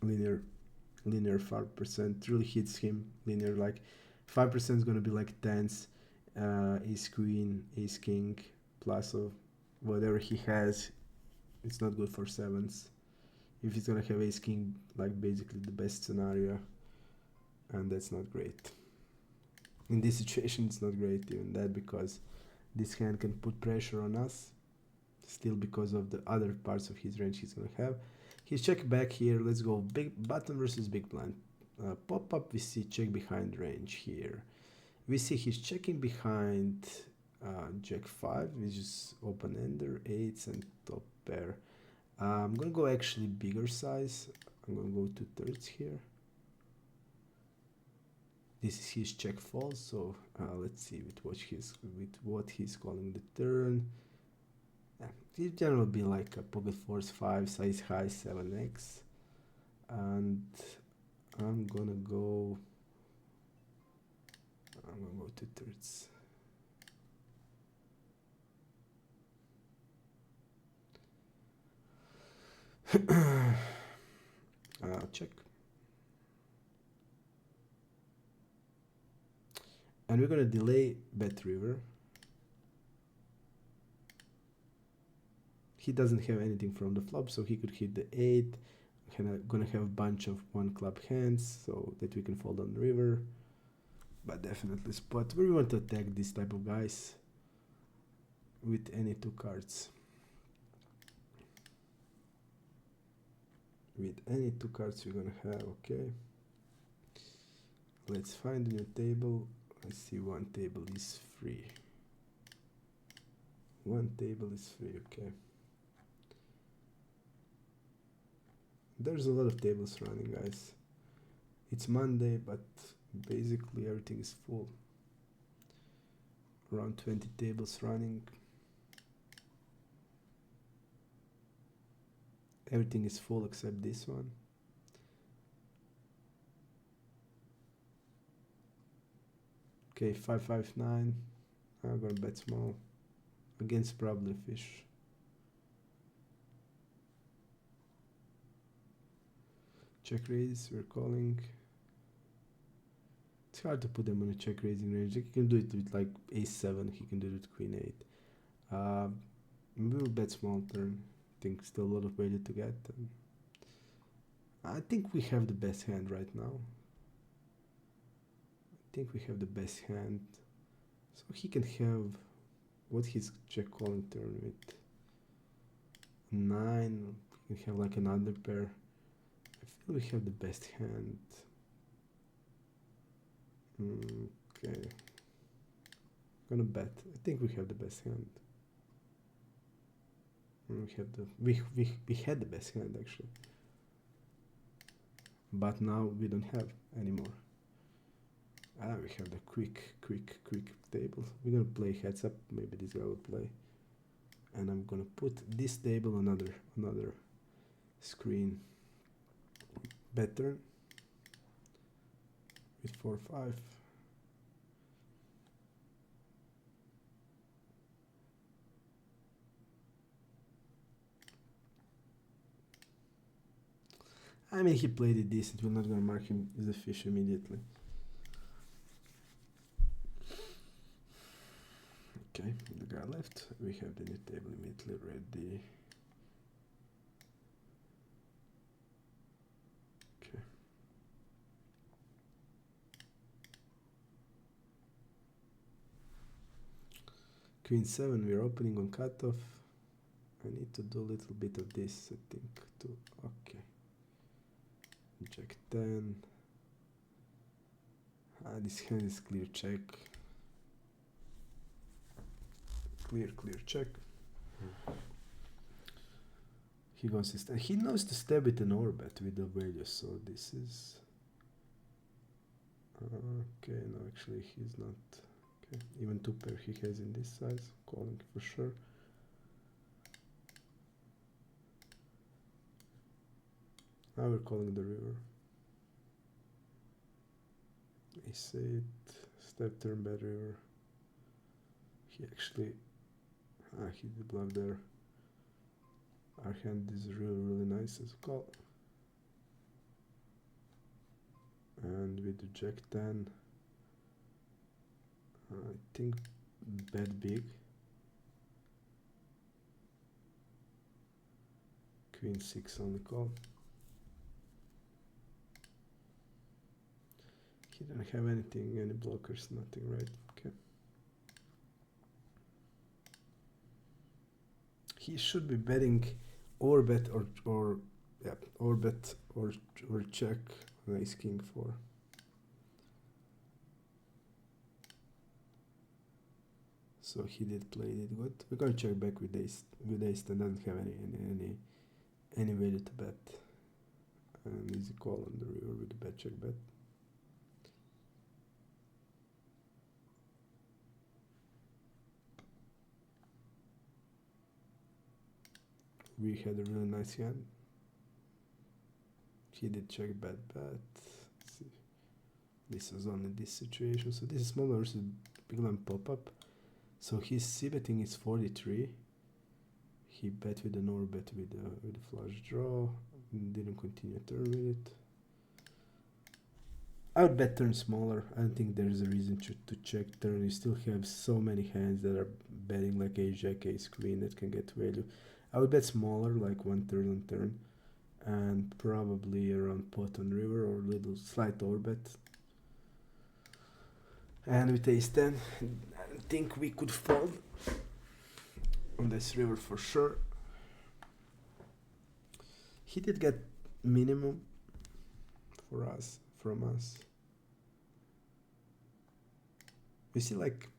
linear 5% really hits him. Linear like 5% is gonna be like 10s, ace queen, ace king, plus of whatever he has. It's not good for 7s. If he's gonna have ace king, like basically the best scenario, and that's not great. In this situation, it's not great even that, because This hand can put pressure on us, still because of the other parts of his range he's gonna have. He's check back here. Let's go big button versus big blind. Pop up, we see check behind range here. We see he's checking behind Jack 5, which is open ender, 8s and top pair. I'm gonna go actually bigger size. I'm gonna go 2/3 here. This is his check fold, so let's see with what he's calling the turn. It generally be like a pocket force 5, size high 7x, and I'm gonna go 2/3. Check. And we're gonna delay bet river. He doesn't have anything from the flop, so he could hit the 8. Gonna have a bunch of one club hands, so that we can fold on the river. But definitely spot. We want to attack this type of guys with any 2 cards. With any 2 cards we're gonna have, okay. Let's find a new table. I see one table is free. One table is free, okay. There's a lot of tables running, guys. It's Monday, but basically everything is full. Around 20 tables running. Everything is full except this one. Okay, 5-5-9. I'm gonna bet small against probably fish. Check raise, we're calling. It's hard to put them on a check raising range. He can do it with like ace-7, he can do it with queen 8. We'll bet small turn. I think still a lot of value to get. I think we have the best hand right now. I think we have the best hand. So he can have what his check calling turn with 9. He can have like another pair. I feel we have the best hand. Okay. Gonna bet. I think we have the best hand. We had the best hand actually. But now we don't have anymore. We have the quick table. We're gonna play heads up. Maybe this guy will play. And I'm gonna put this table on another screen. Better with 4-5. I mean, he played it decent. We're not gonna mark him as a fish immediately. Okay, the guy left. We have the new table immediately ready. Okay. Queen 7, we're opening on cutoff. I need to do a little bit of this, I think, too. Okay. Jack 10. This hand is clear check. Clear check. He goes to he knows to stab it an overbet with the value, so this is okay. No, actually he's not. Okay, even 2 pair he has in this size, calling for sure. Now we're calling the river. Ace 8, step turn bad river. He actually he did bluff there. Our hand is really nice as a call. And with the Jack 10, I think bet big. Queen 6 on the call. He didn't have anything, any blockers, nothing, right? Okay. he should be betting or bet or yeah, or bet or check on ace king 4. So he did play it good. We're gonna check back with ace 10, doesn't have any value to bet. And easy call on the river with the bet check bet. We had a really nice hand. He did check bet, but this was only this situation. So this is small versus big blind pop up. So his c betting is 43. He bet with an or bet with a flush draw. Didn't continue turn with it. I would bet turn smaller. I don't think there's a reason to check turn. You still have so many hands that are betting like ace jack, ace queen that can get value. I would bet smaller, like 1/3 on turn, and probably around pot on river or little slight overbet. And with ace 10, I think we could fold on this river for sure. He did get minimum from us. You see, like,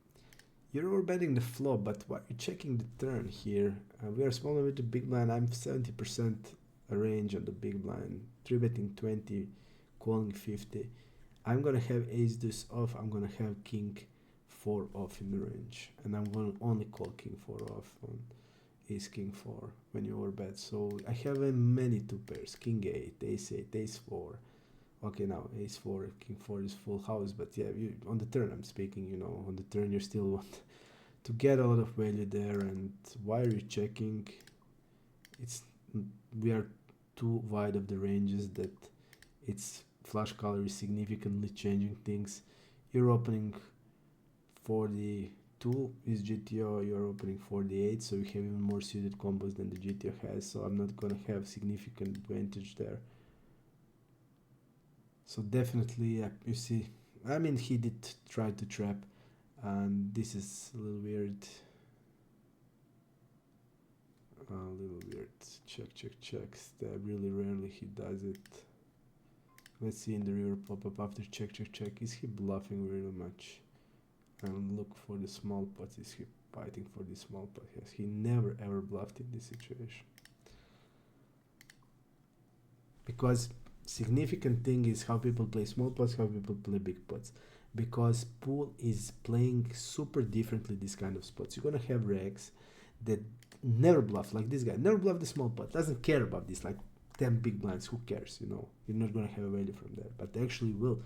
you're overbetting the flop, but why you're checking the turn here? We are smaller with the big blind. I'm 70% range on the big blind. 3-betting 20, calling 50. I'm gonna have ace deuce off. I'm gonna have king 4 off in the range, and I'm gonna only call king 4 off on ace king 4 when you overbet. So I have many 2 pairs: king 8, ace 8, ace 4. Okay, now ace 4, king 4 is full house, but yeah, on the turn I'm speaking, you know, on the turn you still want to get a lot of value there. And why are you checking? We are too wide of the ranges that its flush color is significantly changing things. You're opening 42 is GTO, you're opening 48, so you have even more suited combos than the GTO has, so I'm not gonna have significant advantage there. So definitely, you see, I mean, he did try to trap, and this is a little weird. Check, stab. Really rarely he does it. Let's see in the river pop up after check. Is he bluffing really much? And look for the small pots. Is he fighting for the small pot? Yes, he never ever bluffed in this situation. Because significant thing is how people play small pots, how people play big pots. Because pool is playing super differently this kind of spots. You're gonna have regs that never bluff, like this guy. Never bluff the small pot. Doesn't care about this, like 10 big blinds. Who cares, you know? You're not gonna have a value from that. But they actually will,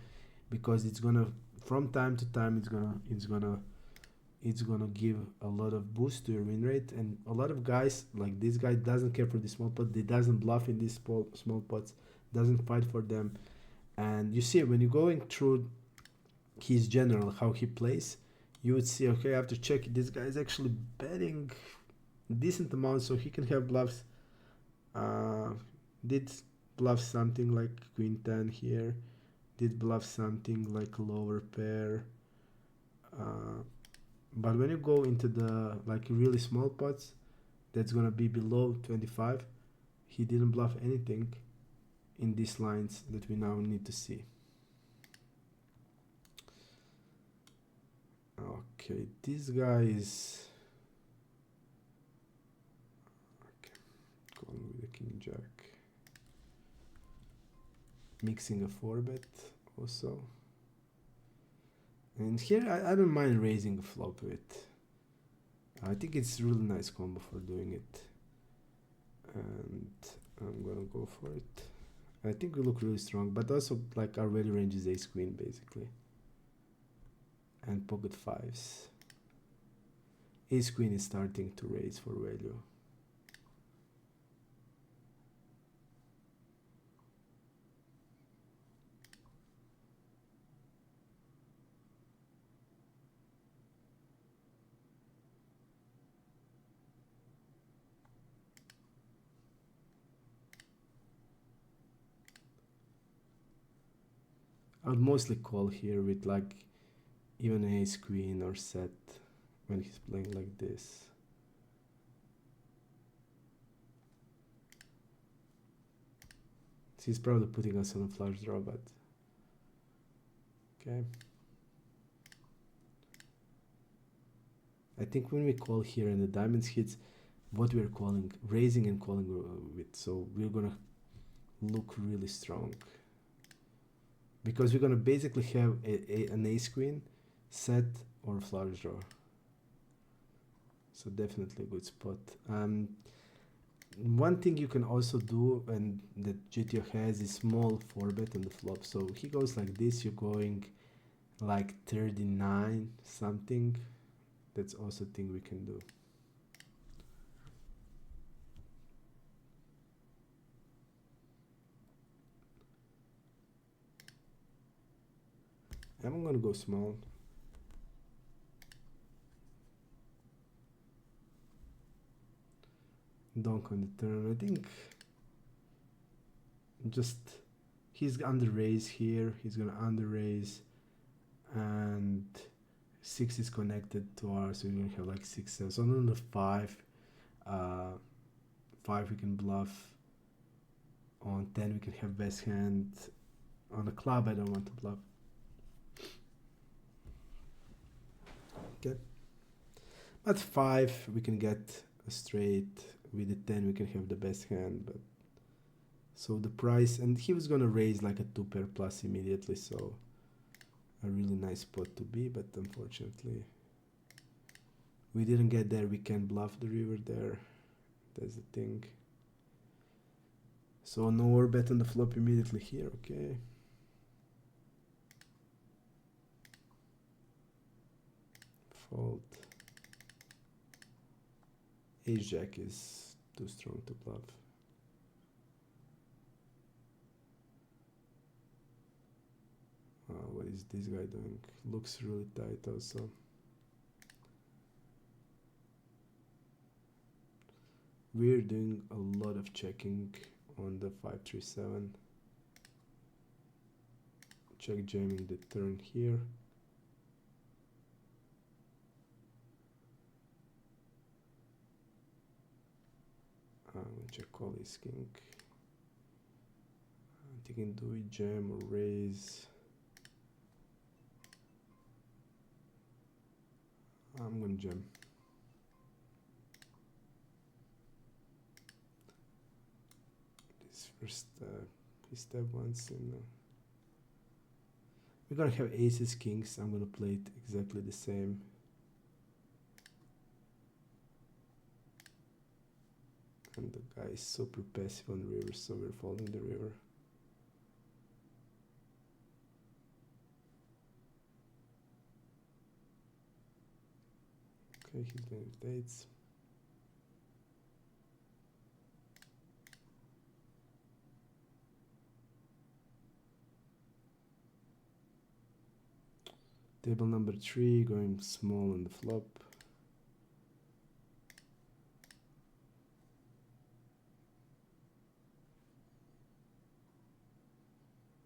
because it's gonna, from time to time, it's gonna give a lot of boost to your win rate. And a lot of guys, like this guy, doesn't care for the small pot. They doesn't bluff in these small pots, doesn't fight for them. And you see, when you're going through his general, how he plays, you would see, okay, I have to check, this guy is actually betting decent amount, so he can have bluffs. Did bluff something like queen 10 here, did bluff something like lower pair, but when you go into the like really small pots, that's gonna be below 25, he didn't bluff anything in these lines that we now need to see. Okay, this guy is calling with the king jack, mixing a 4-bet also. And here I don't mind raising a flop with. I think it's a really nice combo for doing it, and I'm gonna go for it. I think we look really strong, but also like our value range is ace queen basically, and pocket fives. Ace queen is starting to raise for value. I would mostly call here with like even ace queen or set when he's playing like this. He's probably putting us on a flush draw, but okay. I think when we call here and the diamonds hits, what we're calling, raising and calling with, so we're gonna look really strong. Because we're gonna basically have an ace queen set or flush draw. So definitely a good spot. One thing you can also do, and that GTO has, is small 4-bet on the flop. So he goes like this, you're going like 39 something. That's also a thing we can do. I'm gonna go small. Donk on the turn. I think just he's under raise here. He's gonna under raise, and 6 is connected to ours, so we're gonna have like 6, 7. So on the 5, 5 we can bluff. On 10 we can have best hand. On the club I don't want to bluff. Okay. At 5 we can get a straight. With the 10 we can have the best hand, but so the price, and he was gonna raise like a 2 pair plus immediately, so a really nice spot to be, but unfortunately we didn't get there. We can bluff the river there, that's the thing. So no more bet on the flop immediately here. Okay, fold. Ace jack is too strong to bluff. What is this guy doing? Looks really tight also. We're doing a lot of checking on the 5-3-7. Check jamming the turn here. Check call is king. I'm thinking, do we jam or raise? I'm gonna jam. This first he step once in. We're gonna have aces, kings. I'm gonna play it exactly the same. And the guy is super passive on the river, so we're folding the river. Okay, he's doing with eights. Table number 3, going small on the flop.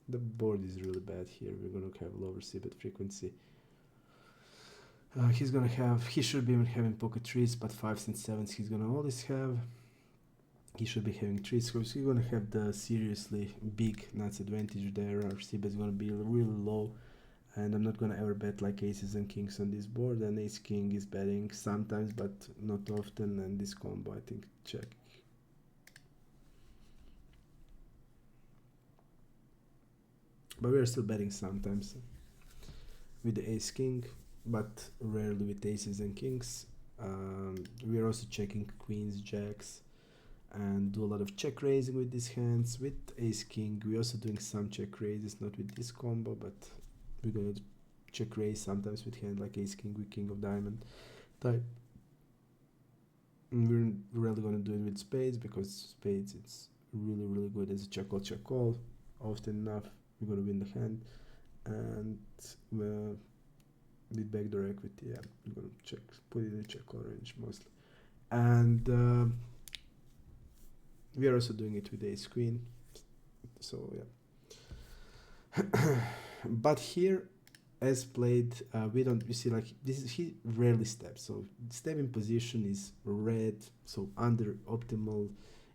The board is really bad here. We're gonna have lower c-bet frequency. He's gonna have, he should be even having pocket 3s, but 5s and 7s he's gonna always have. He should be having 3s, so he's gonna have the seriously big nuts advantage there. Our c-bet is gonna be really low, and I'm not gonna ever bet like aces and kings on this board. And ace king is betting sometimes, but not often, and this combo I think check. But we are still betting sometimes with the ace king, but rarely with aces and kings. We are also checking queens, jacks, and do a lot of check raising with these hands. With ace king we're also doing some check raises, not with this combo, but we're gonna check raise sometimes with hand like ace king with king of diamond type. And we're rarely gonna do it with spades, because spades it's really good as a check call. Often enough we're gonna win the hand. And with backdoor equity, yeah, we're gonna check, put it in a check call range mostly. And we are also doing it with ace queen, so yeah. But here, as played, we see like this is, he rarely steps, so step in position is red, so under optimal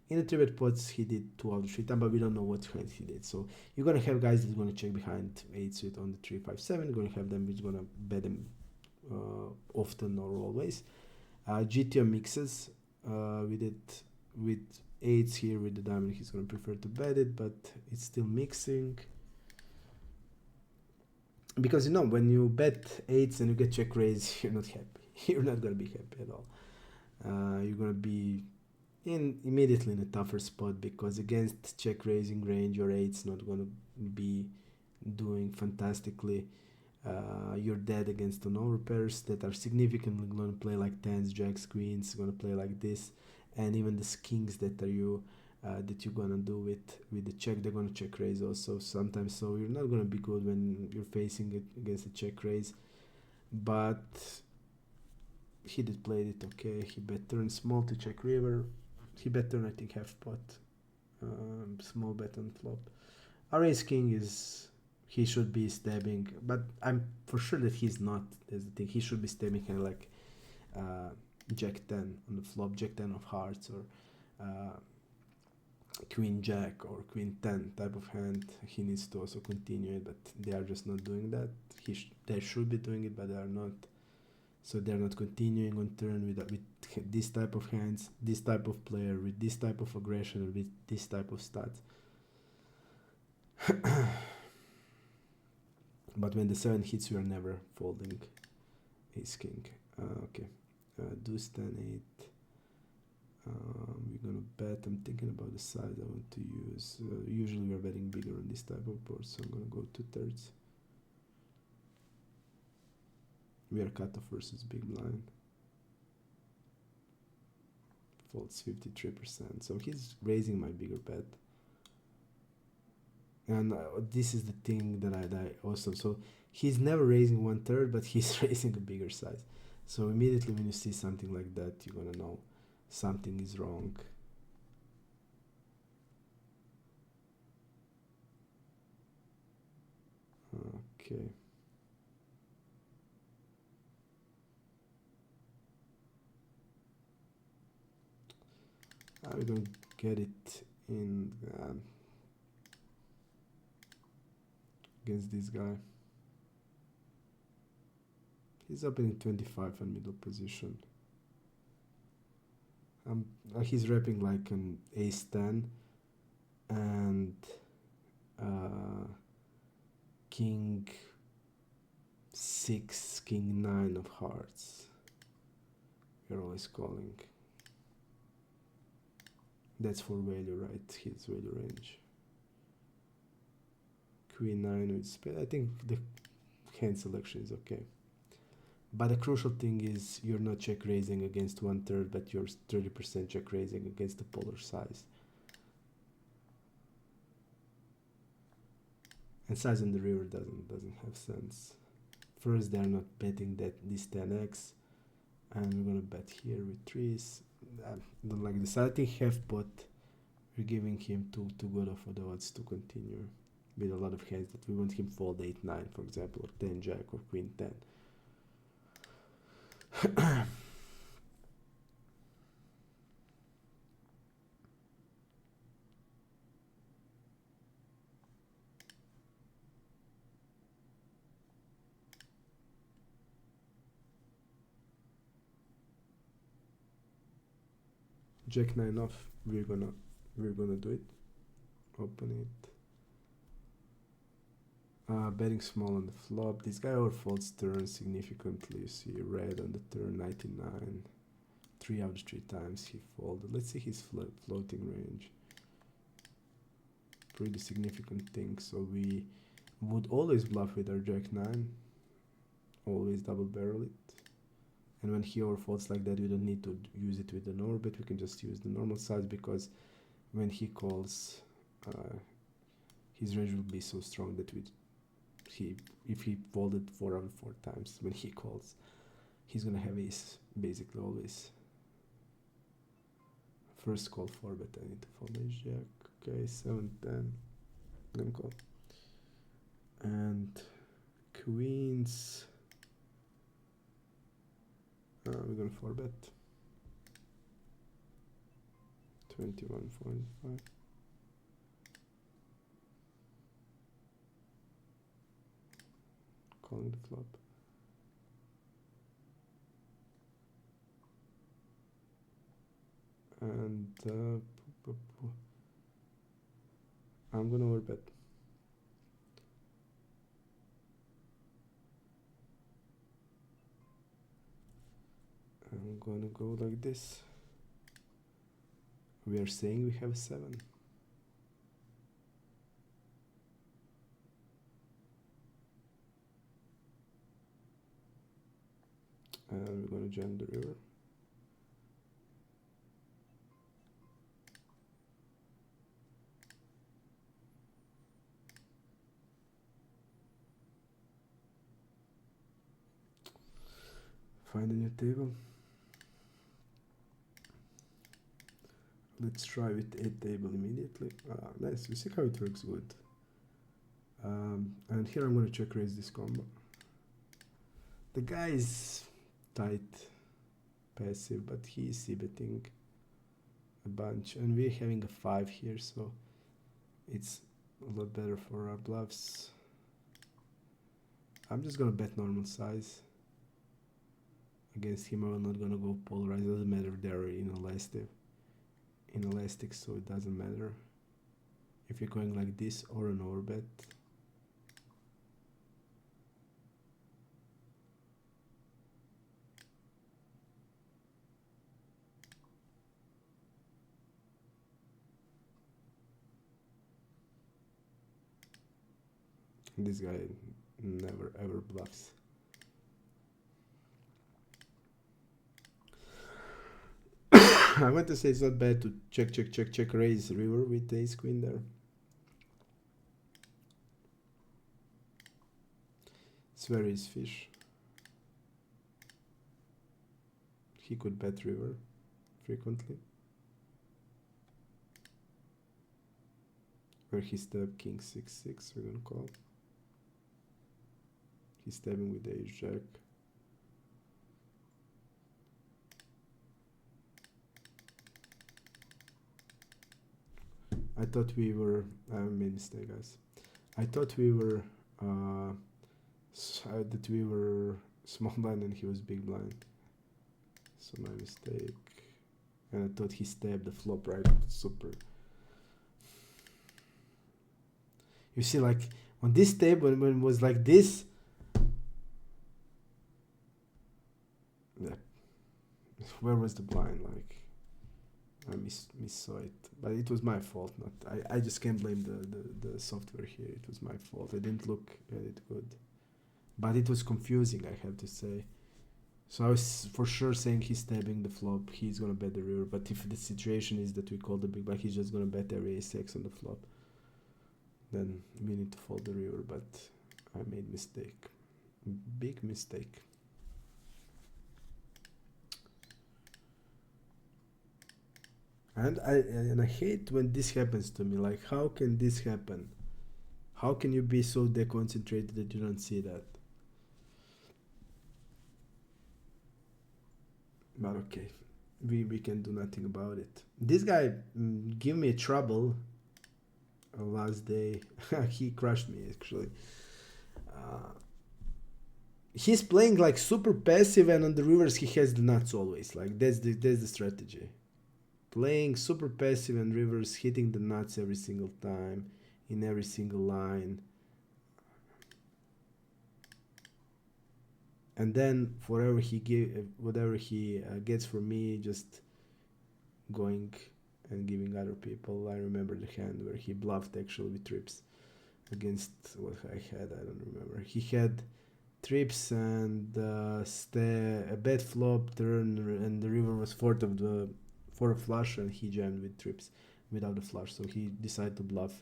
In the 3-bet pots, he did 2 out of 3 times, but we don't know what hand he did. So you're gonna have guys that's gonna check behind 8 suit on the 3-5-7. You're gonna have them who's gonna bet them often or always. GTO mixes with it with 8s here with the diamond. He's gonna prefer to bet it, but it's still mixing. Because you know, when you bet 8s and you get check raise, you're not happy. You're not gonna be happy at all. You're gonna be immediately in a tougher spot, because against check raising range your 8's not gonna be doing fantastically. You're dead against an overpairs that are significantly gonna play like 10s, jacks, queens, gonna play like this, and even the kings that are you that you're gonna do with the check, they're gonna check raise also sometimes. So you're not gonna be good when you're facing it against a check raise. But he did play it okay. He bet turn small to check river. He bet turn I think half pot. Small bet on flop. Our ace king is, he should be stabbing, but I'm for sure that he's not. That's the thing. He should be stabbing kind of like jack 10 on the flop, jack 10 of hearts, or queen jack or queen 10 type of hand. He needs to also continue it, but they are just not doing that. They should be doing it, but they are not. So they're not continuing on turn with this type of hands, this type of player, with this type of aggression, or with this type of stats. But when the 7 hits, you are never folding ace king. Okay, deuce 10 8. We're gonna bet. I'm thinking about the size I want to use. Usually we're betting bigger on this type of board, so I'm gonna go 2/3. We are cutoff versus big blind. Folds 53%, so he's raising my bigger bet. And this is the thing that I also, so he's never raising 1/3, but he's raising a bigger size. So immediately when you see something like that, you're gonna know something is wrong. Okay. We don't get it in against this guy. He's opening 25 on middle position. He's wrapping like an ace 10 and king 6, king 9 of hearts. We're always calling. That's for value, right? His value range. Queen 9 with spade. I think the hand selection is okay. But the crucial thing is you're not check raising against 1/3, but you're 30% check raising against the polar size. And size on the river doesn't have sense. First, they're not betting this 10x, and we're gonna bet here with 3s. I don't like this. I think half pot, we're giving him too good of the odds to continue with a lot of hands that we want him fold 8-9, for example, or 10 jack or queen 10. Jack 9 off. We're gonna do it. Open it. Betting small on the flop. This guy overfolds turn significantly. You see red on the turn 99. 3 out of 3 times he folded. Let's see his floating range. Pretty significant thing. So we would always bluff with our jack 9. Always double barrel it. And when he overfolds like that, we don't need to use it with the normal bet. We can just use the normal size, because when he calls, his range will be so strong that if he folded 4 out of 4 times when he calls, he's gonna have ace basically always. First call 4, but I need to fold ace jack. Okay, 7-10. Gonna call. And queens. We're gonna 4-bet. 21.5. Calling the flop. And I'm gonna overbet. I'm gonna go like this. We are saying we have 7. And we're gonna jam the river. Find a new table. Let's try with 8 table immediately. Nice, we see how it works good. And here I'm going to check raise this combo. The guy is tight, passive, but he is c-betting a bunch. And we're having a 5 here, so it's a lot better for our bluffs. I'm just going to bet normal size. Against him, I'm not going to go polarized. It doesn't matter if they're inelastic, so it doesn't matter if you're going like this or an overbet. This guy never ever bluffs. I want to say it's not bad to check raise river with ace queen there. It's where is fish. He could bet river frequently. Where he stabbed king 6-6, we're gonna call. He's stabbing with ace jack. I thought we were, I made a mistake, guys. I thought we were, that we were small blind and he was big blind. So my mistake. And I thought he stabbed the flop right. Super. You see, like on this table, when it was like this, yeah. Where was the blind? Like I saw it, but it was my fault. Not I just can't blame the software here. It was my fault. I didn't look at it good, but it was confusing, I have to say. So I was for sure saying he's stabbing the flop. He's gonna bet the river. But if the situation is that we call the big blind, he's just gonna bet every ace-x on the flop. Then we need to fold the river. But I made mistake, big mistake. And I hate when this happens to me. Like, how can this happen? How can you be so deconcentrated that you don't see that? But okay, we can do nothing about it. This guy gave me trouble last day. He crushed me, actually. He's playing like super passive, and on the rivers he has the nuts always. Like that's the strategy. Playing super passive and rivers, hitting the nuts every single time, in every single line. And then whatever he gets from me, just going and giving other people. I remember the hand where he bluffed actually with trips against what I had. I don't remember. He had trips and a bad flop turn, and the river was fourth flush, and he jammed with trips without the flush. So he decided to bluff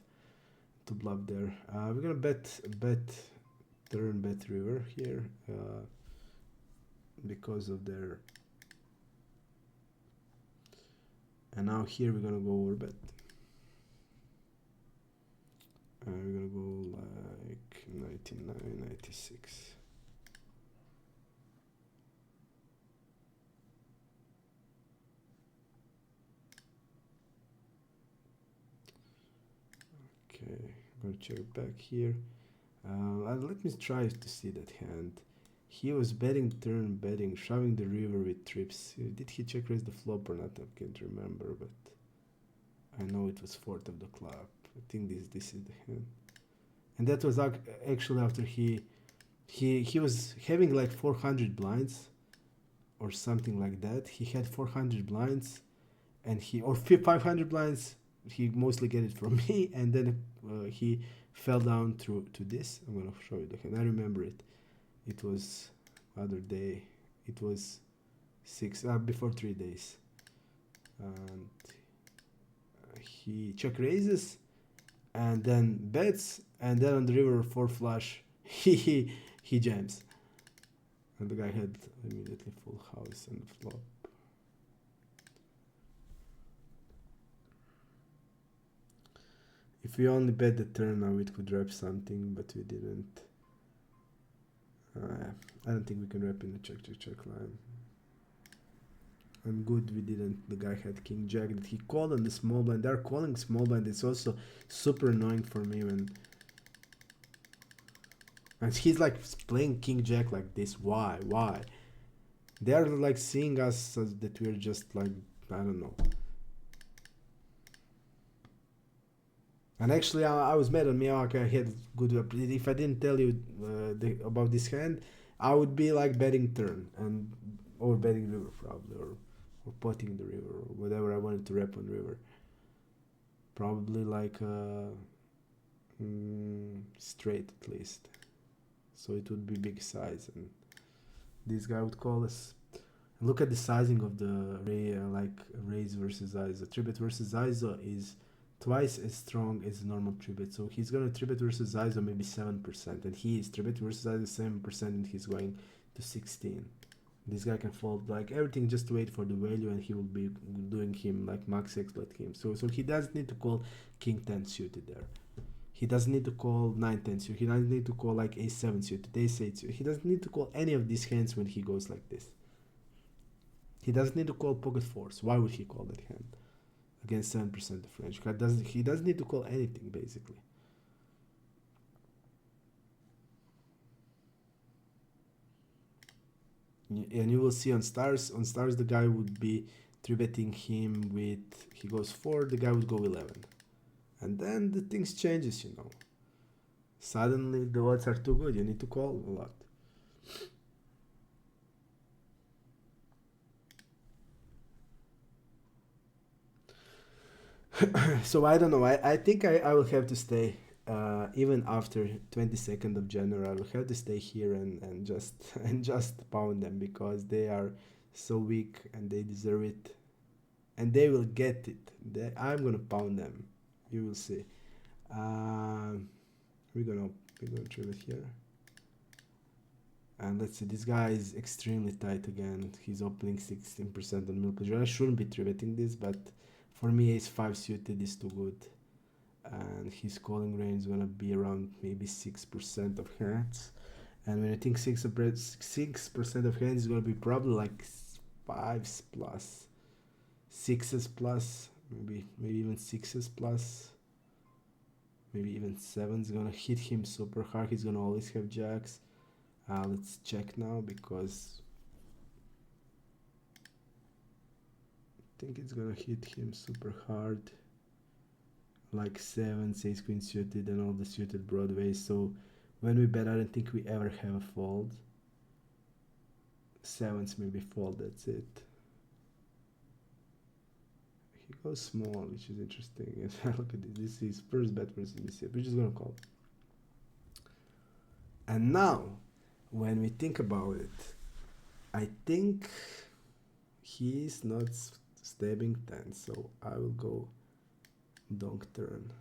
there. We're gonna bet turn, bet river here because of their. And now here we're gonna go over bet. We're gonna go like 99, 96. Okay, I'm gonna check back here. Let me try to see that hand. He was betting turn, betting, shoving the river with trips. Did he check raise the flop or not? I can't remember, but I know it was fourth of the club. I think this is the hand, and that was actually after he was having like 400 blinds or something like that. He had 400 blinds, and he or 500 blinds. He mostly get it from me, and then he fell down to this. I'm gonna show you the hand. I remember it. It was other day. It was before 3 days, and he check raises, and then bets, and then on the river 4 flush, he jams, and the guy had immediately full house and flop. If we only bet the turn now, it could wrap something, but we didn't. I don't think we can wrap in the check line. And good we didn't. The guy had king jack that he called on the small blind. They're calling small blind. It's also super annoying for me when. And he's like playing king jack like this. Why? They're like seeing us as that we're just like, I don't know. And actually, I was mad on Miyawaki. I had good. If I didn't tell you about this hand, I would be like betting turn or betting river probably, or potting the river or whatever I wanted to rep on river. Probably like straight at least. So it would be big size, and this guy would call us. Look at the sizing of the raise versus ISO. 3-bet versus ISO is twice as strong as normal 3-bet. So he's gonna 3-bet versus ISO maybe 7%, and he is 3-bet versus ISO 7%, and he's going to 16. This guy can fold like everything, just wait for the value, and he will be doing him like max exploit him. So he doesn't need to call king 10 suited there. He doesn't need to call 9-10 suited. He doesn't need to call like ace-7 suited, ace-8 suited. He doesn't need to call any of these hands when he goes like this. He doesn't need to call pocket fours. Why would he call that hand against 7% of range? He doesn't need to call anything basically. And you will see on stars. On stars, the guy would be 3-betting him with, he goes 4, the guy would go 11. And then the things changes, you know. Suddenly the odds are too good. You need to call a lot. So I don't know. I think I will have to stay even after 22nd of January. I will have to stay here and just pound them, because they are so weak and they deserve it, and they will get it. I'm gonna pound them. You will see. We're gonna trim it here. And let's see, this guy is extremely tight again. He's opening 16% on milk pleasure. I shouldn't be 3-betting this, but for me ace-5 suited is too good. And his calling range is gonna be around maybe 6% of hands. And when I think 6% of hands is gonna be probably like 5s plus, 6s plus, maybe even 6s plus, maybe even 7s. Gonna hit him super hard. He's gonna always have jacks. Let's check now, because I think it's gonna hit him super hard, like 7s, ace queen suited, and all the suited broadways. So when we bet, I don't think we ever have a fold. 7s maybe fold, that's it. He goes small, which is interesting. Look at this. This is first bet versus BCF. We're just gonna call. And now, when we think about it, I think he's not stabbing 10, so I will go donk turn.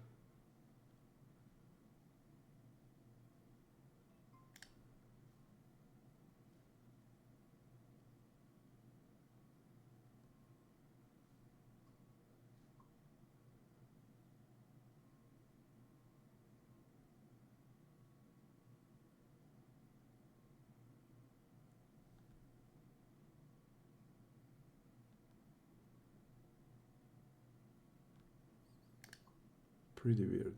Pretty weird.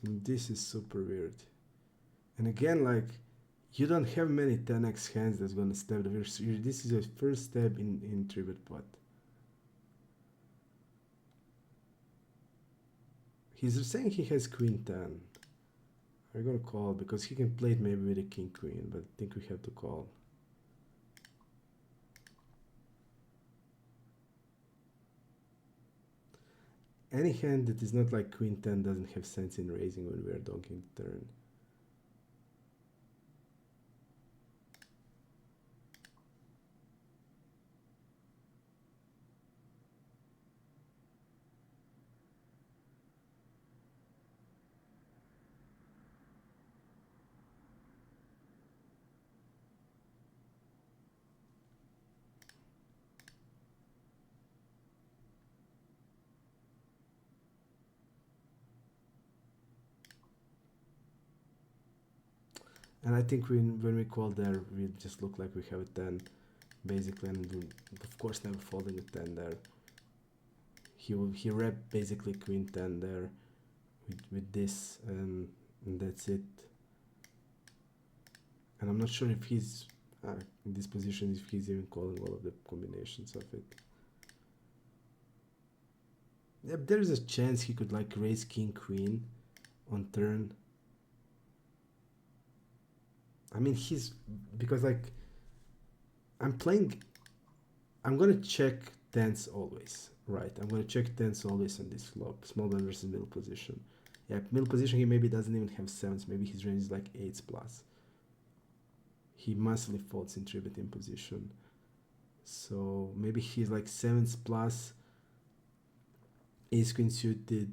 This is super weird. And again, like, you don't have many 10x hands that's gonna stab the first. This is a first step in 3-bet pot. He's saying he has queen 10. We're gonna call because he can play it maybe with a king queen, but I think we have to call. Any hand that is not like queen 10 doesn't have sense in raising when we are donking the turn. And I think when we call there, we just look like we have a 10, basically, and of course never folding a 10 there. He rep basically queen 10 there with this, and that's it. And I'm not sure if he's in this position, if he's even calling all of the combinations of it. Yeah, there's a chance he could like raise king queen on turn. I mean, because like I'm gonna check tens always, right? I'm gonna check tens always on this flop, small blind versus middle position. Yeah, middle position, he maybe doesn't even have sevens, maybe his range is like eights plus. He massively folds in 3-bet in position. So maybe he's like sevens plus, ace queen suited,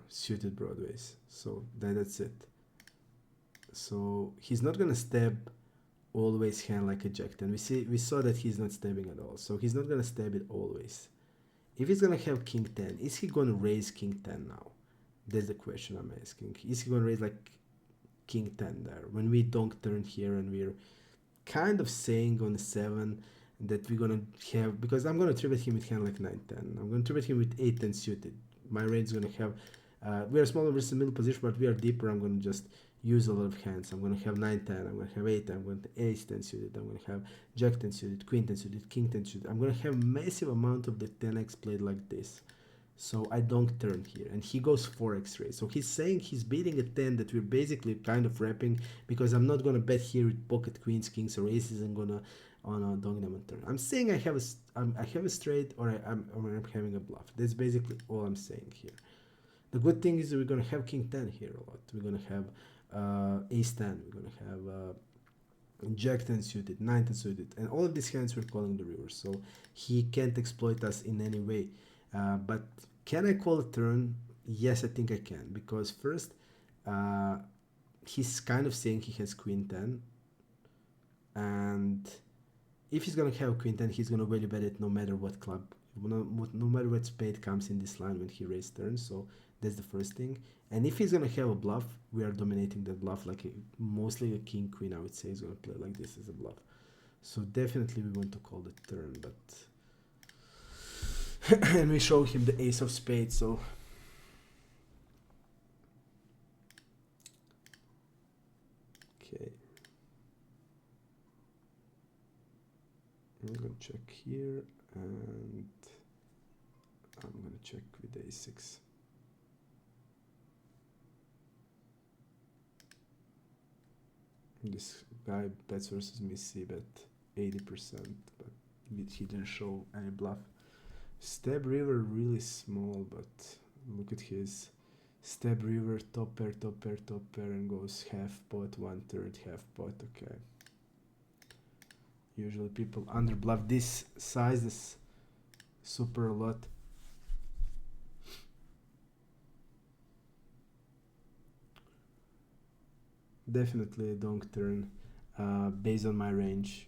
suited broadways. So that's it. So he's not gonna stab always hand like a jack 10. We saw that he's not stabbing at all. So he's not gonna stab it always. If he's gonna have king 10, is he gonna raise king 10 now? That's the question I'm asking. Is he gonna raise like king 10 there when we donk turn here and we're kind of saying on the 7 that we're gonna have, because I'm gonna 3-bet him with hand like 9-10. I'm gonna 3-bet him with 8-10 suited. My range is gonna have we are smaller versus middle position, but we are deeper. I'm gonna just use a lot of hands. I'm gonna have 9-10, I'm gonna have 8-10, I'm gonna have ace-10 suited, I'm gonna have jack-10 suited, queen-10 suited, king-10 suited. I'm gonna have massive amount of the 10x played like this. So I don't turn here, and he goes 4x raise. So he's saying he's beating a 10 that we're basically kind of wrapping, because I'm not gonna bet here with pocket queens, kings, or aces, and gonna dong them on turn. I'm saying I have a straight, or I'm having a bluff. That's basically all I'm saying here. The good thing is that we're gonna have king 10 here a lot. We're gonna have ace 10. We're gonna have jack 10 suited, 9 10 suited, and all of these hands we're calling the river. So he can't exploit us in any way. But can I call a turn? Yes, I think I can, because first he's kind of saying he has queen 10, and if he's gonna have queen 10, he's gonna value bet it no matter what club, no matter what spade comes in this line when he raises turns. So that's the first thing. And if he's gonna have a bluff, we are dominating that bluff, like mostly a king queen, I would say, is gonna play like this as a bluff. So definitely we want to call the turn, but and we show him the ace of spades. So okay, I'm gonna check here, and I'm gonna check with a6. This guy bets versus me c-bet 80%, but he didn't show any bluff. Stab river really small, but look at his stab river, top pair, top pair, top pair, and goes half pot, 1/3, half pot. Okay. Usually people under bluff this size, is super a lot. Definitely a donk turn, based on my range.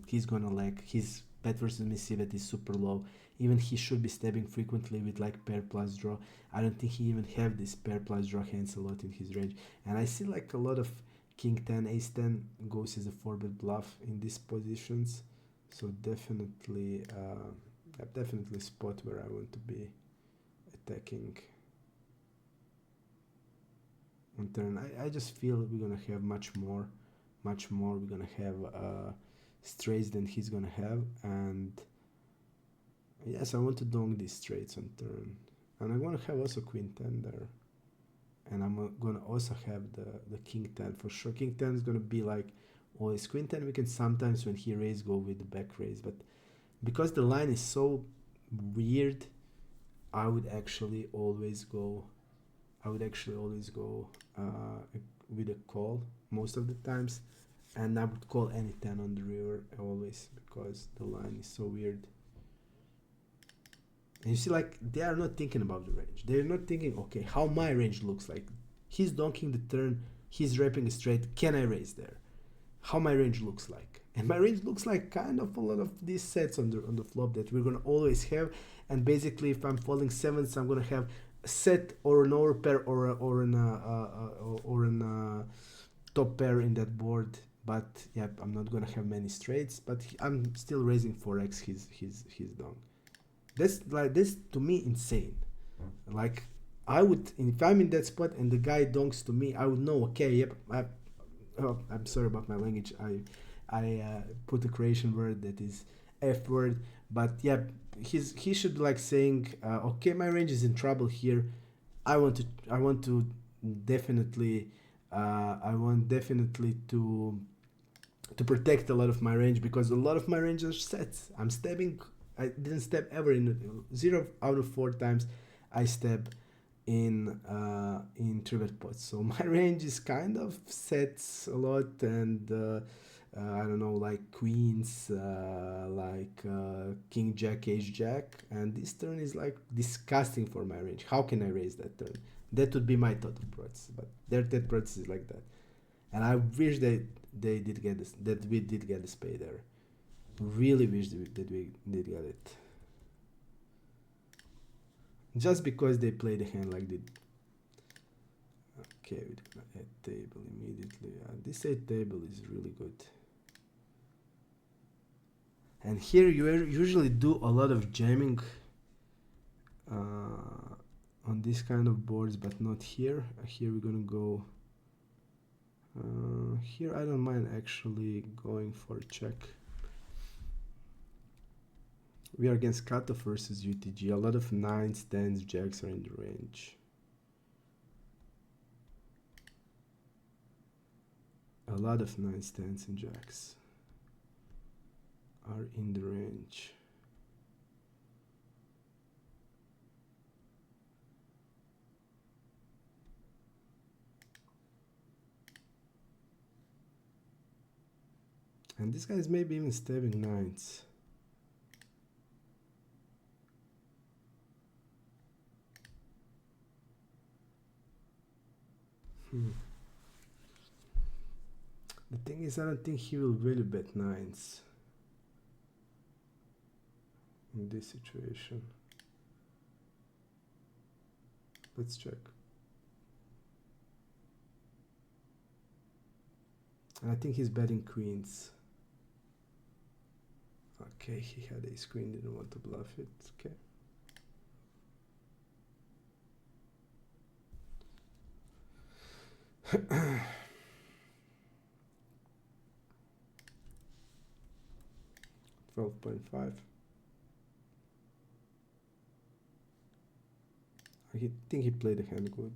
He's gonna lack. His bet versus me c-bet is super low. Even he should be stabbing frequently with like pair plus draw. I don't think he even have this pair plus draw hands a lot in his range. And I see like a lot of king 10, ace 10 goes as a 4-bet bluff in these positions. So definitely, definitely spot where I want to be attacking. on turn. I just feel we're gonna have much more. We're gonna have straights than he's gonna have, and yes, I want to donk these straights on turn, and I'm gonna have also queen 10 there, and I'm gonna also have the king 10 for sure. King 10 is gonna be like always. Queen 10 we can sometimes when he raise go with the back raise, but because the line is so weird, I would actually always go with a call most of the times, and I would call any 10 on the river always because the line is so weird. And you see, like, they are not thinking about the range. They're not thinking, okay, how my range looks like. He's donking the turn, he's wrapping a straight, can I raise there? How my range looks like. And my range looks like kind of a lot of these sets on the flop that we're gonna always have. And basically, if I'm folding sevens, I'm gonna have a set or an overpair or an top pair in that board. But yeah, I'm not gonna have many straights. But I'm still raising 4x his donk. That's like this to me insane. Like I would, if I'm in that spot and the guy donks to me, I would know. Okay, yep. I'm sorry about my language. I put a Croatian word that is F word, but yeah, he should be like saying, okay, my range is in trouble here. I want to definitely, I want definitely to protect a lot of my range because a lot of my range are sets. I'm stabbing. I didn't stab ever in 0 out of 4 times. I stab in 3-bet pots. So my range is kind of sets a lot, and I don't know, like queens, like king jack, ace jack, and this turn is like disgusting for my range. How can I raise that turn? That would be my total prots, but their total prots is like that, and I wish they did get this, that we did get the spade there. Really wish that we did get it. Just because they played a hand like this. Okay, we're gonna add table immediately. This add table is really good. And here you usually do a lot of jamming on this kind of boards, but not here. Here we're gonna go. Here I don't mind actually going for a check. We are against cutoff versus UTG. A lot of 9s, 10s, jacks are in the range. A lot of 9s, 10s, and jacks are in the range. And this guy is maybe even stabbing 9s. The thing is, I don't think he will really bet 9s in this situation. Let's check. And I think he's betting queens. Okay, he had ace queen, didn't want to bluff it. Okay. $12.5. I think he played the hand good.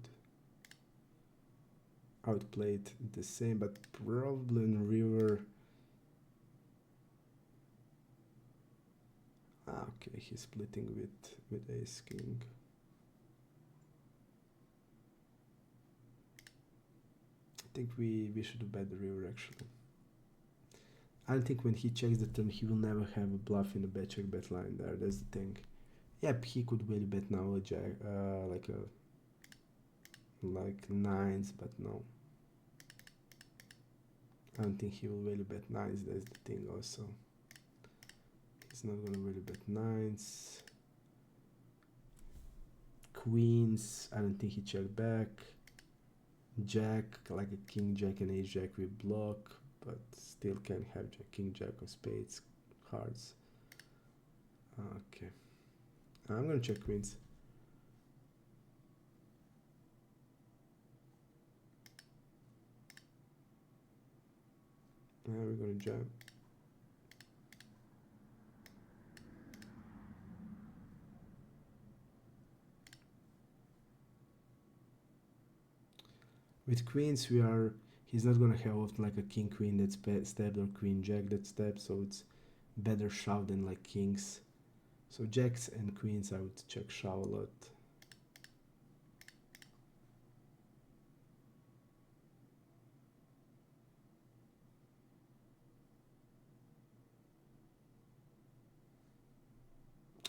I would play it the same, but probably in river. Okay, he's splitting with ace king. I think we should bet the river actually. I don't think when he checks the turn he will never have a bluff in the bet check bet line there. That's the thing. Yep, he could really bet now a jack, like 9s, but no. I don't think he will really bet 9s. That's the thing also. He's not gonna really bet 9s. Queens, I don't think he checked back. Jack, like a king jack and ace jack we block, but still can have jack, king jack of spades, hearts. Okay, I'm gonna check queens. Yeah, we're gonna jam. With queens, he's not gonna have often like a king queen that's stabbed or queen jack that stabbed, so it's better shove than like kings. So jacks and queens, I would check shove a lot.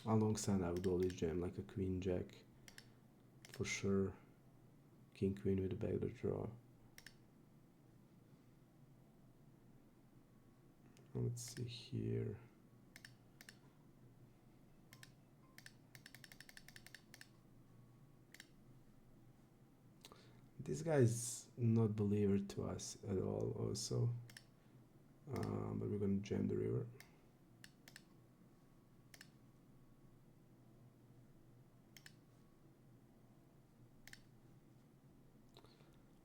Alongside, I would always jam like a queen jack for sure. King queen with a backdoor draw. Let's see here. This guy is not believer to us at all also. But we're gonna jam the river.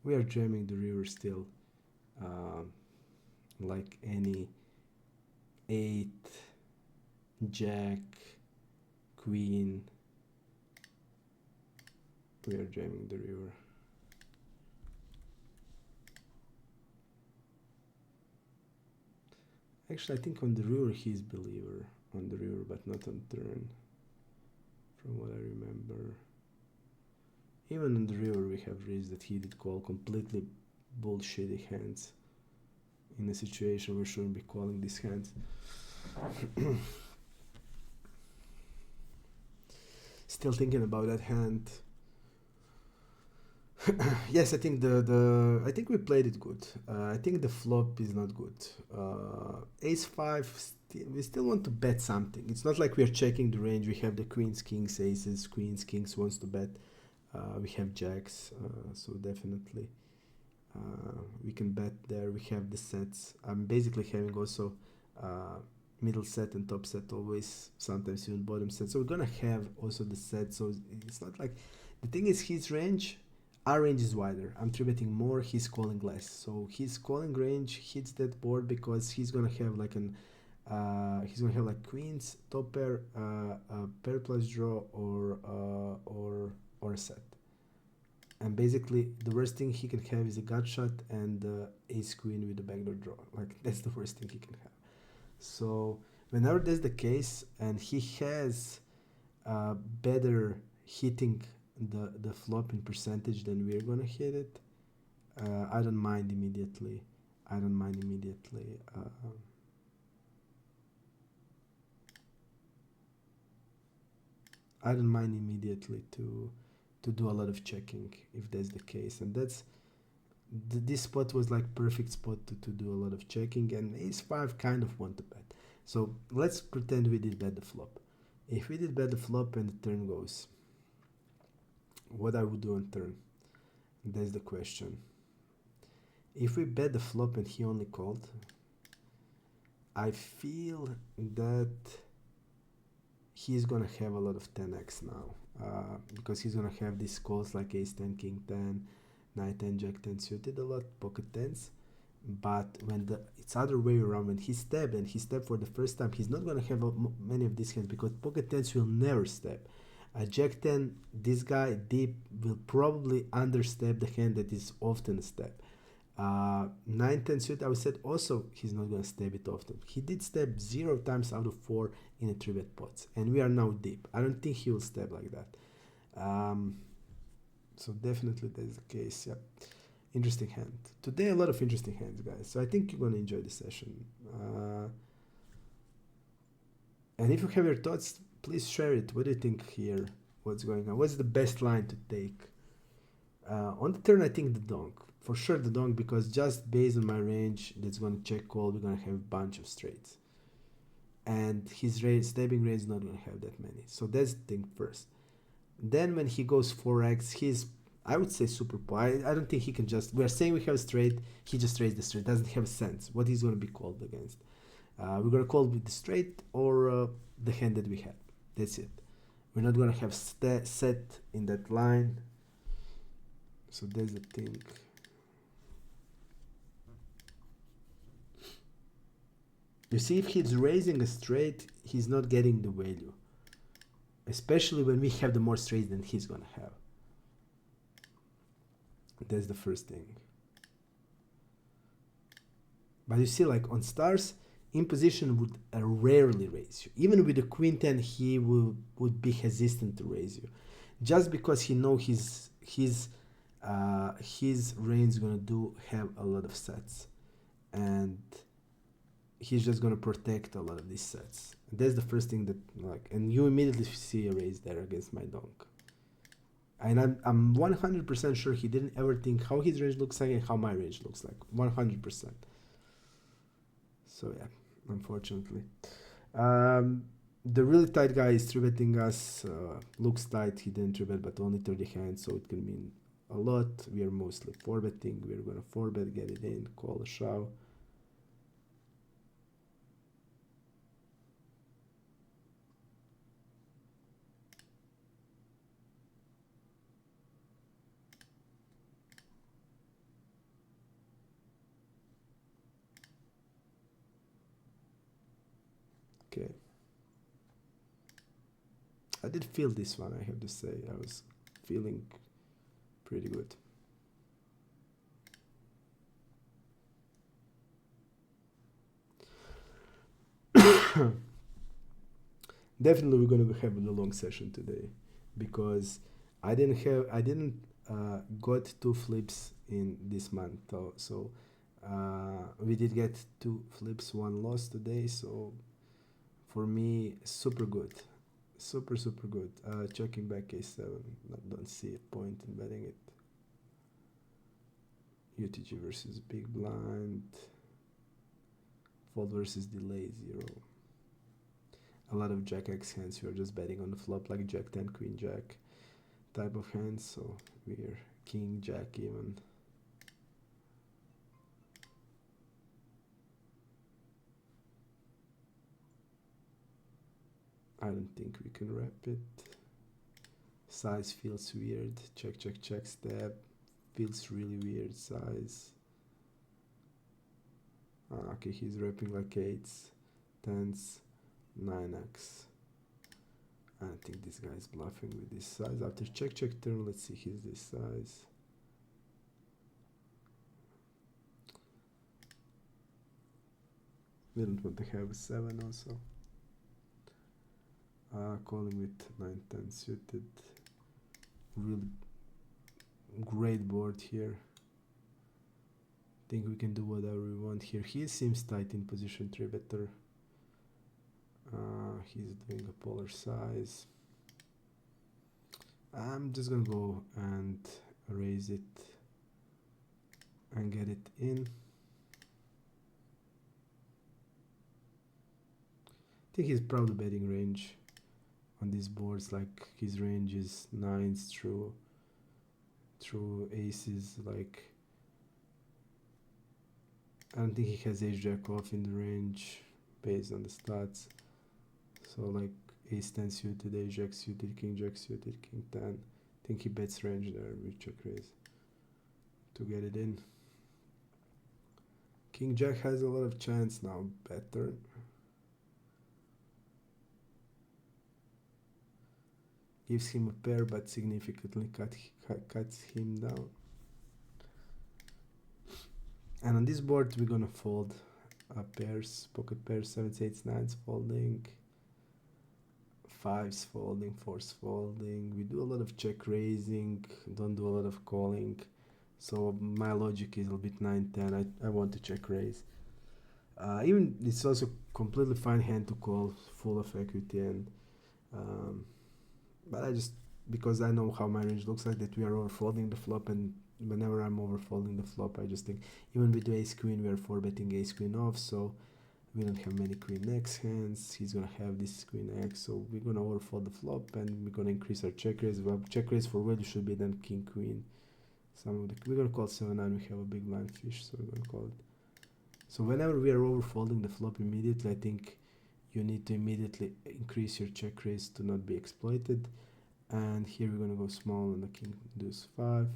We are jamming the river still. Like any 8, jack, queen. We are jamming the river. Actually, I think on the river he's believer on the river, but not on turn, from what I remember. Even on the river, we have reached that he did call completely bullshitty hands in a situation where we shouldn't be calling these hands. Still thinking about that hand. Yes, I think I think we played it good. I think the flop is not good. Ace 5, we still want to bet something. It's not like we are checking the range. We have the queens, kings, aces, queens, kings wants to bet. We have jacks, so definitely we can bet there. We have the sets. I'm basically having also middle set and top set always, sometimes even bottom set. So we're gonna have also the set. So it's not like, the thing is his range, our range is wider. I'm 3-betting more, he's calling less. So his calling range hits that board because he's gonna have like he's gonna have like queens, top pair, pair plus draw, or a set. And basically, the worst thing he can have is a gut shot and ace queen with a backdoor draw. Like that's the worst thing he can have. So whenever that's the case, and he has better hitting the flop in percentage than we're gonna hit it, I don't mind immediately. I don't mind immediately. I don't mind immediately to do a lot of checking if that's the case, and that's this spot was like perfect spot to do a lot of checking, and ace 5 kind of want to bet. So let's pretend we did bet the flop. If we did bet the flop and the turn goes, what I would do on turn? That's the question. If we bet the flop and he only called, I feel that he's gonna have a lot of 10x now, because he's gonna have these calls like ace 10, king 10, knight 10, jack 10 suited a lot, pocket 10s. But when it's other way around, when he stabbed and he stabbed for the first time, he's not gonna have many of these hands because pocket 10s will never stab. Jack 10, this guy deep will probably understab the hand that is often stabbed. 9 10 suit, I would say also he's not gonna stab it often. He did stab 0 times out of 4 in a 3-bet pots, and we are now deep. I don't think he will stab like that. So definitely that is the case. Yeah, interesting hand today. A lot of interesting hands, guys. So I think you're gonna enjoy the session. And if you have your thoughts, please share it. What do you think here? What's going on? What's the best line to take? On the turn, I think the donk. For sure the donk, because just based on my range that's going to check call, we're going to have a bunch of straights. And his stabbing range is not going to have that many. So that's the thing first. Then when he goes 4x, he's, I would say, super poor. I don't think he can just, we are saying we have a straight, he just raised the straight. Doesn't have a sense what he's going to be called against. We're going to call with the straight or the hand that we have. That's it. We're not going to have set in that line. So that's the thing. You see, if he's raising a straight, he's not getting the value. Especially when we have the more straights than he's gonna have. That's the first thing. But you see, like on stars, in position would rarely raise you. Even with the queen 10, he would be hesitant to raise you. Just because he know his range gonna have a lot of sets. And he's just gonna protect a lot of these sets. That's the first thing that and you immediately see a raise there against my donk. And I'm 100% sure he didn't ever think how his range looks like and how my range looks like. 100%. So yeah, unfortunately. The really tight guy is 3-betting us. Looks tight, he didn't 3-bet, but only 30 hands, so it can mean a lot. We are mostly 4-betting. We're gonna 4-bet, get it in, call a shove. Okay. I did feel this one, I have to say. I was feeling pretty good. Definitely we're gonna have a long session today because I didn't got 2 flips in this month, so we did get 2 flips, 1 loss today, so for me super good, super good. Checking back a7, don't see a point in betting it. UTG versus big blind, fold versus delay 0. A lot of jack X hands. We are just betting on the flop like jack 10, queen jack type of hands. So we're king jack even. I don't think we can wrap it. Size feels weird. Check, check, check, step. Feels really weird size. Okay, he's wrapping like 8s, 10s, 9x. I don't think this guy is bluffing with this size. After check, check turn, let's see, he's this size. We don't want to have a 7 also. Calling with 9-10 suited. Really great board here. Think we can do whatever we want here. He seems tight in position 3-better. He's doing a polar size. I'm just gonna go and raise it and get it in. I think he's probably betting range on these boards, like his range is 9s through aces. Like I don't think he has ace jack off in the range based on the stats. So like ace 10 suited, ace jack suited, king jack suited, king 10. I think he bets range there with check raise to get it in. King jack has a lot of chance now, better. Gives him a pair but significantly cuts him down. And on this board we're gonna fold pairs, pocket pairs, 7s, 8s, 9s folding, 5s folding, 4s folding. We do a lot of check raising, don't do a lot of calling. So my logic is a bit 9-10. I want to check raise. Even it's also completely fine hand to call full of equity, and but I just, because I know how my range looks like, that we are overfolding the flop, and whenever I'm overfolding the flop, I just think, even with the ace queen, we are 4-betting ace queen off, so we don't have many queen x hands. He's gonna have this queen x, so we're gonna overfold the flop and we're gonna increase our check raise. Well, check raise for value should be then king queen. We're gonna call 7-9. We have a big blind fish, so we're gonna call it. So whenever we are overfolding the flop immediately, I think you need to immediately increase your check raise to not be exploited. And here we're gonna go small on the king deuce 5.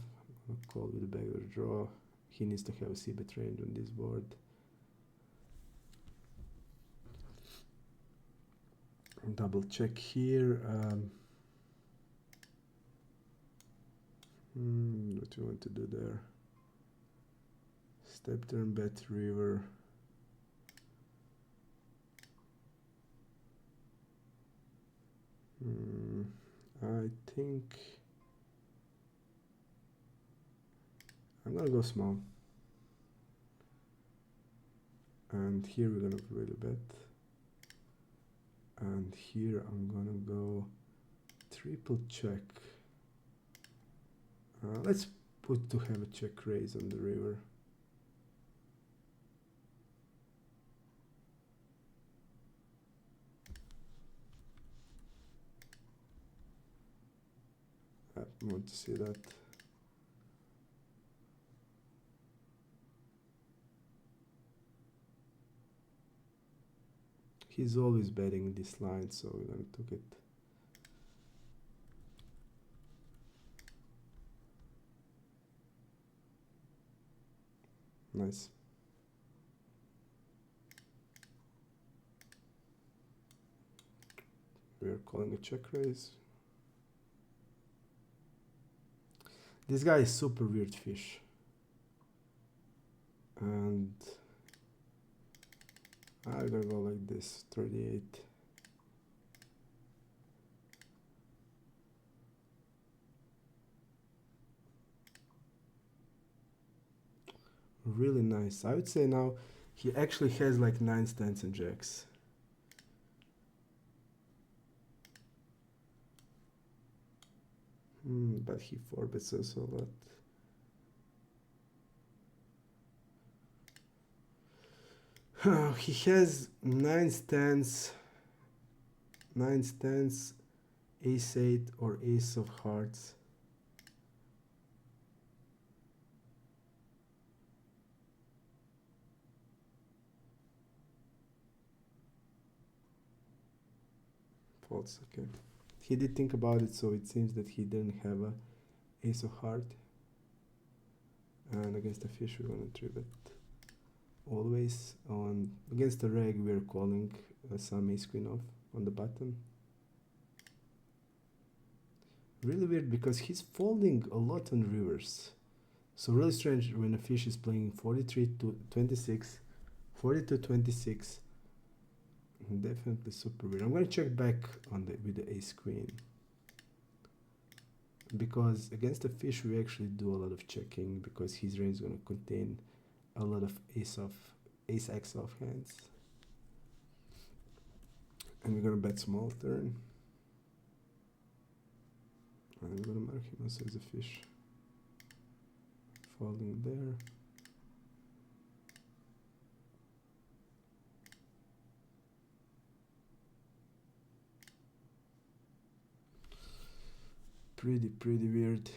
Call with a backdoor draw. He needs to have a c-bet range on this board. Double check here. What you want to do there? Step turn, bet river. I think I'm gonna go small. And here we're gonna really bet. And here I'm gonna go triple check. Let's put to have a check raise on the river. I want to see that. He's always betting this line, so we're gonna take it. Nice. We're calling a check raise. This guy is super weird fish. And I'm gonna go like this, 38. Really nice. I would say now he actually has like 9 stands and jacks. But he 4-bets us a lot. He has 9 stands, ace 8 or ace of hearts. False, okay. He did think about it, so it seems that he didn't have a ace of heart. And against the fish we're gonna 3-bet. Always on against the reg we're calling some ace queen off on the button. Really weird because he's folding a lot on rivers. So really strange when a fish is playing 43 to 26, 40 to 26. Definitely super weird. I'm gonna check back on with the ace queen. Because against the fish we actually do a lot of checking because his range is gonna contain a lot of ace x off hands. And we're gonna bet small turn. And we're gonna mark him also as a fish. Folding there. Pretty weird.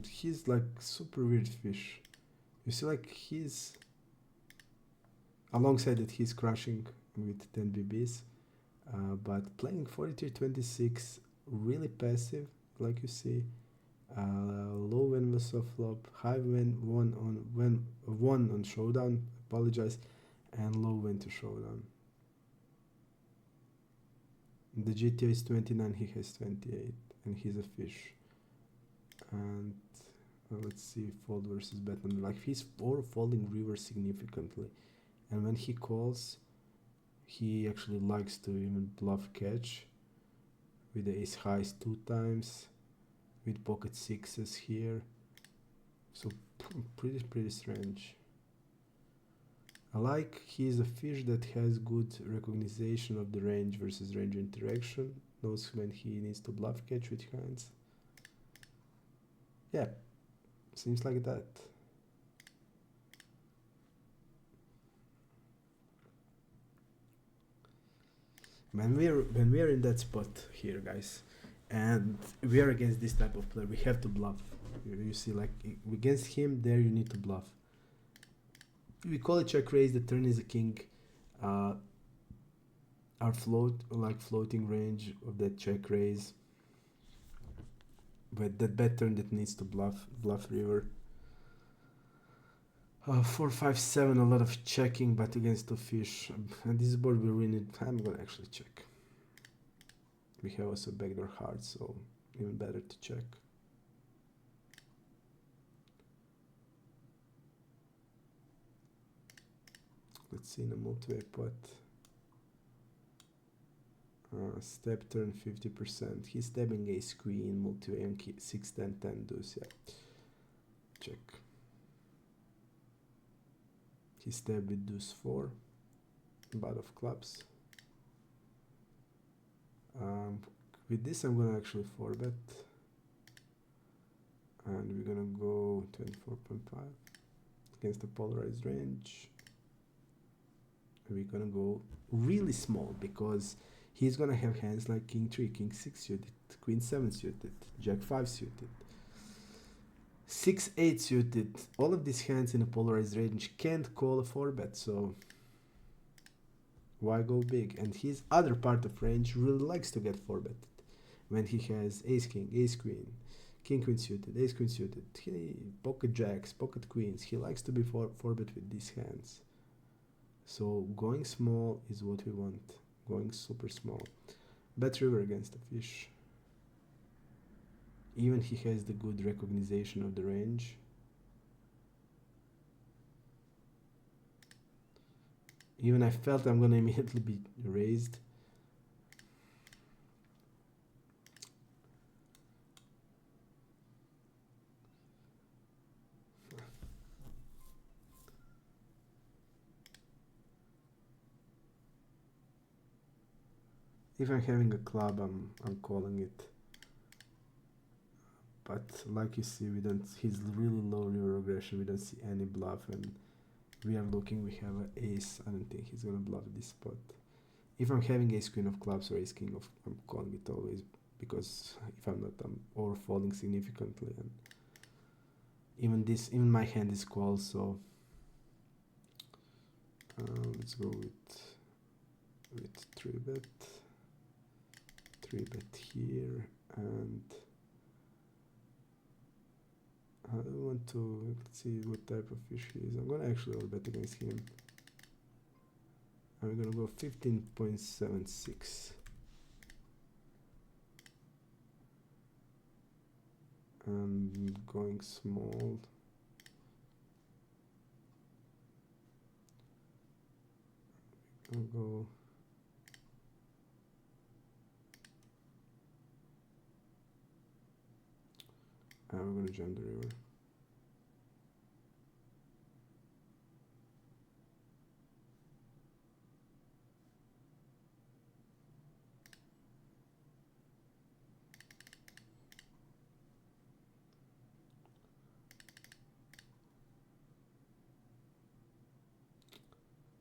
He's like super weird fish. You see, like he's alongside that he's crushing with 10 BBs, but playing 43-26, really passive, like you see. Low when was soft flop, high when one on showdown. Apologize, and low when to showdown. The GTO is 29, he has 28, and he's a fish. And let's see, fold versus bet. Like he's folding river significantly, and when he calls, he actually likes to even bluff catch with the ace highs 2 times, with pocket sixes here. So pretty strange. I like he's a fish that has good recognition of the range versus range interaction, knows when he needs to bluff catch with hands. Yeah, seems like that. When we are in that spot here, guys, and we are against this type of player, we have to bluff. You see, like against him, there you need to bluff. We call it check raise. The turn is a king. Our floating range of that check raise. But that bet turn that needs to bluff river. 4, 5, 7, a lot of checking, but against the fish. And this board we really need. I'm gonna actually check. We have also backdoor hard, so even better to check. Let's see in a multi-way pot. Step turn 50%. He's stabbing ace queen, multi-way and 6, 10, 10 deuce. Yeah. Check. He stabbed with deuce 4. Bad of clubs. With this I'm gonna actually 4-bet. And we're gonna go 24.5 against the polarized range. And we're gonna go really small because he's gonna have hands like king 3, king 6 suited, queen 7 suited, jack 5 suited, 6, 8 suited. All of these hands in a polarized range can't call a 4-bet, so why go big? And his other part of range really likes to get 4-betted when he has ace king, ace queen, king queen suited, ace queen suited, pocket jacks, pocket queens. He likes to be 4-bet with these hands. So going small is what we want. Going super small. Bet river against the fish. Even he has the good recognition of the range. Even I felt I'm gonna immediately be raised. If I'm having a club, I'm calling it. But like you see, we don't. He's really low river aggression. We don't see any bluff, and we are looking. We have an ace. I don't think he's gonna bluff this spot. If I'm having ace queen of clubs or ace king of, I'm calling it always, because if I'm not, I'm overfolding significantly, and even my hand is called. So let's go with 3-bet here, and I want to, let's see what type of fish he is. I'm gonna actually all bet against him. I'm gonna go 15.76. I'm going small. I'll go. And we're gonna jump the river.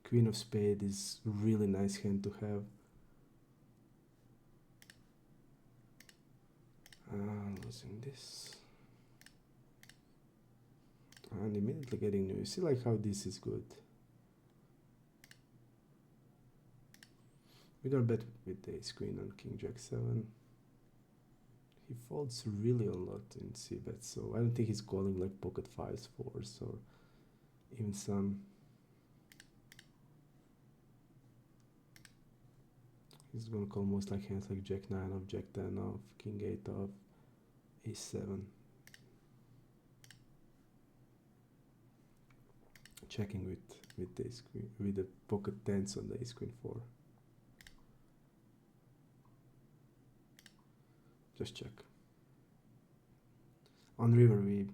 Queen of spade is really nice hand to have. Losing this. And immediately getting new. You see like how this is good. We're gonna bet with the ace queen on king jack 7. He folds really a lot in c-bet, so I don't think he's calling like pocket 5s, 4s, or even some. He's gonna call most like hands like jack 9 off, jack 10 off, king 8 off, ace 7. Checking with the ace queen, with the pocket 10s on the ace queen 4. Just check. On river I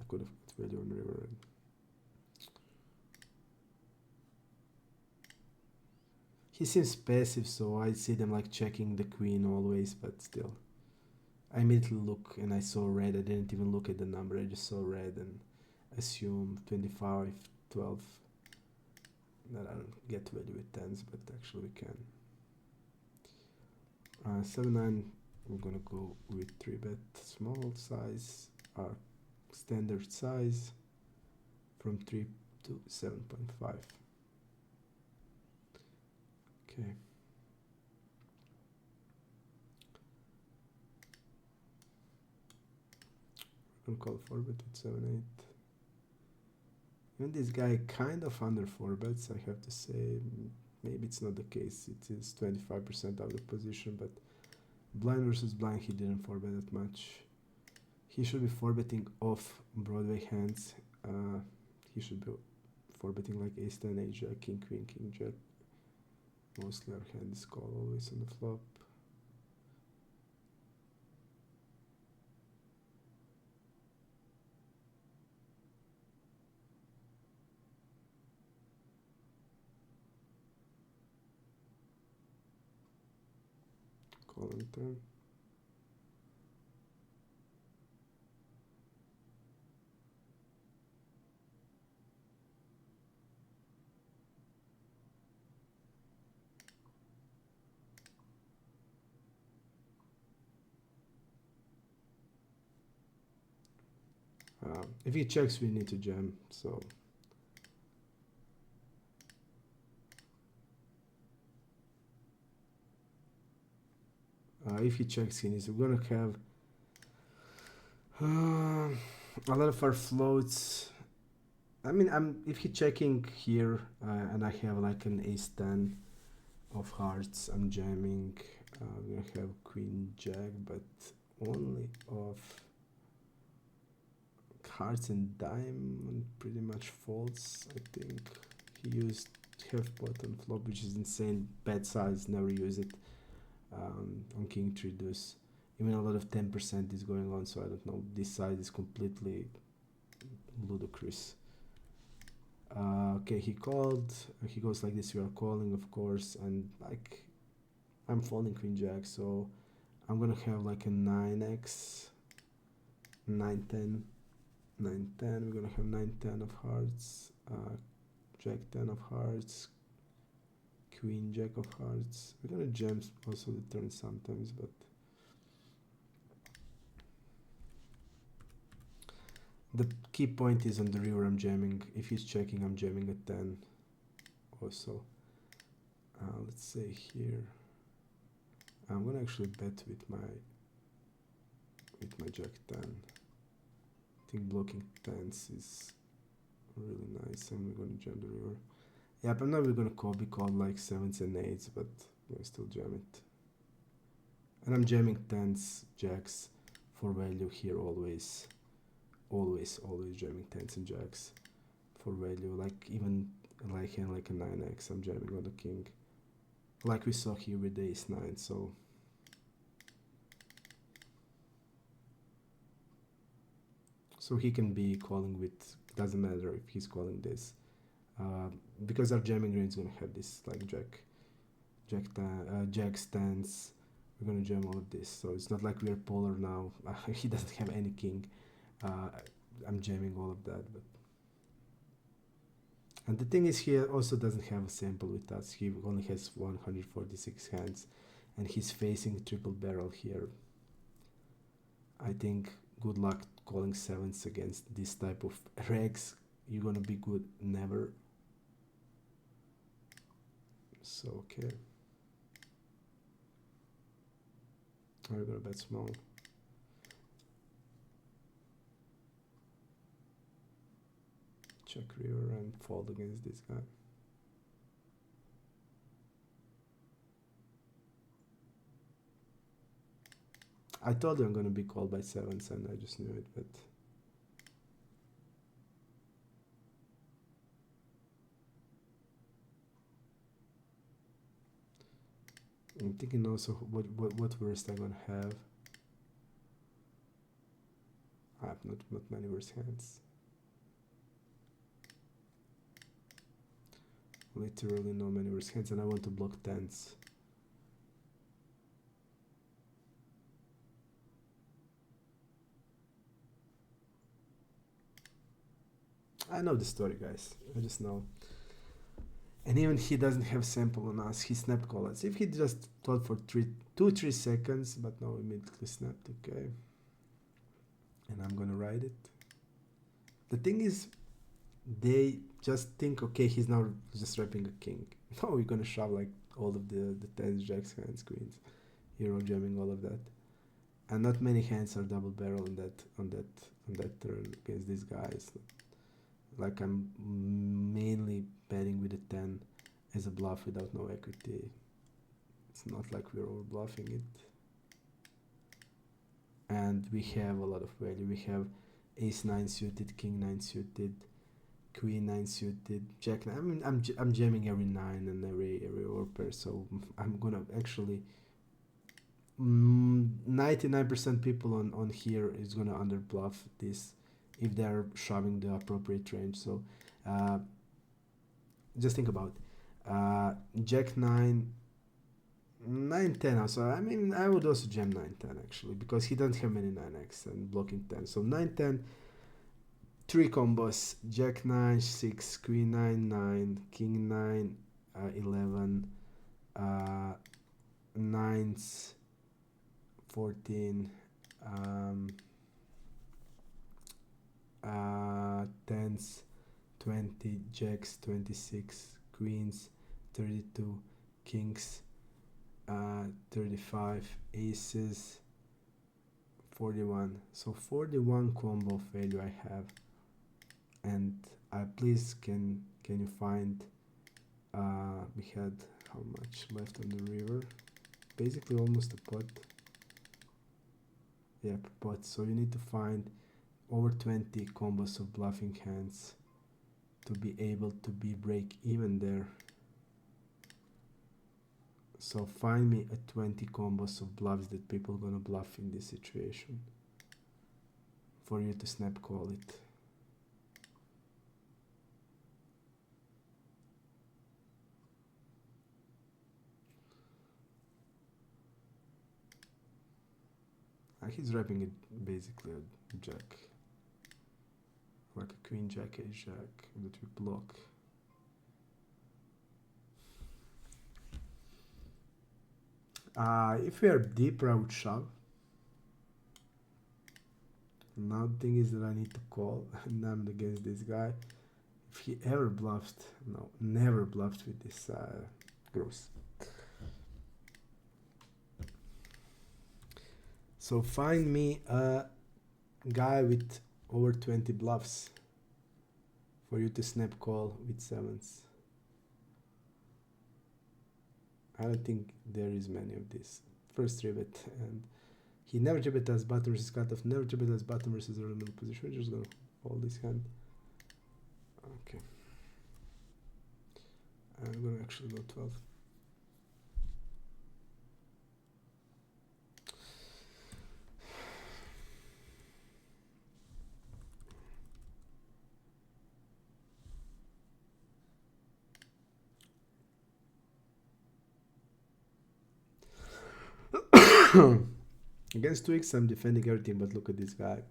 could have put value on river. He seems passive, so I see them like checking the queen always, but still. I immediately look and I saw red. I didn't even look at the number. I just saw red and assume 25, 12. That I don't get value with 10s, but actually we can. 7-9. We're gonna go with 3-bet small size, our standard size, from 3 to 7.5. Okay. We're gonna call 4-bet with 7-8. Even this guy kind of under 4 bets, I have to say. Maybe it's not the case. It is 25% out of position, but blind versus blind, he didn't 4-bet that much. He should be 4-betting off Broadway hands. He should be 4-betting like ace 10, ace jack, king queen, king jack. Mostly our hand is call always on the flop. Call on turn. If he checks, we need to jam. So if he checks, he needs. We're gonna have a lot of our floats. I mean, if he checking here and I have like an ace 10 of hearts, I'm jamming. We're gonna have queen jack, but only of hearts and diamond pretty much folds. I think he used half pot on flop, which is insane. Bad size, never use it. On king 3 deuce. Even a lot of 10% is going on, so I don't know. This side is completely ludicrous. Okay, he called. He goes like this. We are calling, of course, and like I'm folding queen jack, so I'm gonna have like a 9x, 9-10, 9-10. We're gonna have 9-10 of hearts, jack 10 of hearts, queen jack of hearts. We're gonna jam also the turn sometimes, but the key point is on the river I'm jamming. If he's checking, I'm jamming at 10 also. Let's say here I'm gonna actually bet with my jack 10. I think blocking 10s is really nice, and we're gonna jam the river. Yeah, but now we're gonna be called like 7s and 8s, but we're gonna still jam it. And I'm jamming 10s, jacks for value here always. Always jamming 10s and jacks for value. Like even like hand like a 9x, I'm jamming on the king. Like we saw here with the ace 9, so he can be calling with, doesn't matter if he's calling this. Because our jamming range is gonna have this like jack stands. We're gonna jam all of this, so it's not like we're polar now. He doesn't have any king. I'm jamming all of that, but and the thing is, he also doesn't have a sample with us. He only has 146 hands, and he's facing triple barrel here. I think good luck calling 7s against this type of regs. You're gonna be good, never. So okay, we're gonna bet small. Check river and fold against this guy. I told you I'm gonna be called by 7s, and I just knew it, but I'm thinking also what worst I'm gonna have. I have not many worse hands. Literally no many worse hands, and I want to block 10s. I know the story, guys. I just know. And even he doesn't have sample on us. He snap call us. If he just thought for 2-3 seconds, but no, immediately snapped. Okay. And I'm gonna ride it. The thing is, they just think, okay, he's now just wrapping a king. No, we're gonna shove like all of the 10s, jacks, hands, queens, hero jamming, all of that. And not many hands are double barrel on that turn against these guys. Like I'm mainly betting with a 10 as a bluff without no equity. It's not like we're over bluffing it. And we have a lot of value. We have ace 9 suited, king 9 suited, queen 9 suited, jack 9. I mean, I'm jamming every 9 and every overpair, so I'm gonna actually 99% people on here is gonna under bluff this if they're shoving the appropriate range. So just think about jack 9 9 10 also. I mean, I would also jam 9 10 actually, because he doesn't have many 9x and blocking 10. So 9 10, three combos: jack 9 6, queen 9 9, king 9 11, 9s 14, 10s 20, jacks 26, queens 32, kings 35, aces 41. So 41 combo value I have. And please can you find we had how much left on the river? Basically almost a pot. Yeah, pot. So you need to find over 20 combos of bluffing hands to be able to be break even there. So find me a 20 combos of bluffs that people gonna bluff in this situation for you to snap call it. He's wrapping it basically a jack, like a queen jack, ace jack that we block. If we are deeper, I would shove. Now the thing is that I need to call, and I'm against this guy. If he ever bluffed, no, never bluffed with this gross. So find me a guy with over 20 bluffs for you to snap call with sevens. I don't think there is many of these. First rivet, and he never jibet as button versus cutoff, never jibet as button versus early middle position. We're just gonna hold this hand. Okay. I'm gonna actually go 12. Against 2x, I'm defending everything, but look at this guy.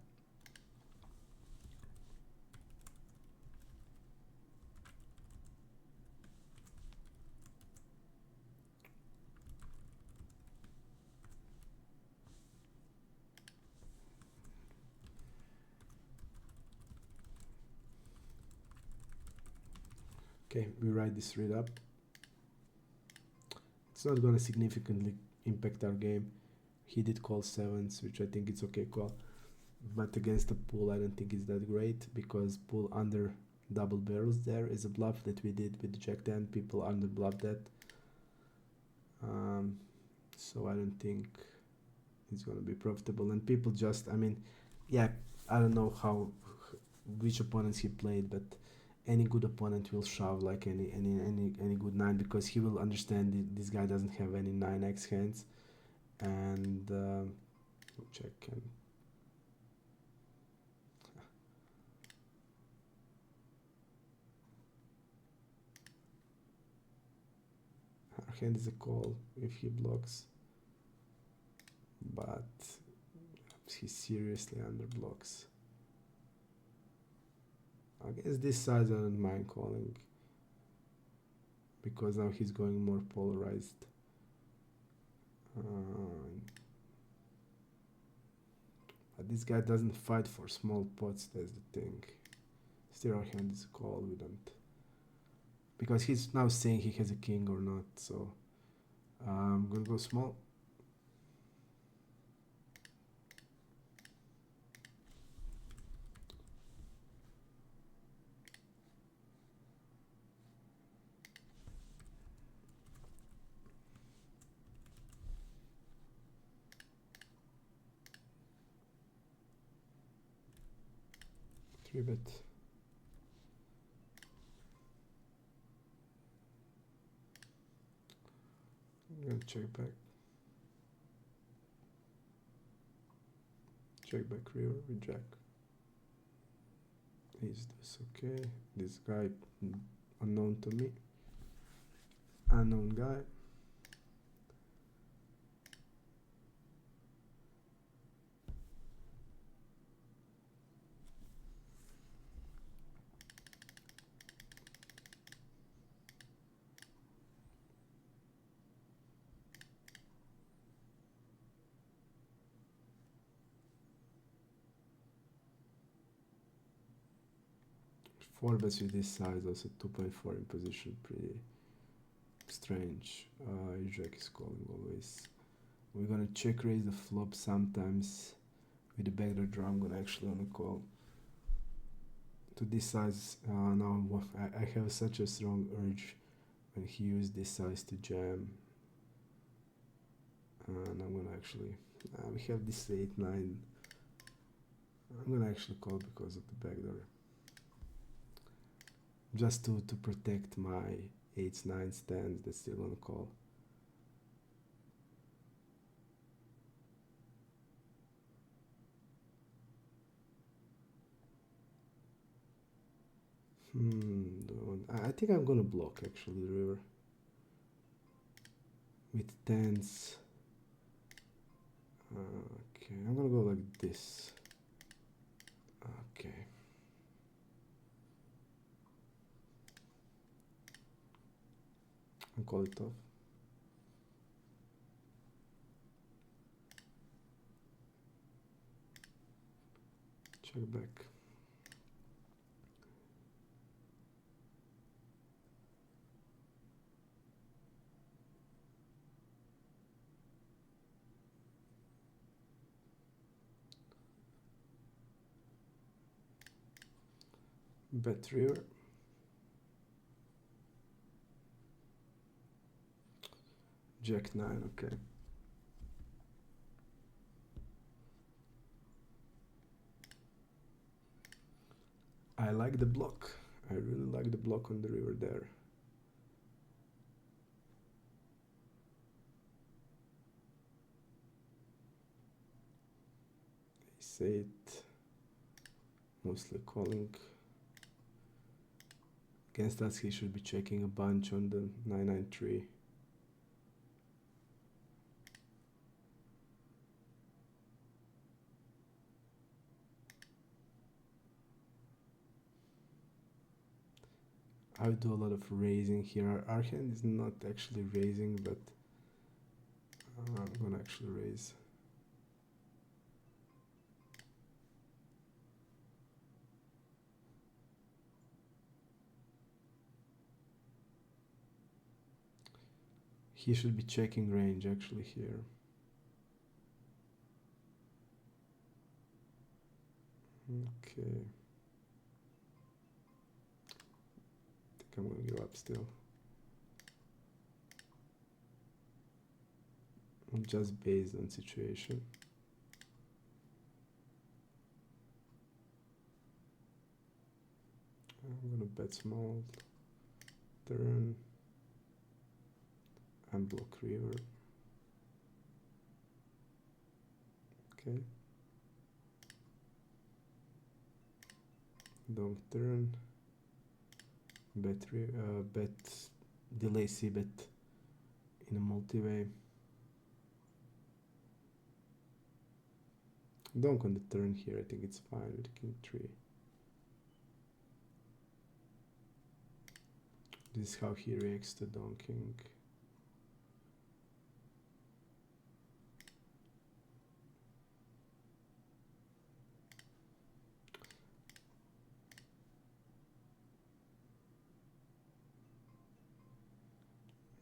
Okay, we write this read up. It's not going to significantly impact our game. He did call sevens, which I think it's okay call. But against the pool, I don't think it's that great, because pool under double barrels there is a bluff that we did with the jack 10. People under bluff that. So I don't think it's going to be profitable. And people just, I mean, yeah, I don't know which opponents he played, but any good opponent will shove like any good 9, because he will understand this guy doesn't have any 9x hands. And check and our hand is a call if he blocks, but he seriously under blocks. I guess this size I don't mind calling, because now he's going more polarized. But this guy doesn't fight for small pots, that's the thing. Still our hand is a call, we don't. Because he's now saying he has a king or not, so I'm gonna go small. 3-bet. I'm gonna check back. Check back river with jack. Is this okay? This guy unknown to me. Unknown guy. Four bets with this size, also 2.4 in position, pretty strange. Jack is calling always. We're gonna check raise the flop sometimes with the backdoor draw. I'm gonna actually wanna call to this size. Now I have such a strong urge when he used this size to jam, and I'm gonna actually we have this 8-9. I'm gonna actually call because of the backdoor, just to protect my 8-9 stands. That's still gonna call. I think I'm gonna block actually the river with tens. Okay, I'm gonna go like this. Okay. I'll call it off. Check back. Bet river. Jack 9, okay. I like the block. I really like the block on the river there. Ace 8. Mostly calling. Against us, he should be checking a bunch on the 9-9-3. I would do a lot of raising here. Our hand is not actually raising, but I'm gonna actually raise. He should be checking range actually here. Okay. I think I'm gonna give up still. Just based on situation. I'm gonna bet small turn and block river. Okay. Don't turn. Bet delay c bet in a multi-way. Donk on the turn here. I think it's fine with king 3. This is how he reacts to donking.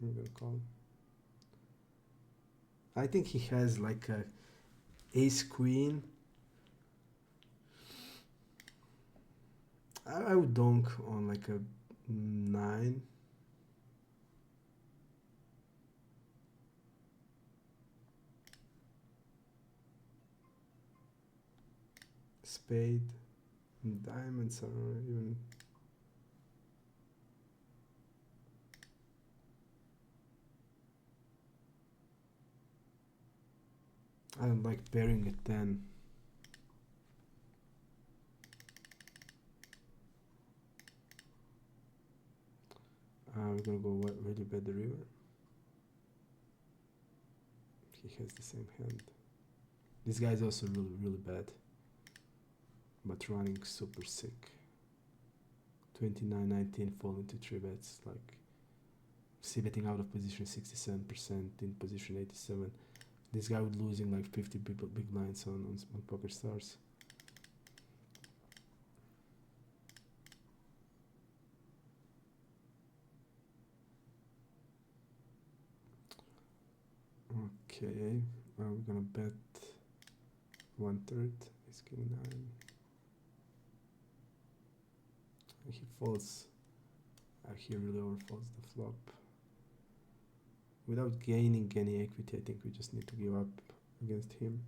I'm gonna call. I think he has like a ace queen. I would donk on like a 9. Spade. Diamonds are even... I don't like pairing a 10. We're gonna go really bad the river. He has the same hand. This guy's also really bad, but running super sick. 29-19 fall into 3 bets, like C betting out of position 67%, in position 87. This guy would losing like 50 big blinds on Poker Stars. Okay, we're gonna bet 1/3. He's king 9. He folds. He really overfolds the flop. Without gaining any equity, I think we just need to give up against him.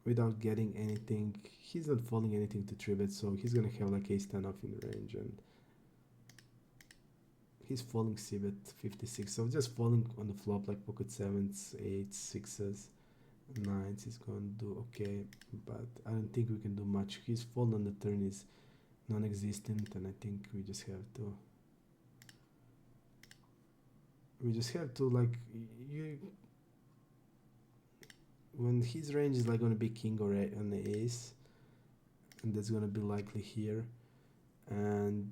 Without getting anything, he's not folding anything to 3-bet, so he's gonna have like ace-10 off in the range, and he's folding c-bet 56, so just folding on the flop like pocket 7s, 8s, 6s, 9s is gonna do okay, but I don't think we can do much. His fold on the turn is non-existent, and I think we just have to like, you, when his range is like gonna be king or an ace, and that's gonna be likely here, and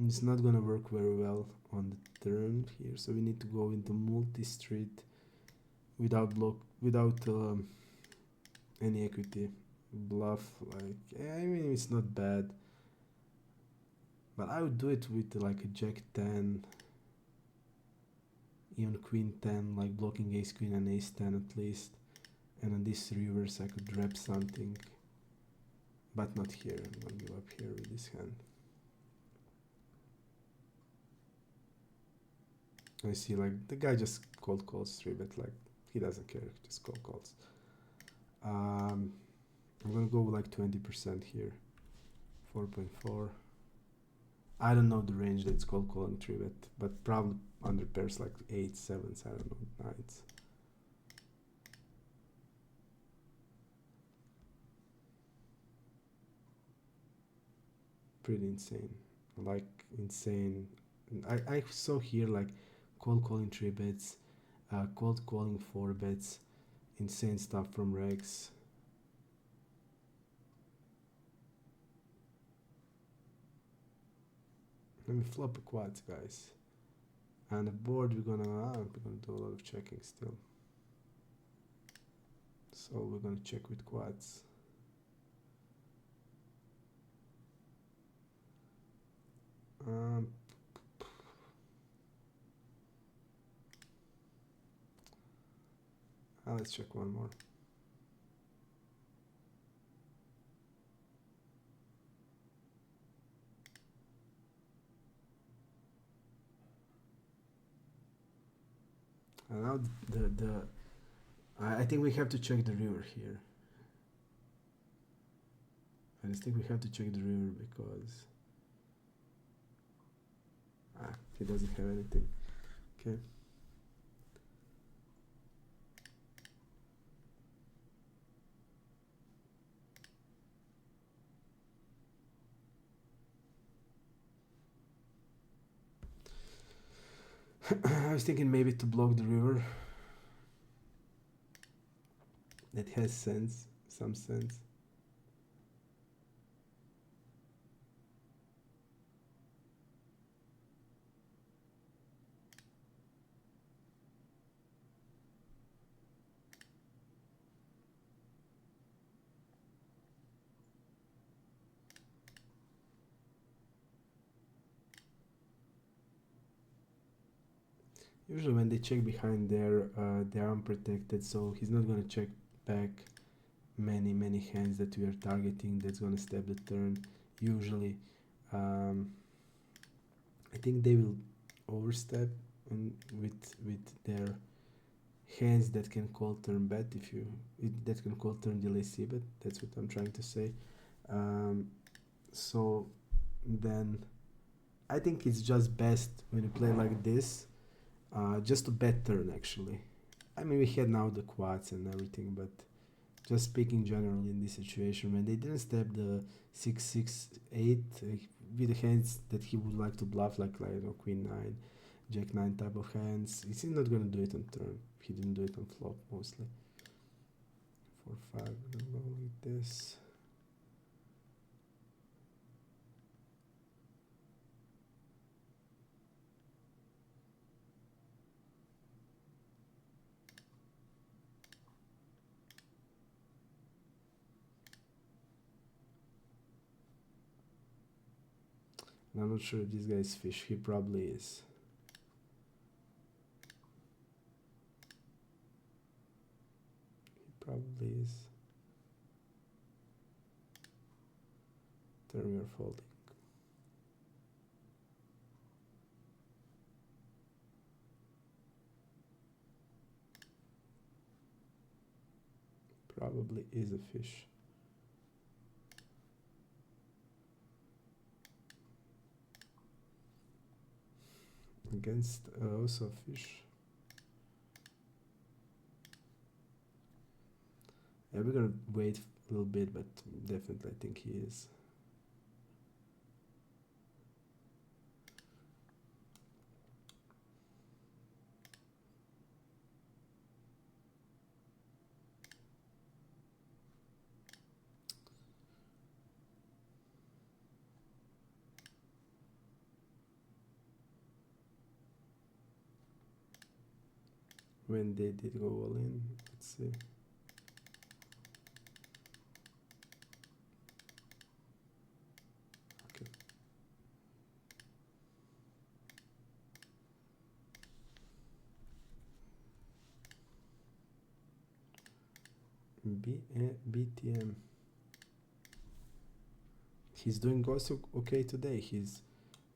it's not gonna work very well on the turn here, so we need to go into multi-street without any equity. Bluff, like, I mean, it's not bad, but I would do it with like a jack 10, even queen 10, like blocking ace queen and ace 10 at least, and on this reverse I could wrap something, but not here. I'm gonna give up here with this hand. I see like the guy just cold calls 3-bet, like he doesn't care, just cold calls. I'm gonna go like 20% here, 4.4. I don't know the range that's cold calling 3-bet, but probably under pairs like 8s, 7s, I don't know, 9s. Pretty insane, like insane. I saw here like cold calling 3-bets, cold calling 4-bets, insane stuff from Rex. Let me flop a quads, guys. And the board we're gonna do a lot of checking still. So we're gonna check with quads. Let's check one more. And now I think we have to check the river here. I just think we have to check the river because he doesn't have anything. Okay. I was thinking maybe to block the river. That has sense, some sense. Usually when they check behind there, they're unprotected, so he's not gonna check back many hands that we are targeting that's gonna stab the turn. Usually I think they will overstep and with their hands that can call turn bet that can call turn delay c bet. That's what I'm trying to say. So then I think it's just best when you play like this, just to bet turn actually. I mean, we had now the quads and everything, but just speaking generally in this situation, when they didn't step the 6-6-8 with the hands that he would like to bluff, like you know, Queen 9, Jack 9 type of hands, he's not gonna do it on turn. He didn't do it on flop mostly. 4-5, we're gonna go like this. And I'm not sure if this guy is fish. He probably is. He probably is. Turn we are folding. Probably is a fish. Against also a fish. Yeah, we're gonna wait a little bit, but definitely I think he is. When they did go all in, let's see. Okay. BTM. He's doing also okay today. He's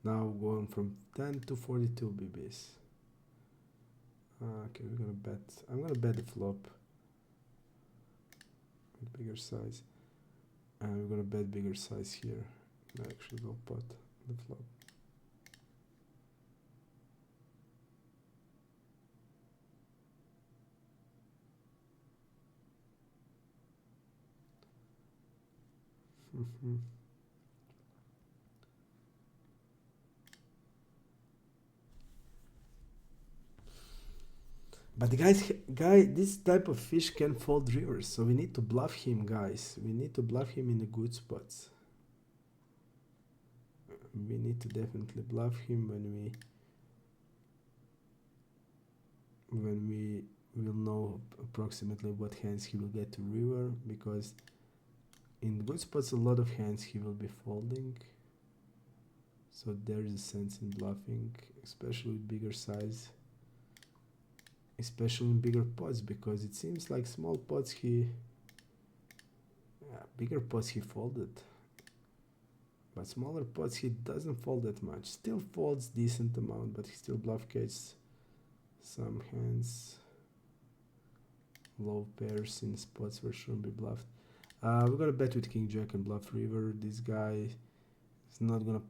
now going from 10 to 42 BBs. Okay, we're gonna bet. I'm gonna bet the flop with bigger size. And we're gonna bet bigger size here. No, actually go pot the flop. But the guy, this type of fish can fold rivers, so we need to bluff him, guys. We need to bluff him in the good spots. We need to definitely bluff him when we will know approximately what hands he will get to river, because in good spots a lot of hands he will be folding. So there's a sense in bluffing, especially with bigger size. Especially in bigger pots, because it seems like small pots bigger pots he folded, but smaller pots he doesn't fold that much. Still folds decent amount, but he still bluff catches some hands, low pairs in spots where shouldn't be bluffed. We're gonna bet with king jack and bluff river. This guy is not gonna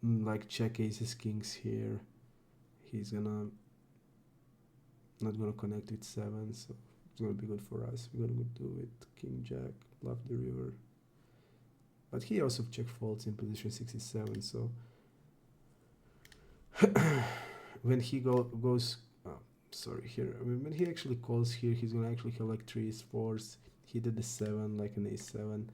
like check aces kings here. He's gonna not gonna connect with 7, so it's gonna be good for us. We're gonna do it king jack, bluff the river, but he also check folds in position 67. So when he goes sorry, here, I mean, when he actually calls here, he's gonna actually have like 3s, 4s. He did the 7 like an a7.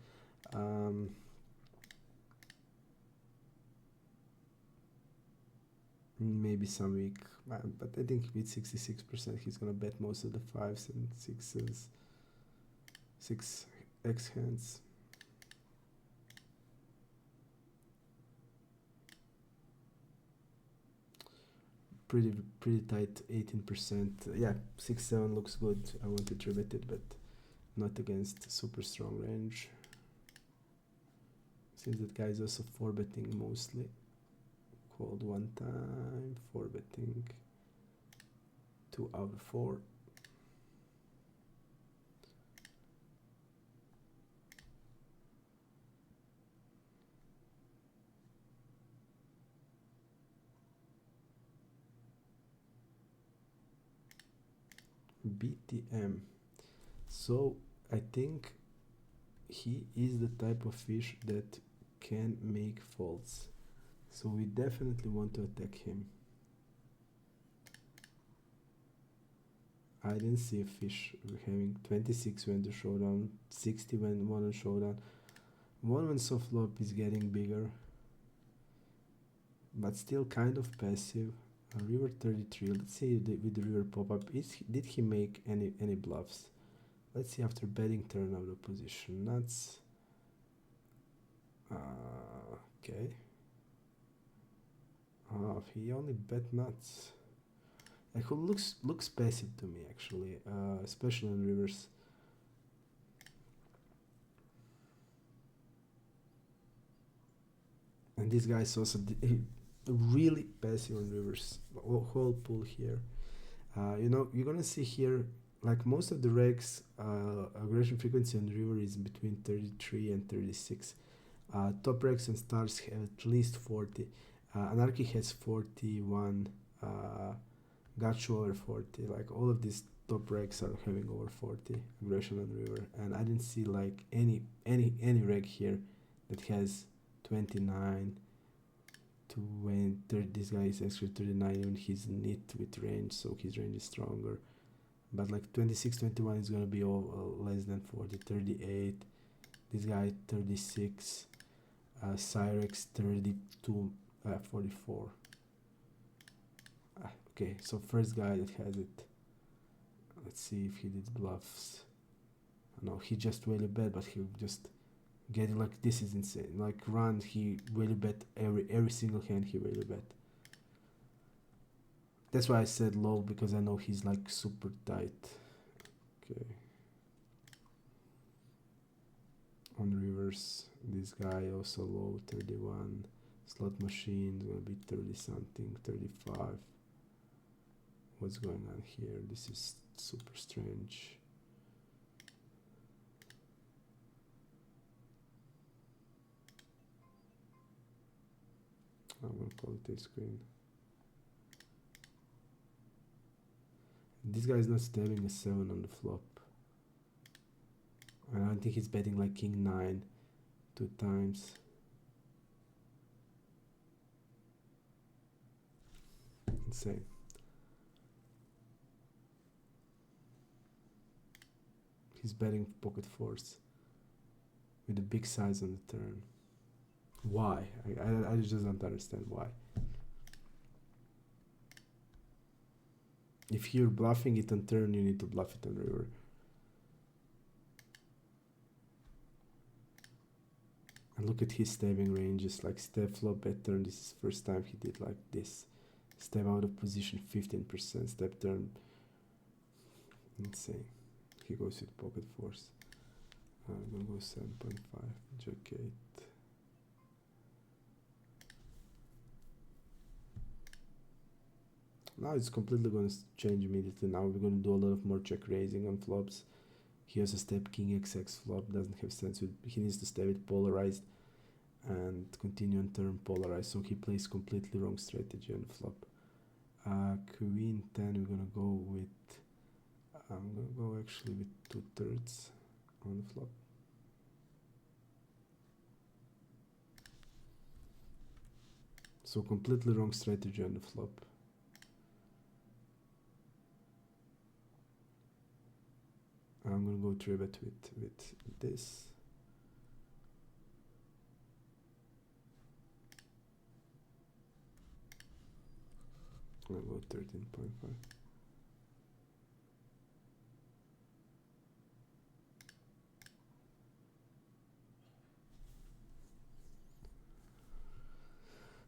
Maybe some weak, but I think with 66% he's gonna bet most of the 5s and 6s, 6x hands. Pretty tight, 18%. Yeah, 6-7 looks good. I want to 3-bet it, but not against super strong range. Since that guy is also 4-betting mostly. Called one time, 4-betting. 2 out of 4. BTM. So I think he is the type of fish that can make faults. So we definitely want to attack him. I didn't see a fish having 26 when the showdown, 60 when one on showdown. One when soft flop is getting bigger, but still kind of passive. River 33. Let's see with the river pop-up. Did he make any bluffs? Let's see after betting turn of the position. Nuts. Okay. He only bet nuts. Like, who looks passive to me actually, especially on rivers. And this guy is also really passive on rivers. Whole pool here. You know, you're gonna see here, like most of the regs, aggression frequency on river is between 33 and 36. Top regs and stars have at least 40. Anarchy has 41. Gacho over 40. Like all of these top regs are having over 40 aggression on river, and I didn't see like any reg here that has 29 to when 30. This guy is actually 39 even he's knit with range, so his range is stronger. But like 26, 21 is gonna be all less than 40. 38. This guy 36. Cyrex 32. 44. Okay, so first guy that has it. Let's see if he did bluffs. No, he just really bet, but he just getting like, this is insane. Like run, he really bet every single hand he really bet. That's why I said low, because I know he's like super tight. Okay. On rivers, this guy also low, 31. Slot machine is gonna be 30 something, 35. What's going on here? This is super strange. I'm gonna call it a screen. This guy is not stabbing a 7 on the flop. I don't think he's betting like king 9 2 times. Insane. He's betting pocket fours with a big size on the turn. Why? I just don't understand why. If you're bluffing it on turn, you need to bluff it on river. And look at his stabbing ranges, like step flop bet turn. This is first time he did like this. Step out of position 15%, step turn. Insane. He goes with pocket fours. I'm gonna go 7.5, jack 8. Now it's completely going to change immediately. Now we're going to do a lot of more check raising on flops. He has a step king XX flop, doesn't have sense. He needs to stay with polarized and continue on turn polarized, so he plays completely wrong strategy on the flop. Queen 10, we're going to go with, I'm going to go actually with 2/3 on the flop. So completely wrong strategy on the flop. I'm gonna go 3-bet with this. I'll go 13.5.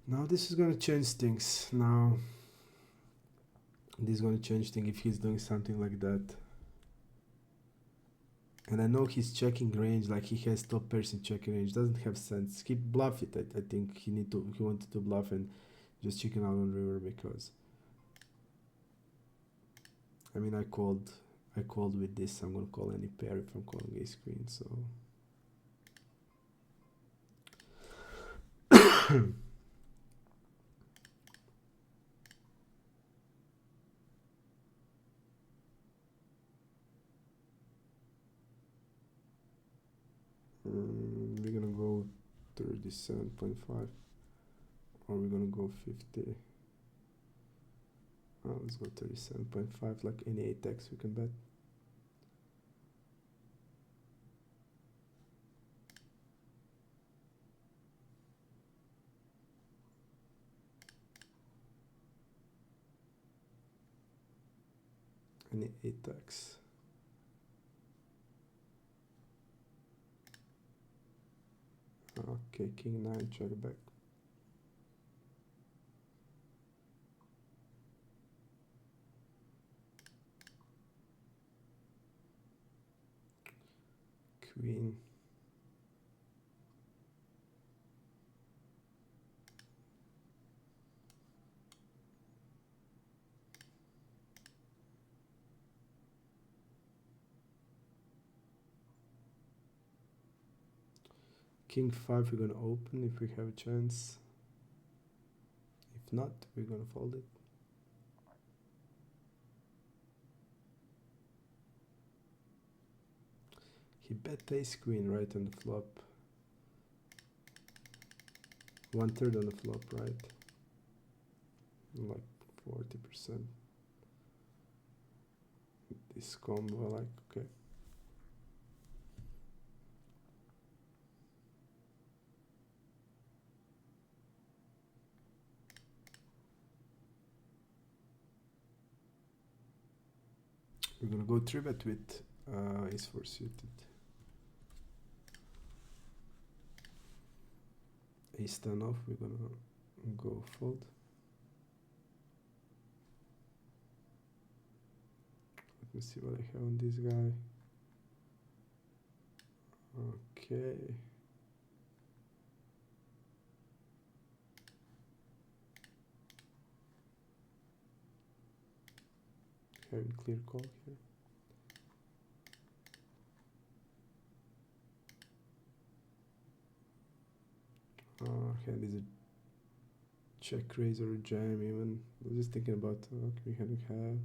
Now this is gonna change things. Now this is gonna change things if he's doing something like that. And I know he's checking range, like he has top pairs in checking range. Doesn't have sense. He bluff it. I think he wanted to bluff and just chicken out on river because I mean I called with this. I'm gonna call any pair if I'm calling ace queen. So we're gonna go 37.5 or we're gonna go 50. Let's go 37.5. Like any 8x we can bet. Any 8x. Okay, king 9, check back. Queen. King 5 we're gonna open if we have a chance. If not, we're gonna fold it. He bet ace queen right on the flop. 1/3 on the flop, right? Like 40%. This combo, like, okay. We're gonna go 3-bet with ace-4 suited. Ace-10 off, we're gonna go fold. Let me see what I have on this guy. Okay. Having clear call here. Hand is a check raise or a jam even. I was just thinking about okay, we have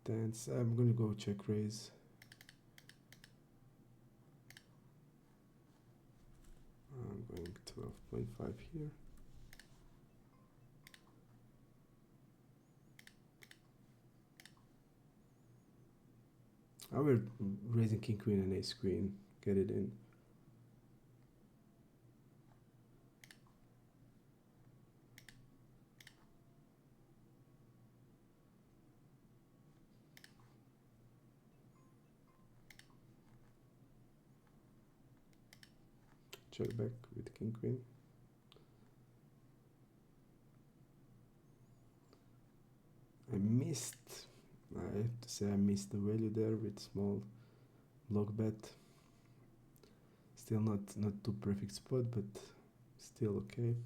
tens. I'm gonna go check raise. I'm going 12.5 here. We're raising king queen and ace queen. Get it in. Check back with king queen. I have to say I missed the value there with small block bet. Still not too perfect spot, but still okay.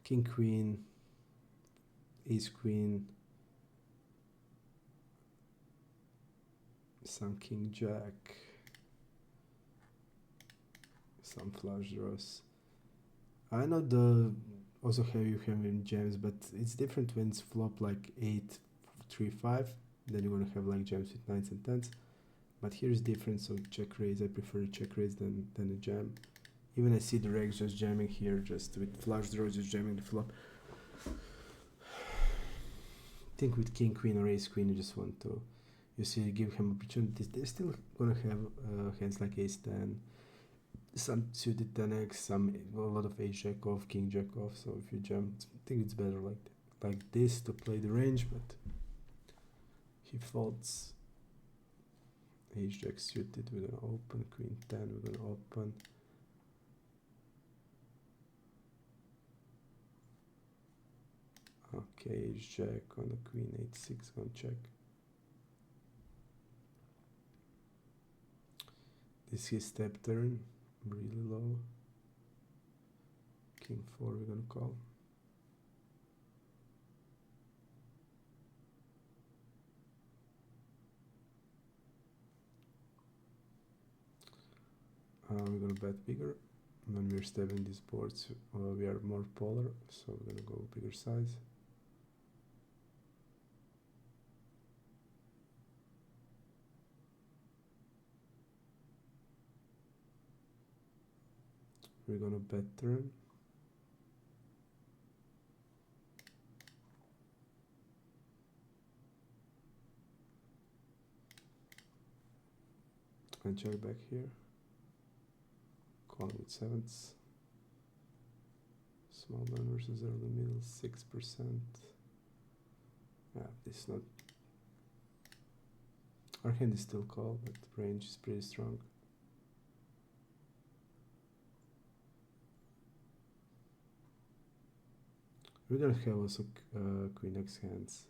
King queen, ace queen, some king jack, some flush draws. I know also you have in jams, but it's different when it's flop like 8, 3, 5. Then you're gonna have like jams with 9s and 10s. But here's different, so check raise. I prefer a check raise than a jam. Even I see the regs just jamming here, just with flush draws, just jamming the flop. I think with king queen or ace queen, you just want to, you see, give him opportunities. They're still gonna have hands like ace 10, some suited 10x, a lot of ace jack off, king jack off. So if you jam, I think it's better like this to play the range. But he folds. Ace jack suited, we're gonna open. Queen 10, we're gonna open. Okay, ace jack on the queen, 8-6, gonna check. This is step turn, really low. King 4, we're gonna call. We're gonna bet bigger. When we're stepping these boards, we are more polar, so we're gonna go bigger size. We're gonna bet turn. And check back here. Call with sevens. Small blind versus early middle, 6%. Yeah, this is not. Our hand is still call, but range is pretty strong. We're gonna have also queen x hands.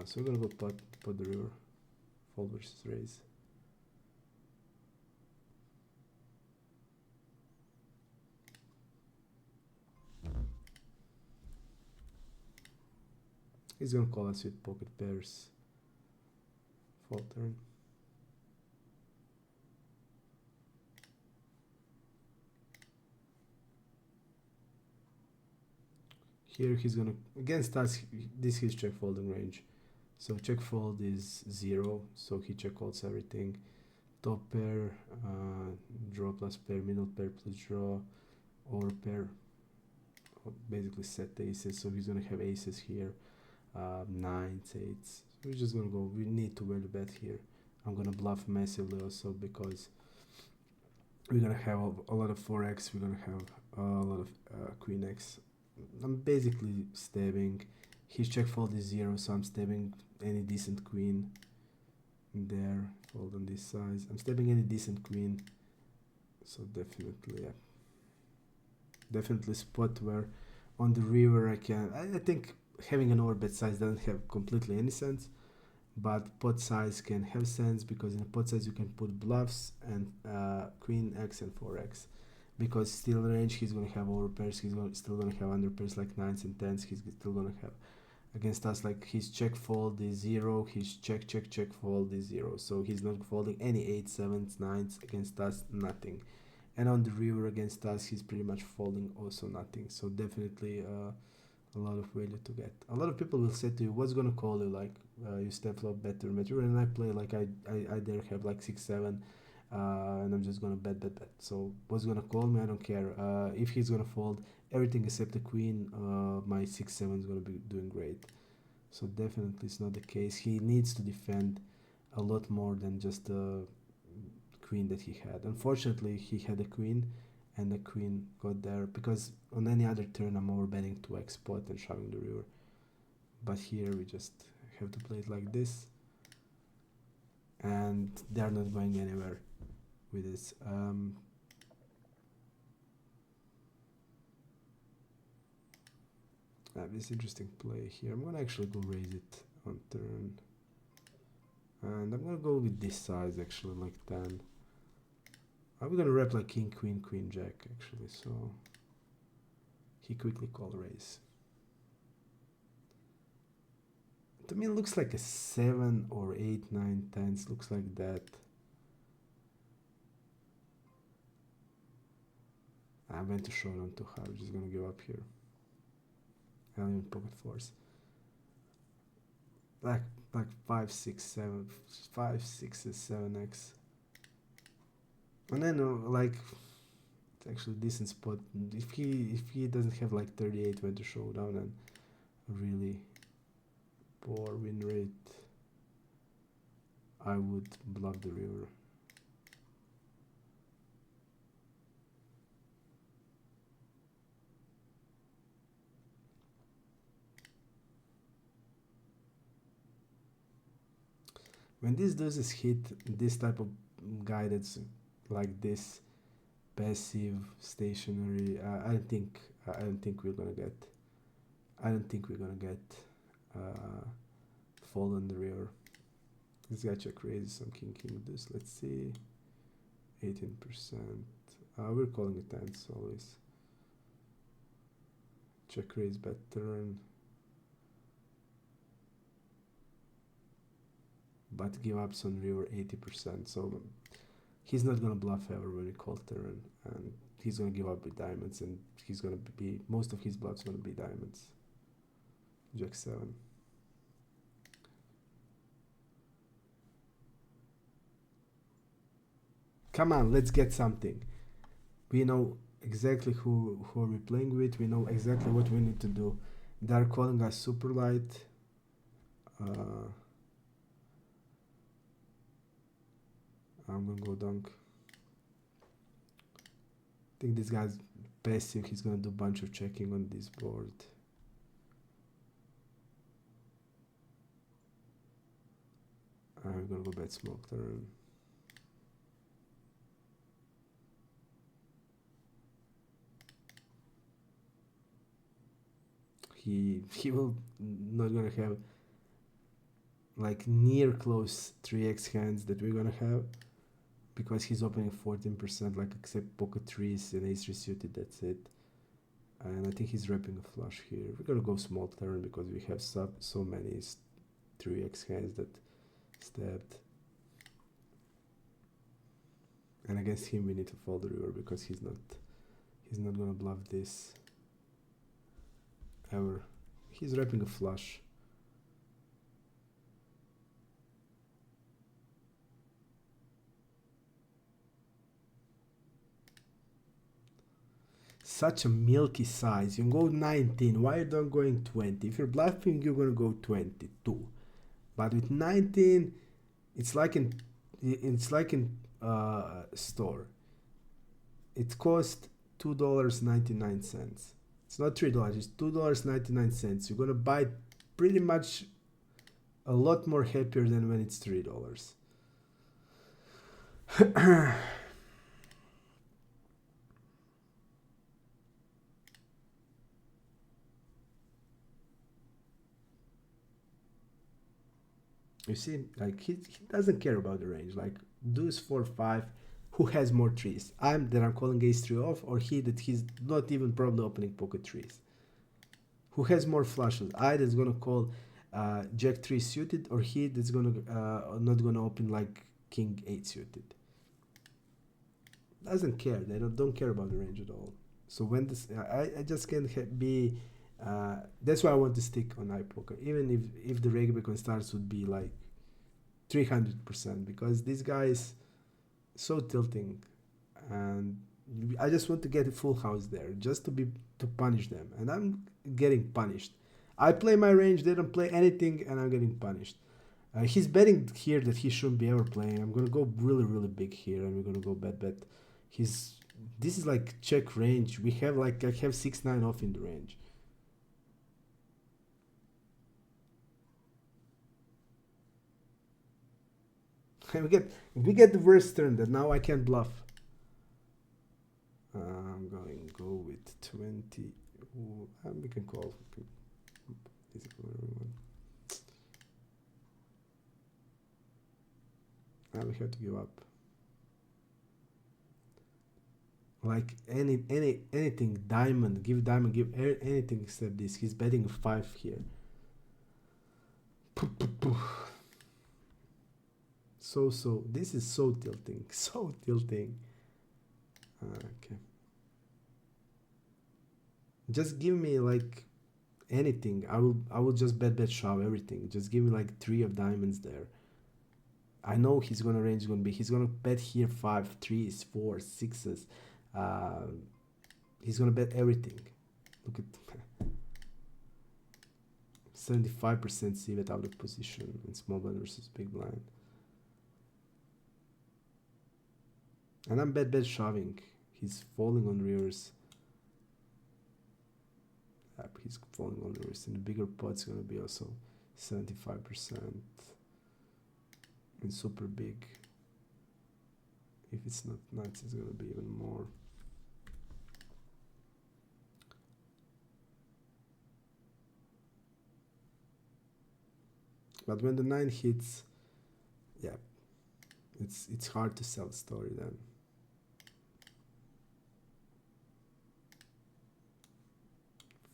So we're gonna go pot the river. Fold versus raise. He's gonna call us with pocket pairs. Fold turn. Here he's gonna, against us, this is check folding range. So check fold is 0, so he check calls everything. Top pair, draw plus pair, middle pair plus draw, over pair, basically set aces, so he's gonna have aces here, 9s, 8s. So we're just gonna go, we need to value bet here. I'm gonna bluff massively also because we're gonna have a lot of 4x, we're gonna have a lot of queen x. I'm basically stabbing. His check fold is 0, so I'm stabbing any decent queen there. Fold on this size. I'm stabbing any decent queen. So definitely, yeah. Definitely spot where on the river I can. I think having an overbet size doesn't have completely any sense, but pot size can have sense because in a pot size you can put bluffs and queen x and 4x. Because still range he's gonna have over pairs, still gonna have under pairs like 9s and 10s, he's still gonna have against us like his check fold is 0, his check fold is 0, so he's not folding any 8s, 7s, 9s against us, nothing. And on the river against us he's pretty much folding also nothing, so definitely a lot of value to get. A lot of people will say to you, what's gonna call you, like you step flop better, and I play like I dare have like 6-7 and I'm just gonna bet. So what's gonna call me? I don't care. If he's gonna fold everything except the queen, my 6-7 is gonna be doing great. So definitely it's not the case. He needs to defend a lot more than just the queen that he had. Unfortunately, he had a queen, and the queen got there because on any other turn I'm overbetting 2x pot and shoving the river. But here we just have to play it like this, and they're not going anywhere with this. This interesting play here. I'm gonna actually go raise it on turn, and I'm gonna go with this size actually, like 10. I'm gonna rep like king, queen, jack actually. So he quickly call raise. To me, it looks like a 7 or 8, 9, 10s. Looks like that. I went to showdown too hard. I'm just gonna give up here. I don't even pocket force. Like 5, 6, 7, 5, 6, 7x. And then like it's actually a decent spot. If he doesn't have like 38 went to showdown and really poor win rate, I would bluff the river. When these doses hit, this type of guy that's like this passive stationary, I don't think we're gonna get I don't think we're gonna get fold on the river. This guy check raises some king deuce. Let's see, 18%. We're calling it tens always. Check raise bet turn, but give ups on river 80%. So he's not gonna bluff ever when we call turn, and he's gonna give up with diamonds, and he's gonna be most of his bluffs gonna be diamonds. Jack 7. Come on, let's get something. We know exactly who are we playing with. We know exactly what we need to do. They're calling us super light. I'm gonna go dunk. I think this guy's passive. He's gonna do a bunch of checking on this board. I'm gonna go bet smoke turn. He will not gonna have like near close 3x hands that we're gonna have, because he's opening 14%, like except pocket threes and ace three suited, that's it. And I think he's wrapping a flush here. We're gonna go small turn because we have so many 3x hands that stabbed. And against him we need to fold the river because he's not gonna bluff this ever. He's wrapping a flush. Such a milky size. You go 19. Why you don't going 20? If you're bluffing, you're gonna go 22. But with 19, it's like in store. It cost $2.99. It's not $3. It's $2.99. You're gonna buy pretty much a lot more happier than when it's $3. You see, like he doesn't care about the range. Like deuce 4-5, who has more trees? I'm calling ace 3 off, or he that he's not even probably opening pocket trees. Who has more flushes? I that's gonna call jack 3 suited, or he that's gonna not gonna open like king 8 suited. Doesn't care. They don't care about the range at all. So when this, I just can't be. That's why I want to stick on Ipoker, even if the Regbecon starts would be like 300%, because this guy is so tilting, and I just want to get a full house there just to punish them, and I'm getting punished. I play my range, they don't play anything, and I'm getting punished. He's betting here that he shouldn't be ever playing. I'm gonna go really big here, and we're gonna go bet. This is like check range. We have like I have 6-9 off in the range. we get the worst turn that now I can't bluff. I'm going to go with 20. We can call. We have to give up. Like anything, diamond, give anything except this. He's betting 5 here. So this is so tilting. Okay. Just give me like anything. I will just bet shove everything. Just give me like 3 of diamonds there. I know he's gonna range he's gonna bet here 5, 3s, 4, 6s. He's gonna bet everything. Look at 75% see bet out of position in small blind versus big blind. And I'm bet shoving. He's falling on rears. Yep, he's falling on rears. In the bigger pot, it's gonna be also 75%. And super big. If it's not nuts, it's gonna be even more. But when the 9 hits, yeah, it's hard to sell the story then.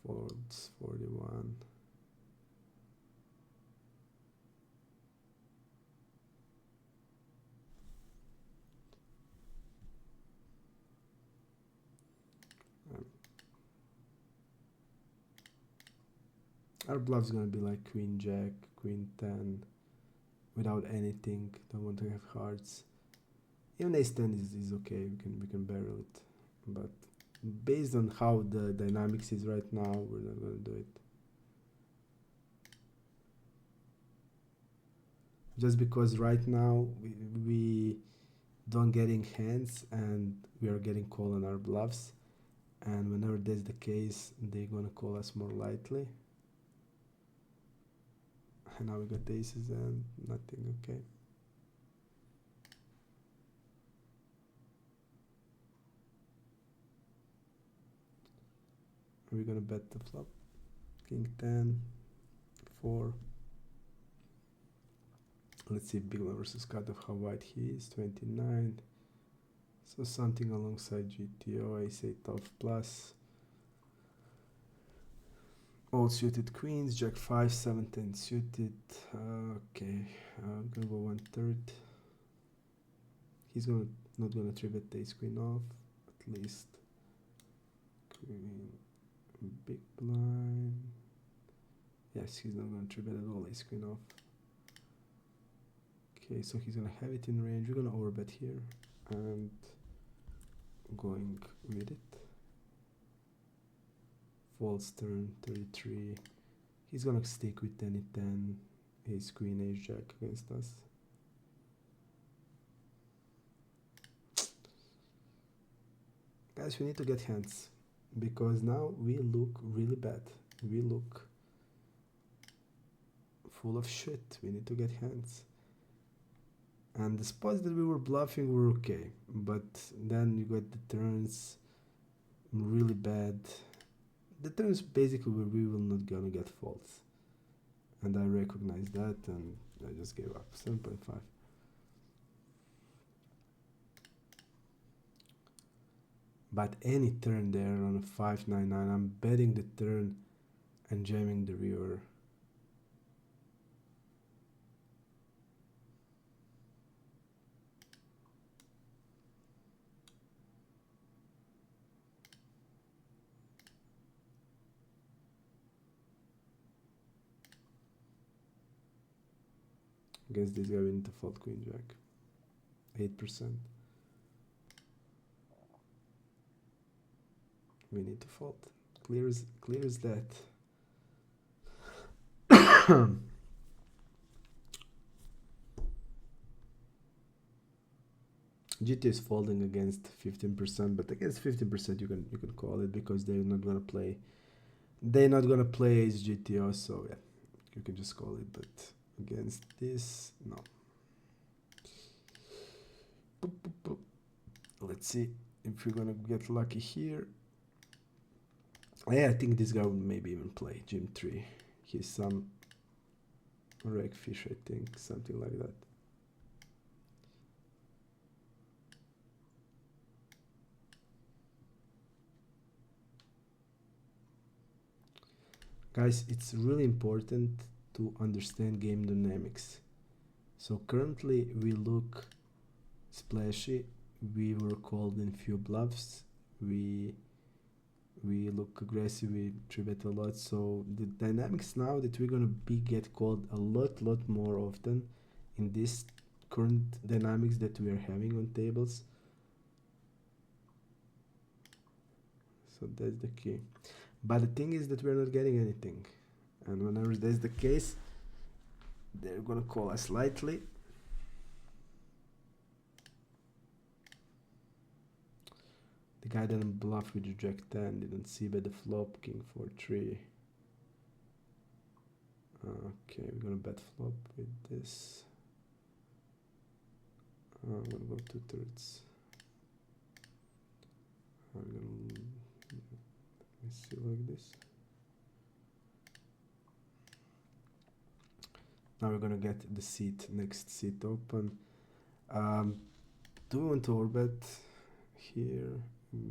Folds 41. Our bluff's gonna be like Queen Jack, Queen 10, without anything. Don't want to have hearts. Even Ace 10 is okay. We can barrel it, but based on how the dynamics is right now, we're not gonna do it. Just because right now we don't getting hands and we are getting called on our bluffs, and whenever that's the case, they're gonna call us more lightly. And now we got aces and nothing. Okay. We're gonna bet the flop. King 10, 4. Let's see big one versus cut of how wide he is. 29. So something alongside GTO. Ace 8 off plus. All suited queens. Jack 5, 7, 10 suited. Okay. I'm gonna go 1/3. He's not gonna 3-bet ace queen off. At least. Queen. Big blind. Yes, he's not gonna 3-bet at all. Ace queen off. Okay, so he's gonna have it in range. We're gonna overbet here and going with it. Folds turn 33. He's gonna stick with 10, ace queen, ace jack against us. Guys, we need to get hands because now we look really bad. We look full of shit. We need to get hands. And the spots that we were bluffing were okay, but then you got the turns really bad. The turns basically where we will not gonna get faults, and I recognize that, and I just gave up. 7.5. But any turn there on a 5-9-9, I'm betting the turn and jamming the river. Against this guy we need to fold queen jack. 8%. We need to fold. Clear as that. GT is folding against 15%, but against 15% you can call it because they're not gonna play. They're not gonna play ace GTO, so yeah, you can just call it. But against this, no. Boop, boop, boop. Let's see if we're gonna get lucky here. Yeah, I think this guy would maybe even play Jim 3. He's some reg fish, I think, something like that. Guys, it's really important to understand game dynamics. So currently we look splashy, we were called in few bluffs, we look aggressive, we 3-bet a lot. So the dynamics now that we're gonna get called a lot more often in this current dynamics that we are having on tables. So that's the key. But the thing is that we're not getting anything, and whenever that's the case, they're gonna call us lightly. The guy didn't bluff with jack 10, didn't see by the flop, king 4-3. Okay, we're gonna bet flop with this. I'm gonna go 2/3. I'm gonna let me see like this. Now we're gonna get the seat, next seat open. Do we want to overbet here?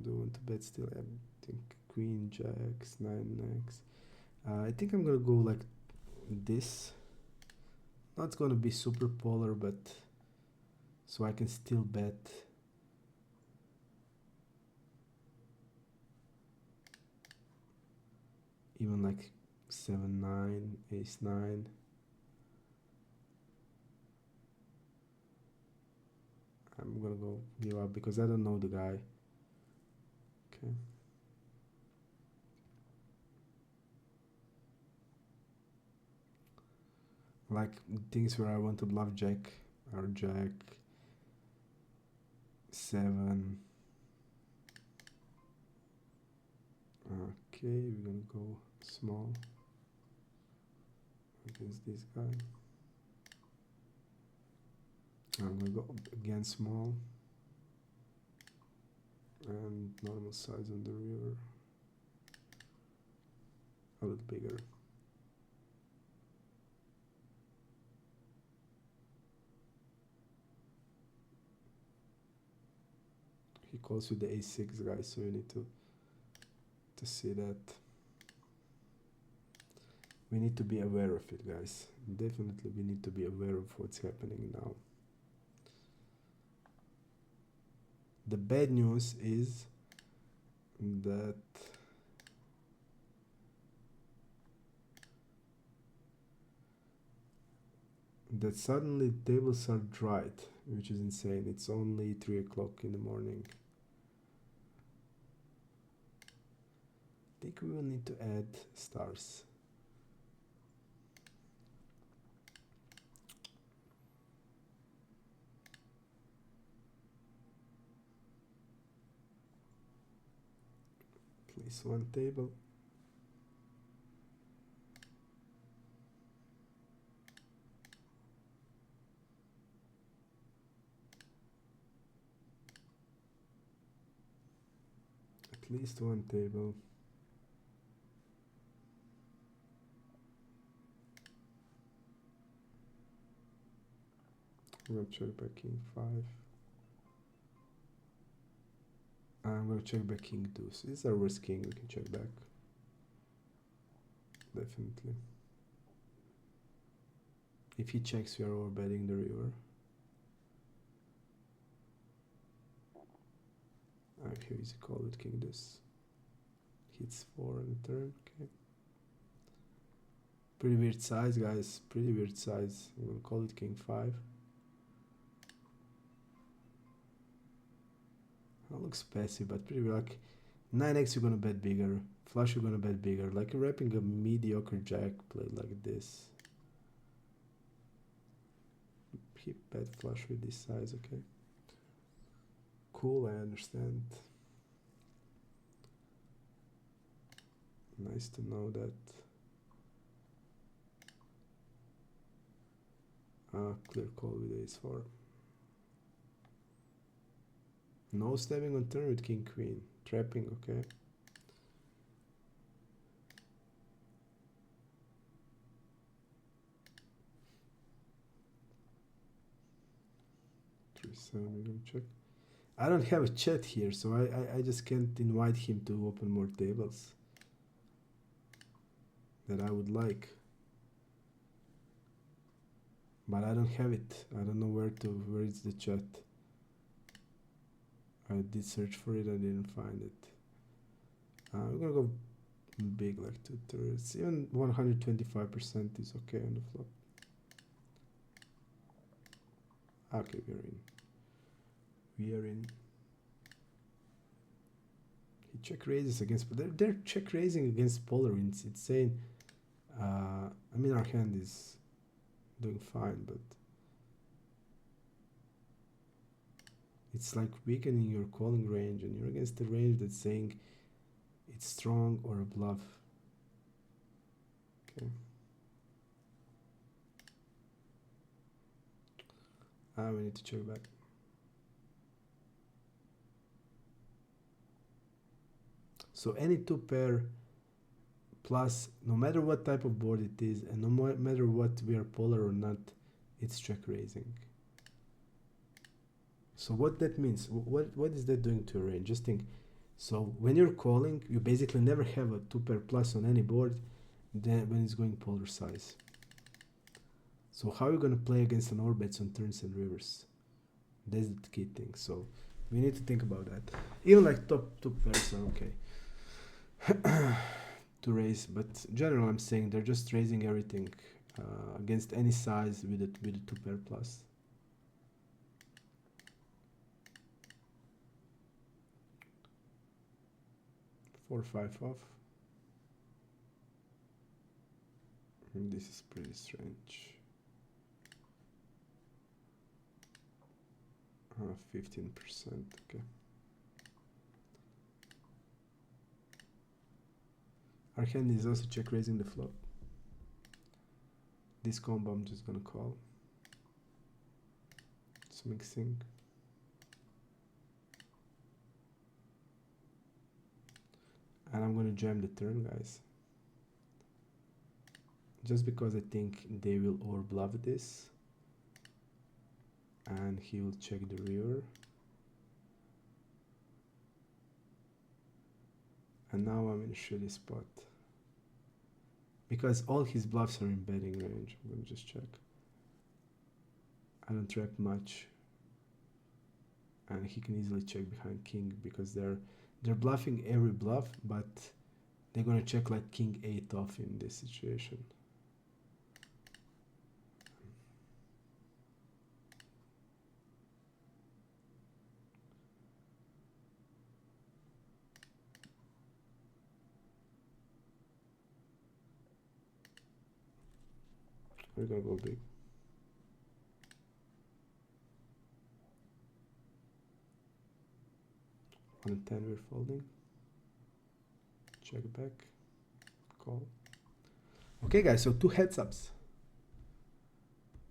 Do we want to bet still? I think queen, jacks, 9x. I think I'm gonna go like this. Not gonna be super polar, but so I can still bet. Even like 7-9, ace-9. I'm gonna go give up because I don't know the guy. Okay. Like things where I want to bluff jack or jack 7. Okay, we're gonna go small against this guy. I'm gonna go again small and normal size on the river, a little bigger. He calls with the a6 guys, so you need to see that. We need to be aware of it, guys. Definitely we need to be aware of what's happening now. The bad news is that suddenly tables are dried, which is insane. It's only 3 o'clock in the morning. I think we will need to add stars. At least one table. At least one table. I'm gonna check back king 5. I'm gonna check back king 2. So this is our worst king, we can check back. Definitely. If he checks, we are overbetting the river. Here is a call with king deuce. Hits 4 on the turn, okay. Pretty weird size, guys, pretty weird size. I'm gonna call it king 5. That looks passive, but pretty like 9x you're gonna bet bigger, flush you're gonna bet bigger, like you're wrapping a mediocre jack played like this. He bet flush with this size, okay. Cool, I understand. Nice to know that. Clear call with ace 4. No stabbing on turn with king queen. Trapping, okay. So we're gonna check. I don't have a chat here, so I just can't invite him to open more tables that I would like. But I don't have it. I don't know where is the chat. I did search for it, I didn't find it. We're gonna go big, like 2/3. Even 125% is okay on the flop. Okay, we're in. We are in. He check raises against, but they're check raising against polar. It's insane. I mean, our hand is doing fine, but it's like weakening your calling range, and you're against the range that's saying it's strong or a bluff. Okay. We need to check back. So any two pair plus, no matter what type of board it is, and no matter what we are polar or not, it's check raising. So what that means, what is that doing to your range? Just think. So when you're calling, you basically never have a 2 pair plus on any board then when it's going polar size. So how are you going to play against an overbets on turns and rivers? That's the key thing. So we need to think about that. Even like top 2 pairs are okay to raise, but in general I'm saying they're just raising everything against any size with a 2 pair plus. Four, 5 off. And this is pretty strange. 15%, okay. Our hand is also check raising the flop. This combo I'm just gonna call. It's mixing. And I'm gonna jam the turn, guys. Just because I think they will overbluff this. And he will check the river. And now I'm in a shitty spot. Because all his bluffs are in betting range. I'm gonna just check. I don't trap much. And he can easily check behind king because they're bluffing every bluff, but they're gonna check like king 8 off in this situation. We're gonna go big. On a 10 we're folding. Check back. Call. Okay guys, so 2 heads ups.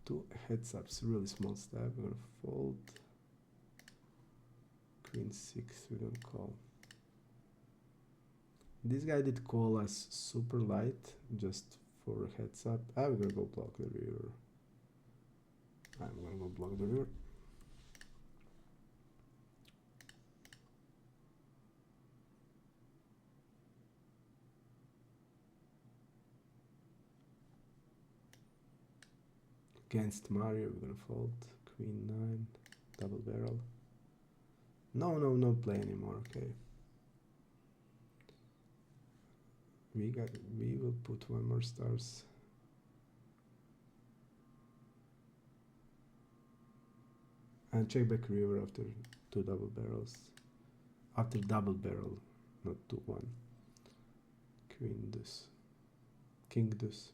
2 heads ups, really small stab. We're gonna fold. Queen 6, we don't call. This guy did call us super light, just for a heads up. I'm gonna go block the river. I'm gonna go block the river. Against Mario, we're gonna fold. Queen 9, double barrel. No play anymore, okay. We will put 1 more stars. And check back river after 2 double barrels. After double barrel, not 2-1. Queen deuce. King deuce.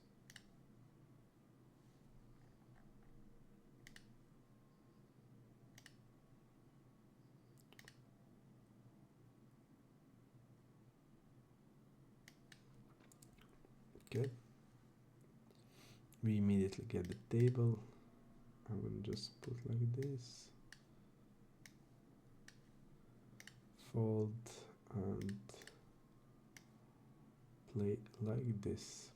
Okay. We immediately get the table. I'm gonna just put like this. Fold and play like this.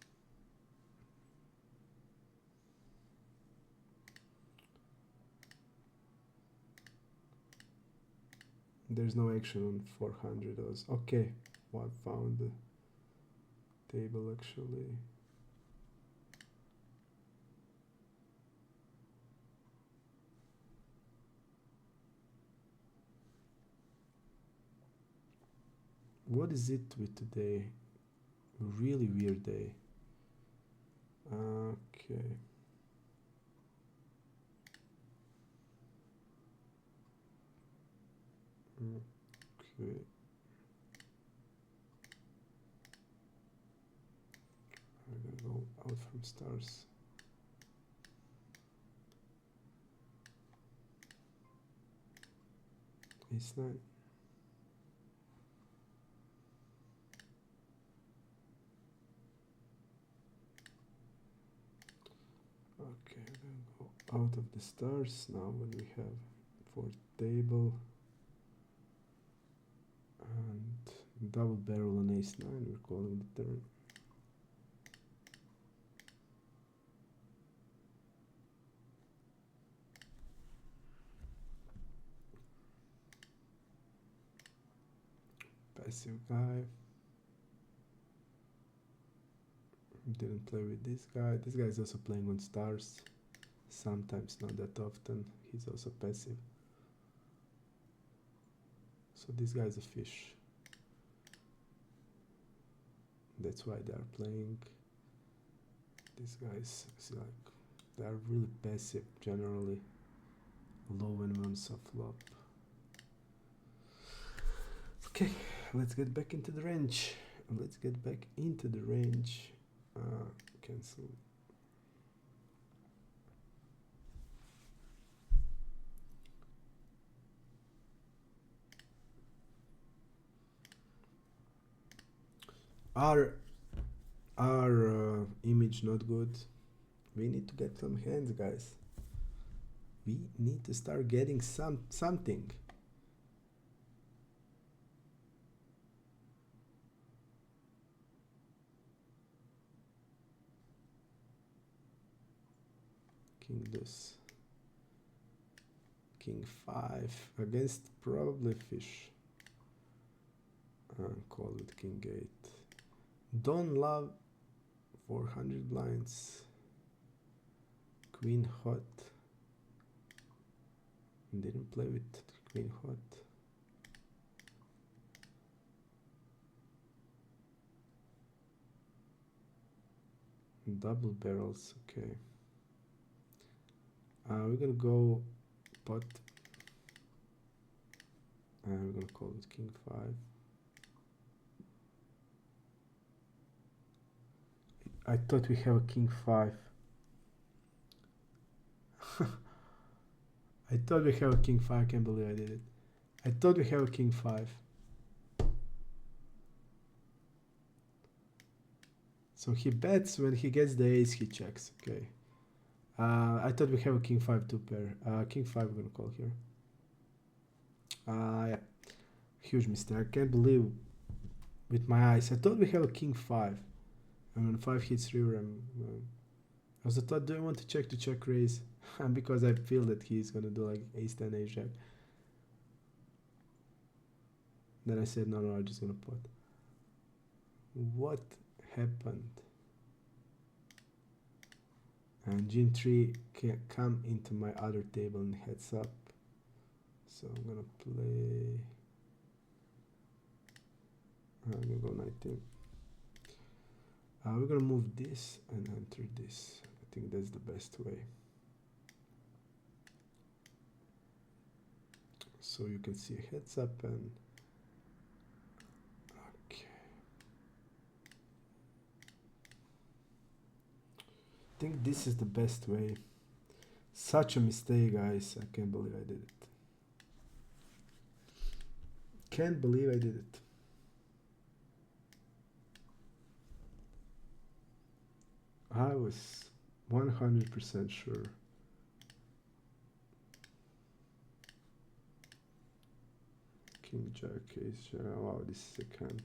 There's no action on 400. Okay, well, I found the table actually. What is it with today? Really weird day. Okay. Okay. I'm gonna go out from stars. Ace 9. Okay, I'm gonna go out of the stars now when we have 4th table. And double barrel on ace 9, we're calling the turn. passive guy. Didn't play with this guy. This guy is also playing on stars. Sometimes, not that often. He's also passive. So this guy is a fish. That's why they are playing. These guys, see, like, they are really passive generally. Low and once a flop. Okay, let's get back into the range. Let's get back into the range. Cancel. Our image not good. We need to get some hands, guys. We need to start getting something. King this. King 5 against probably fish. Call with king 8. Don't love 400 blinds. Queen hot. Didn't play with queen hot. Double barrels, okay. We're gonna go pot. And we're gonna call it king 5. I thought we have a king 5. I thought we have a king 5. I can't believe I did it. I thought we have a king 5. So he bets. When he gets the ace, he checks. Okay. I thought we have a king 5 2 pair. King 5 we're gonna call here. Yeah. Huge mistake. I can't believe with my eyes. I thought we have a king 5. And when 5 hits river, I was thought, do I want to check raise? And because I feel that he's gonna do like ace 10, ace jack. Then I said, no, I'm just gonna pot. What happened? And Jim 3 can come into my other table and heads up. So I'm gonna play. I'm gonna go 19. We're gonna move this and enter this. I think that's the best way. So you can see heads up and okay. I think this is the best way. Such a mistake, guys. I can't believe I did it. Can't believe I did it. I was 100% sure. King jack, ace jack. Wow, this is a can.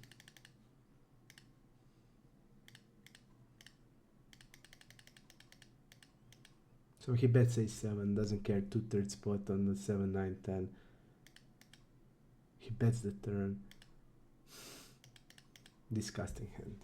So he bets a7, doesn't care, 2/3 spot on the 7, 9, 10. He bets the turn. Disgusting hand.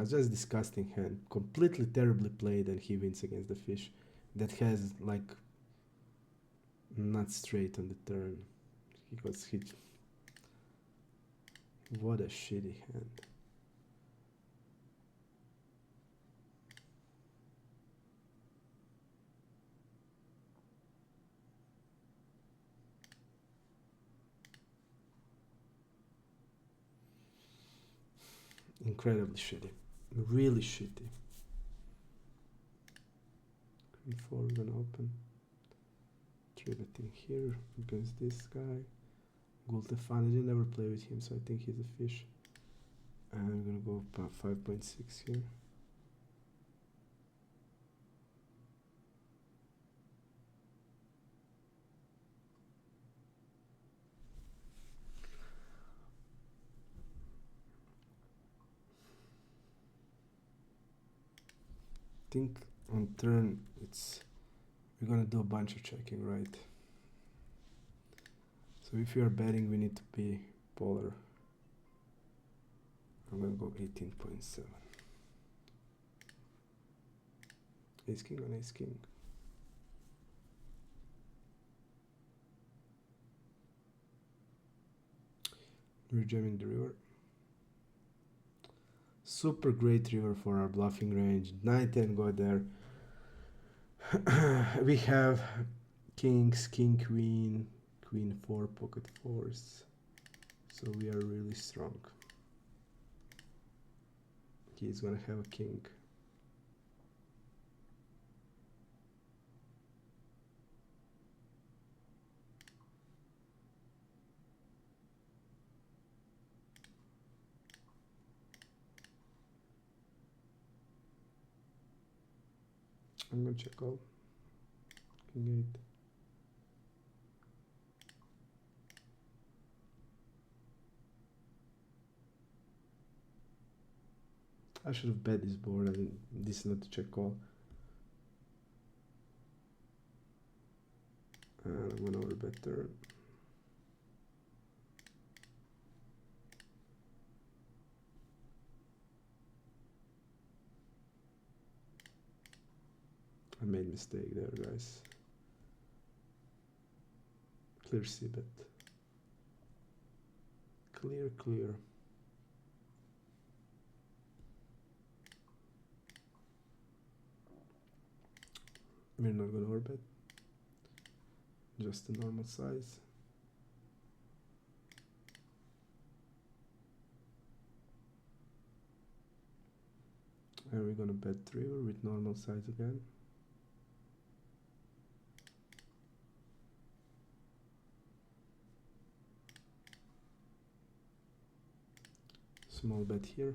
Just disgusting hand. Completely terribly played, and he wins against the fish that has like not straight on the turn. He got hit. What a shitty hand. Incredibly shitty. Really shitty. Queen 4 we're gonna open. 3-betting here against this guy. Gultefan, I didn't ever play with him, so I think he's a fish. And I'm gonna go 5.6 here. think on turn we're gonna do a bunch of checking, right? So if you're betting, we need to be polar. I'm gonna go 18.7. Ace king on ace king. We're jamming the river. Super great river for our bluffing range. 9-10 go there. We have kings, king, queen, queen 4, pocket 4s. So we are really strong. He's gonna have a king. I'm gonna check all. King 8. I should have bet this board. I mean, this is not a check call. And I'm gonna overbet turn. I made a mistake there, guys. Clear c-bet. Clear, clear. We're not gonna overbet. Just a normal size. And we're gonna bet river with normal size again. Small bet here.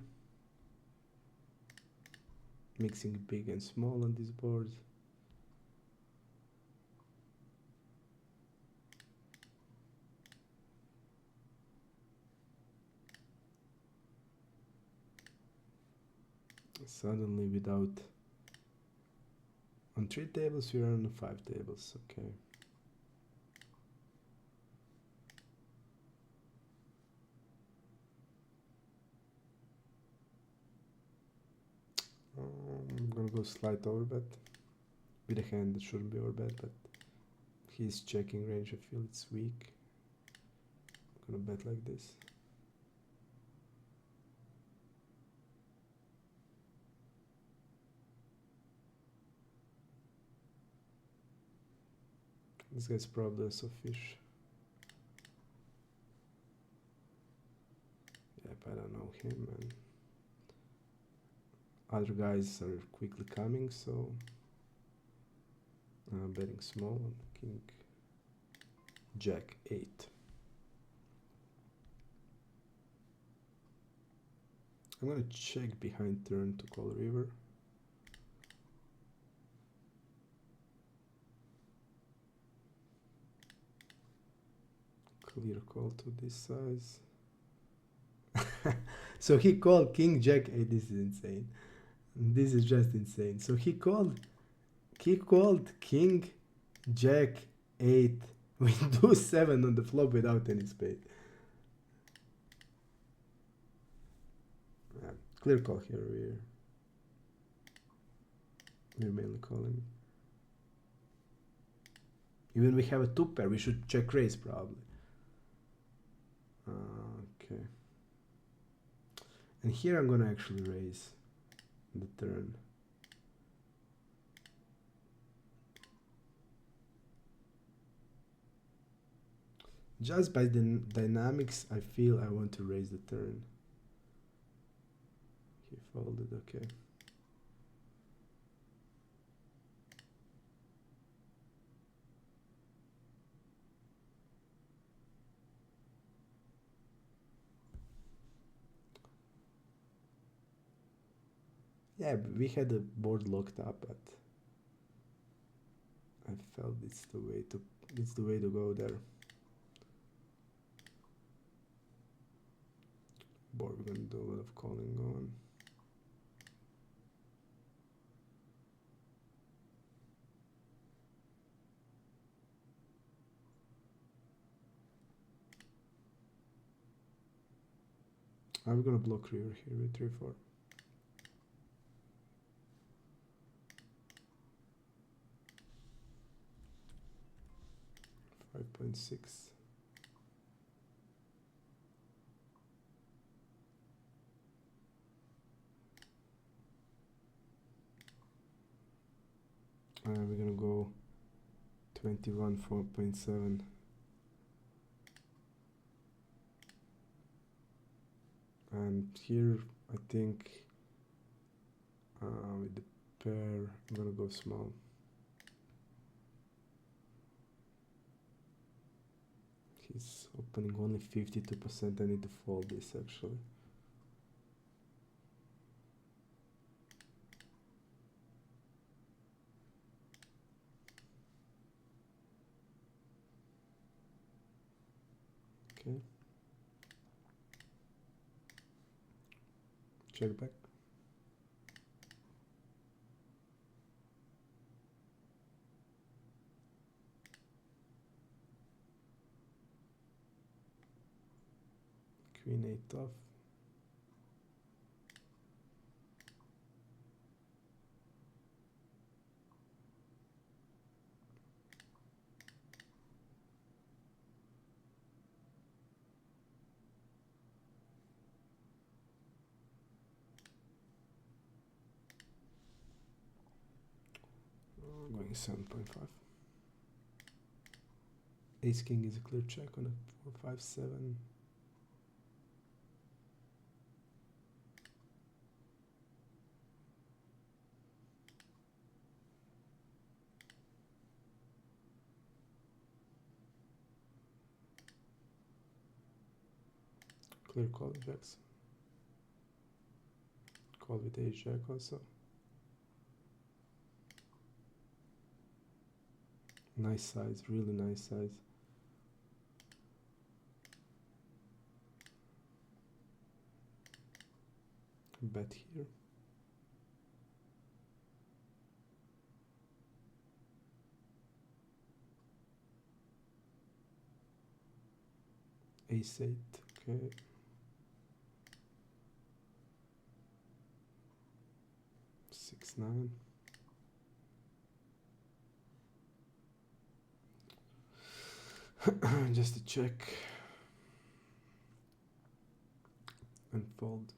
Mixing big and small on this board. Suddenly without on 3 tables we are on 5 tables. Okay. I'm gonna go slight overbet with a hand that shouldn't be overbet, but his checking range, I feel it's weak. I'm gonna bet like this. This guy's probably also fish. Yep, I don't know him, and other guys are quickly coming, so I'm betting small on king jack 8. I'm gonna check behind turn to call river. Clear call to this size. So he called king jack 8. This is insane. This is just insane. So he called king jack 8 with do 7 on the flop without any spade. Yeah, clear call here. We're mainly calling. Even we have a 2 pair, we should check raise probably. Okay. And here I'm gonna actually raise the turn. Just by the dynamics, I feel I want to raise the turn. He folded, okay. Yeah, we had the board locked up, but I felt it's the way to go there. Board, we're gonna do a lot of calling on. I'm gonna block river here with 3-4. .6. We're gonna go 21 4.7. And here I think with the pair I'm gonna go small. He's opening only 52%. I need to fold this actually. Okay. Check back. Queen 8 off. Going 7.5. Ace king is a clear check on a 4-5-7. Clear call jacks. Call with ace jack also. Nice size, really nice size. Bet here. Ace 8, okay. Six, 9. Just a check. And fold.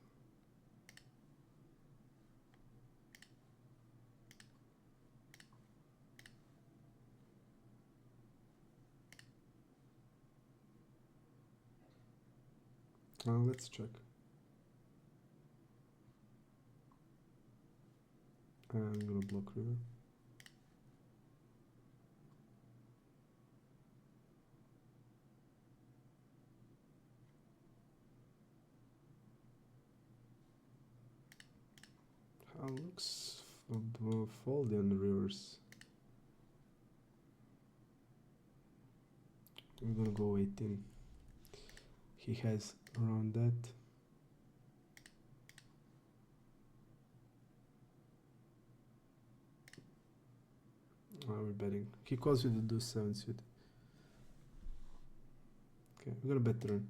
Let's check. I'm gonna block river. Looks foldy on the rivers. We're gonna go 18. He has around that. We're betting. He calls with the deuce 7 suit. Okay, we're gonna bet turn.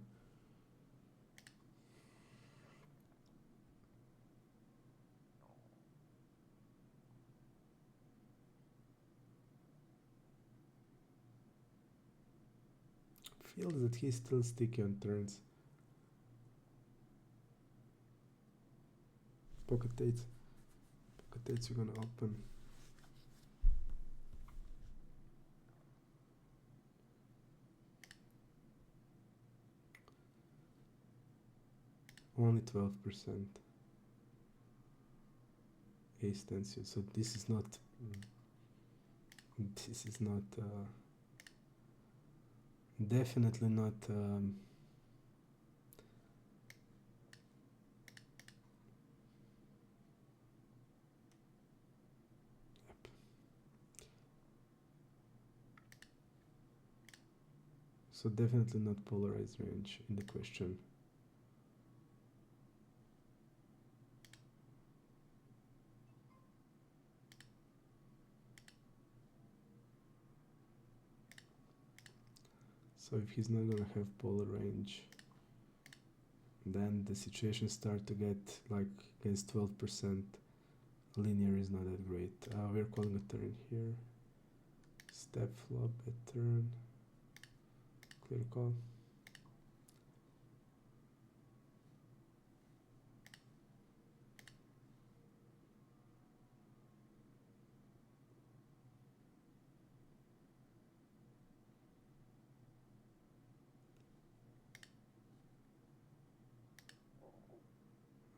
Feels that he's still sticky on turns. Pocket eights. Pocket eights we're gonna open. Only 12%. Ace 10 suit. So this is not. This is not. Definitely not. So definitely not polarized range in the question. So if he's not gonna have polar range, Then the situation start to get like against 12%. Linear is not that great. We're calling a turn here. Step flop at turn. Clear call.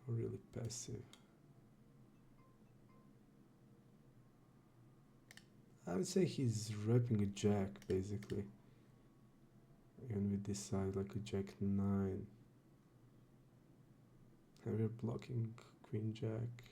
Really passive. I would say he's wrapping a jack basically. And we decide like a jack 9. And we're blocking queen jack.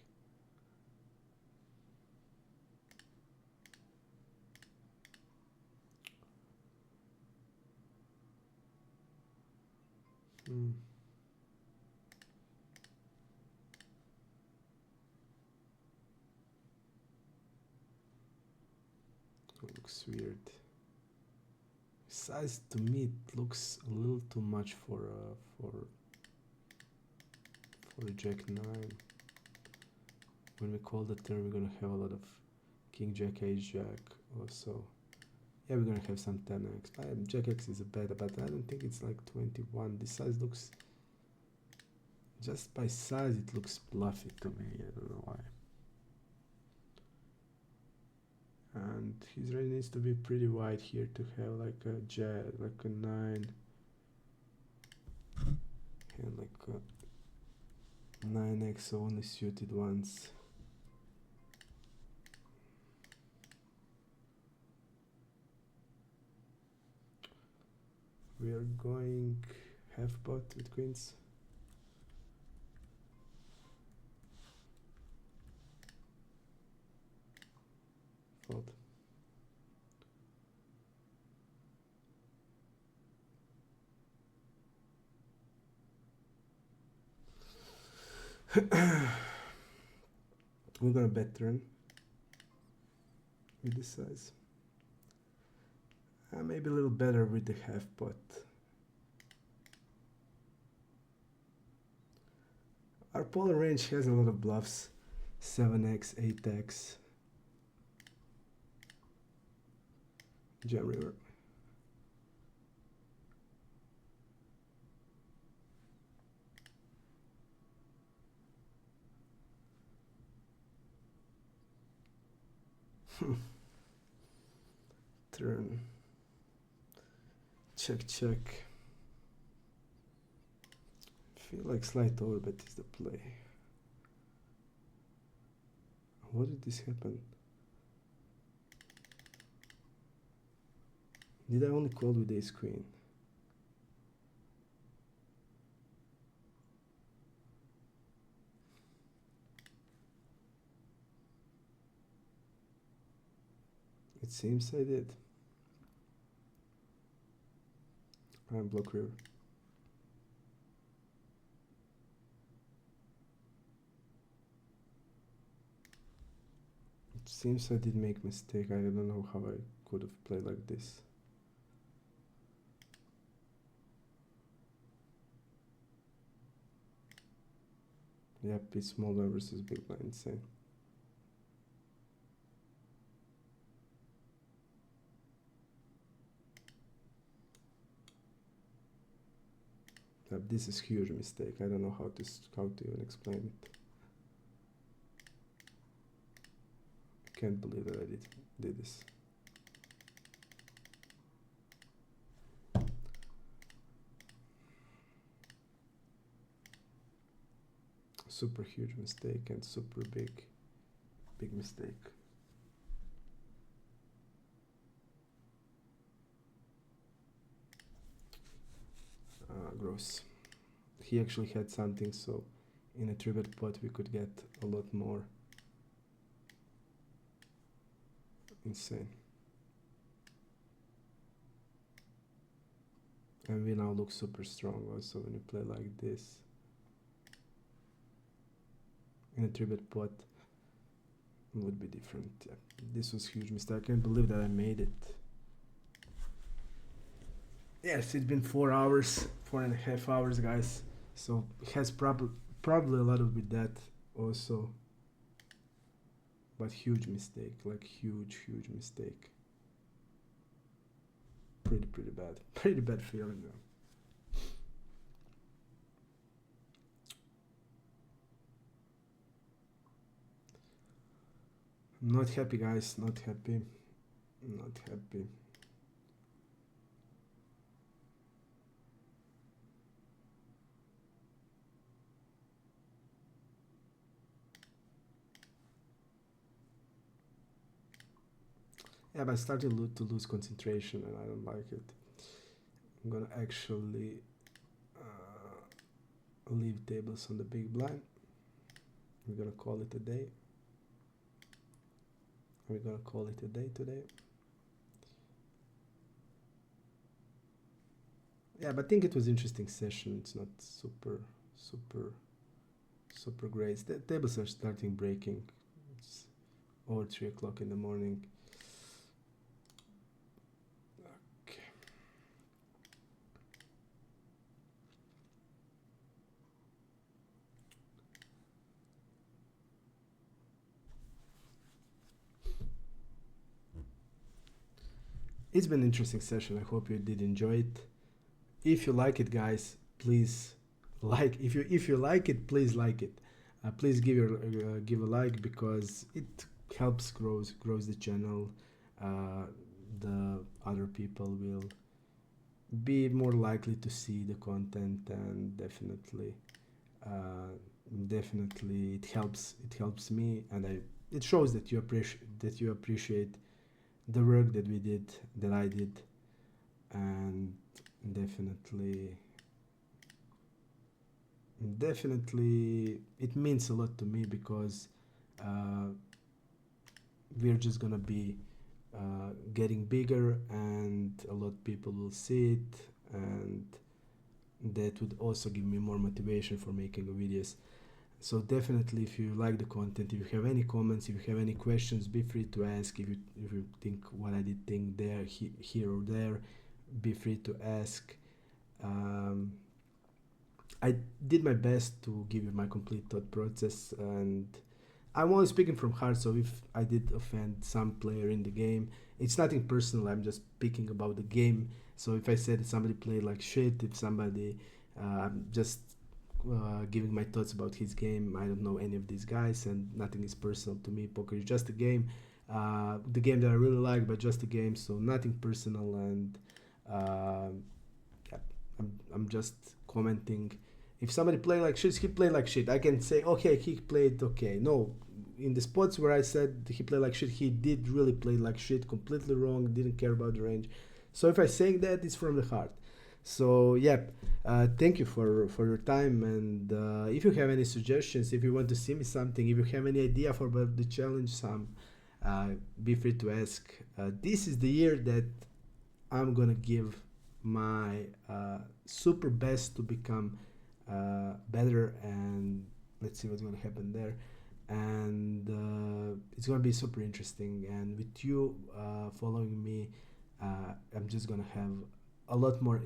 Looks weird. Size to me it looks a little too much for a jack 9. When we call the turn, we're gonna have a lot of king jack ace jack also. Yeah, we're gonna have some 10x. Jack x is a beta, but I don't think it's like 21. This size looks, just by size it looks bluffy to me. I don't know why. And his range needs to be pretty wide here to have like a jack, like a 9, and like a 9x only suited ones. We are going half pot with queens. Fold. We're gonna bet turn with this size. Maybe a little better with the half pot. Our polar range has a lot of bluffs. 7x, 8x. Jam river. Turn. Check, check. Feel like slight overbet is the play. What did this happen? Did I only call with ace queen? It seems I did. I'm block river. It seems I did make mistake. I don't know how I could have played like this. Yep, it's small blind versus big blind, insane. Yep, this is huge mistake. I don't know how to even explain it. Can't believe that I did this. Super huge mistake and super big mistake. Gross. He actually had something, so in a 3-bet pot we could get a lot more. Insane. And we now look super strong also when you play like this. In a 3-bet pot it would be different. Yeah. This was a huge mistake. I can't believe that I made it. Yes, it's been 4 hours, 4.5 hours, guys. So it has probably a lot of with that also, but huge mistake, like huge mistake. Pretty bad, pretty bad feeling though. Not happy, guys. Not happy. Not happy. Yeah, but I started to lose concentration, and I don't like it. I'm gonna actually leave tables on the big blind. We're gonna call it a day. We're gonna call it a day today. Yeah, but I think it was interesting session. It's not super great. The tables are starting breaking. It's over 3 o'clock in the morning. Okay. It's been an interesting session. I hope you did enjoy it. If you like it, guys, please like. If you like it, please like it. Please give a like, because it helps grows the channel. The other people will be more likely to see the content, and uh, definitely it helps me, and it shows that you appreciate the work that we did, that I did, and definitely it means a lot to me, because uh, we're just gonna be getting bigger, and a lot of people will see it, and that would also give me more motivation for making videos. So definitely, if you like the content, if you have any comments, if you have any questions, be free to ask. If you think what I did think there, here or there, be free to ask. um, I did my best to give you my complete thought process, and I'm only speaking from heart. So if I did offend some player in the game, it's nothing personal. I'm just speaking about the game. So if I said somebody played like shit, if somebody, I'm just giving my thoughts about his game. I don't know any of these guys, and nothing is personal to me. Poker is just a game, the game that I really like, but just a game. So nothing personal, and uh, yeah, I'm just commenting. If somebody play like shit, he played like shit. I can say, okay, he played okay. No, in the spots where I said he played like shit, he did really play like shit, completely wrong, didn't care about the range. So if I saying that, it's from the heart. So yeah, thank you for your time, and if you have any suggestions, if you want to see me something, if you have any idea for the challenge, uh, be free to ask. This is the year that I'm gonna give my super best to become better, and let's see what's gonna happen there. And it's gonna be super interesting. And with you following me, I'm just gonna have a lot more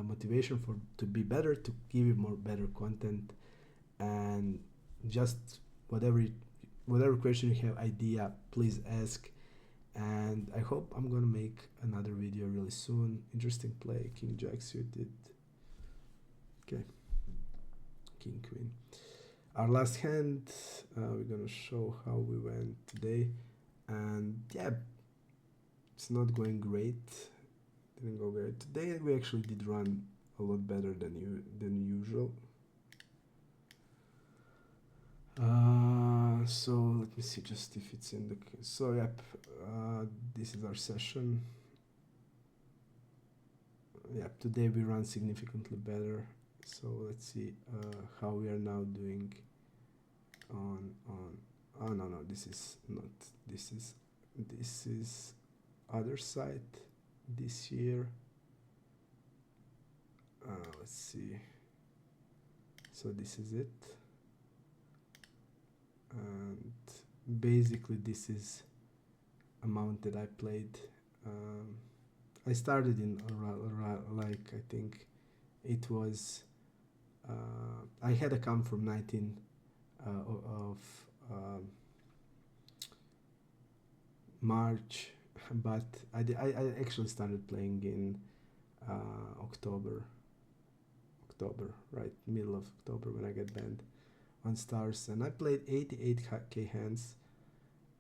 motivation for to be better, to give you more better content, and just whatever whatever question you have, idea, please ask. And I hope I'm gonna make another video really soon. Interesting play, King Jack suited. Okay, King Queen. Our last hand, we're gonna show how we went today, and yeah, it's not going great. Didn't go great today. We actually did run a lot better than usual. So let me see just if it's in the. So yep, this is our session. Yep, today we run significantly better. So let's see how we are now doing on. Oh no, this is not. This is other side this year. Let's see. So this is it. And basically this is amount that I played. I started in like I think it was I had a count from 19 of um, March, but I actually started playing in October, right, middle of October when I get banned on stars, and I played 88k hands,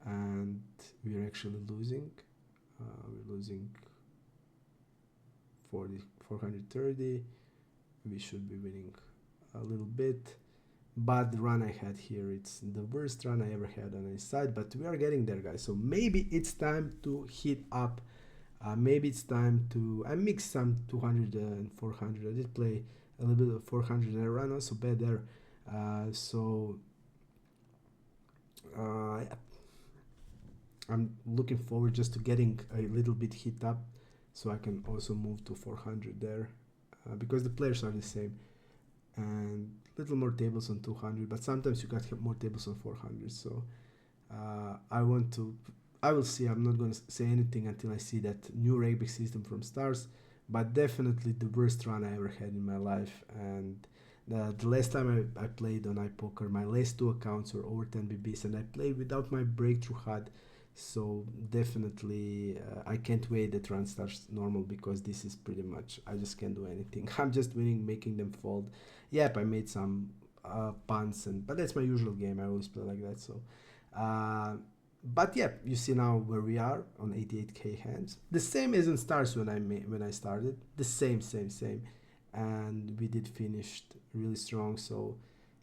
and we're actually losing. We're losing 430. We should be winning a little bit, but the run I had here, it's the worst run I ever had on any side, but we are getting there, guys. So maybe it's time to heat up. Maybe it's time to, I mixed some 200 and 400. I did play a little bit of 400 and I ran also bad there. So yeah, I'm looking forward just to getting a little bit hit up so I can also move to 400 there, because the players are the same, and little more tables on 200, but sometimes you got more tables on 400. So I will see. I'm not going to say anything until I see that new ragbig system from stars, but definitely the worst run I ever had in my life. And the last time I played on Ipoker, my last two accounts were over 10 BBs, and I played without my breakthrough HUD. So definitely, I can't wait that run starts normal, because this is pretty much, I just can't do anything. I'm just winning, making them fold. Yep, I made some punts, but that's my usual game. I always play like that. So, but yeah, you see now where we are on 88k hands. The same as in stars when I started. The same, and we did finished really strong. So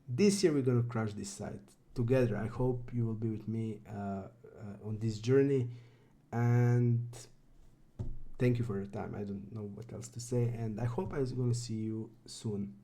this year we're gonna crush this site together. I hope you will be with me on this journey, and thank you for your time. I don't know what else to say, and I hope I'm gonna see you soon.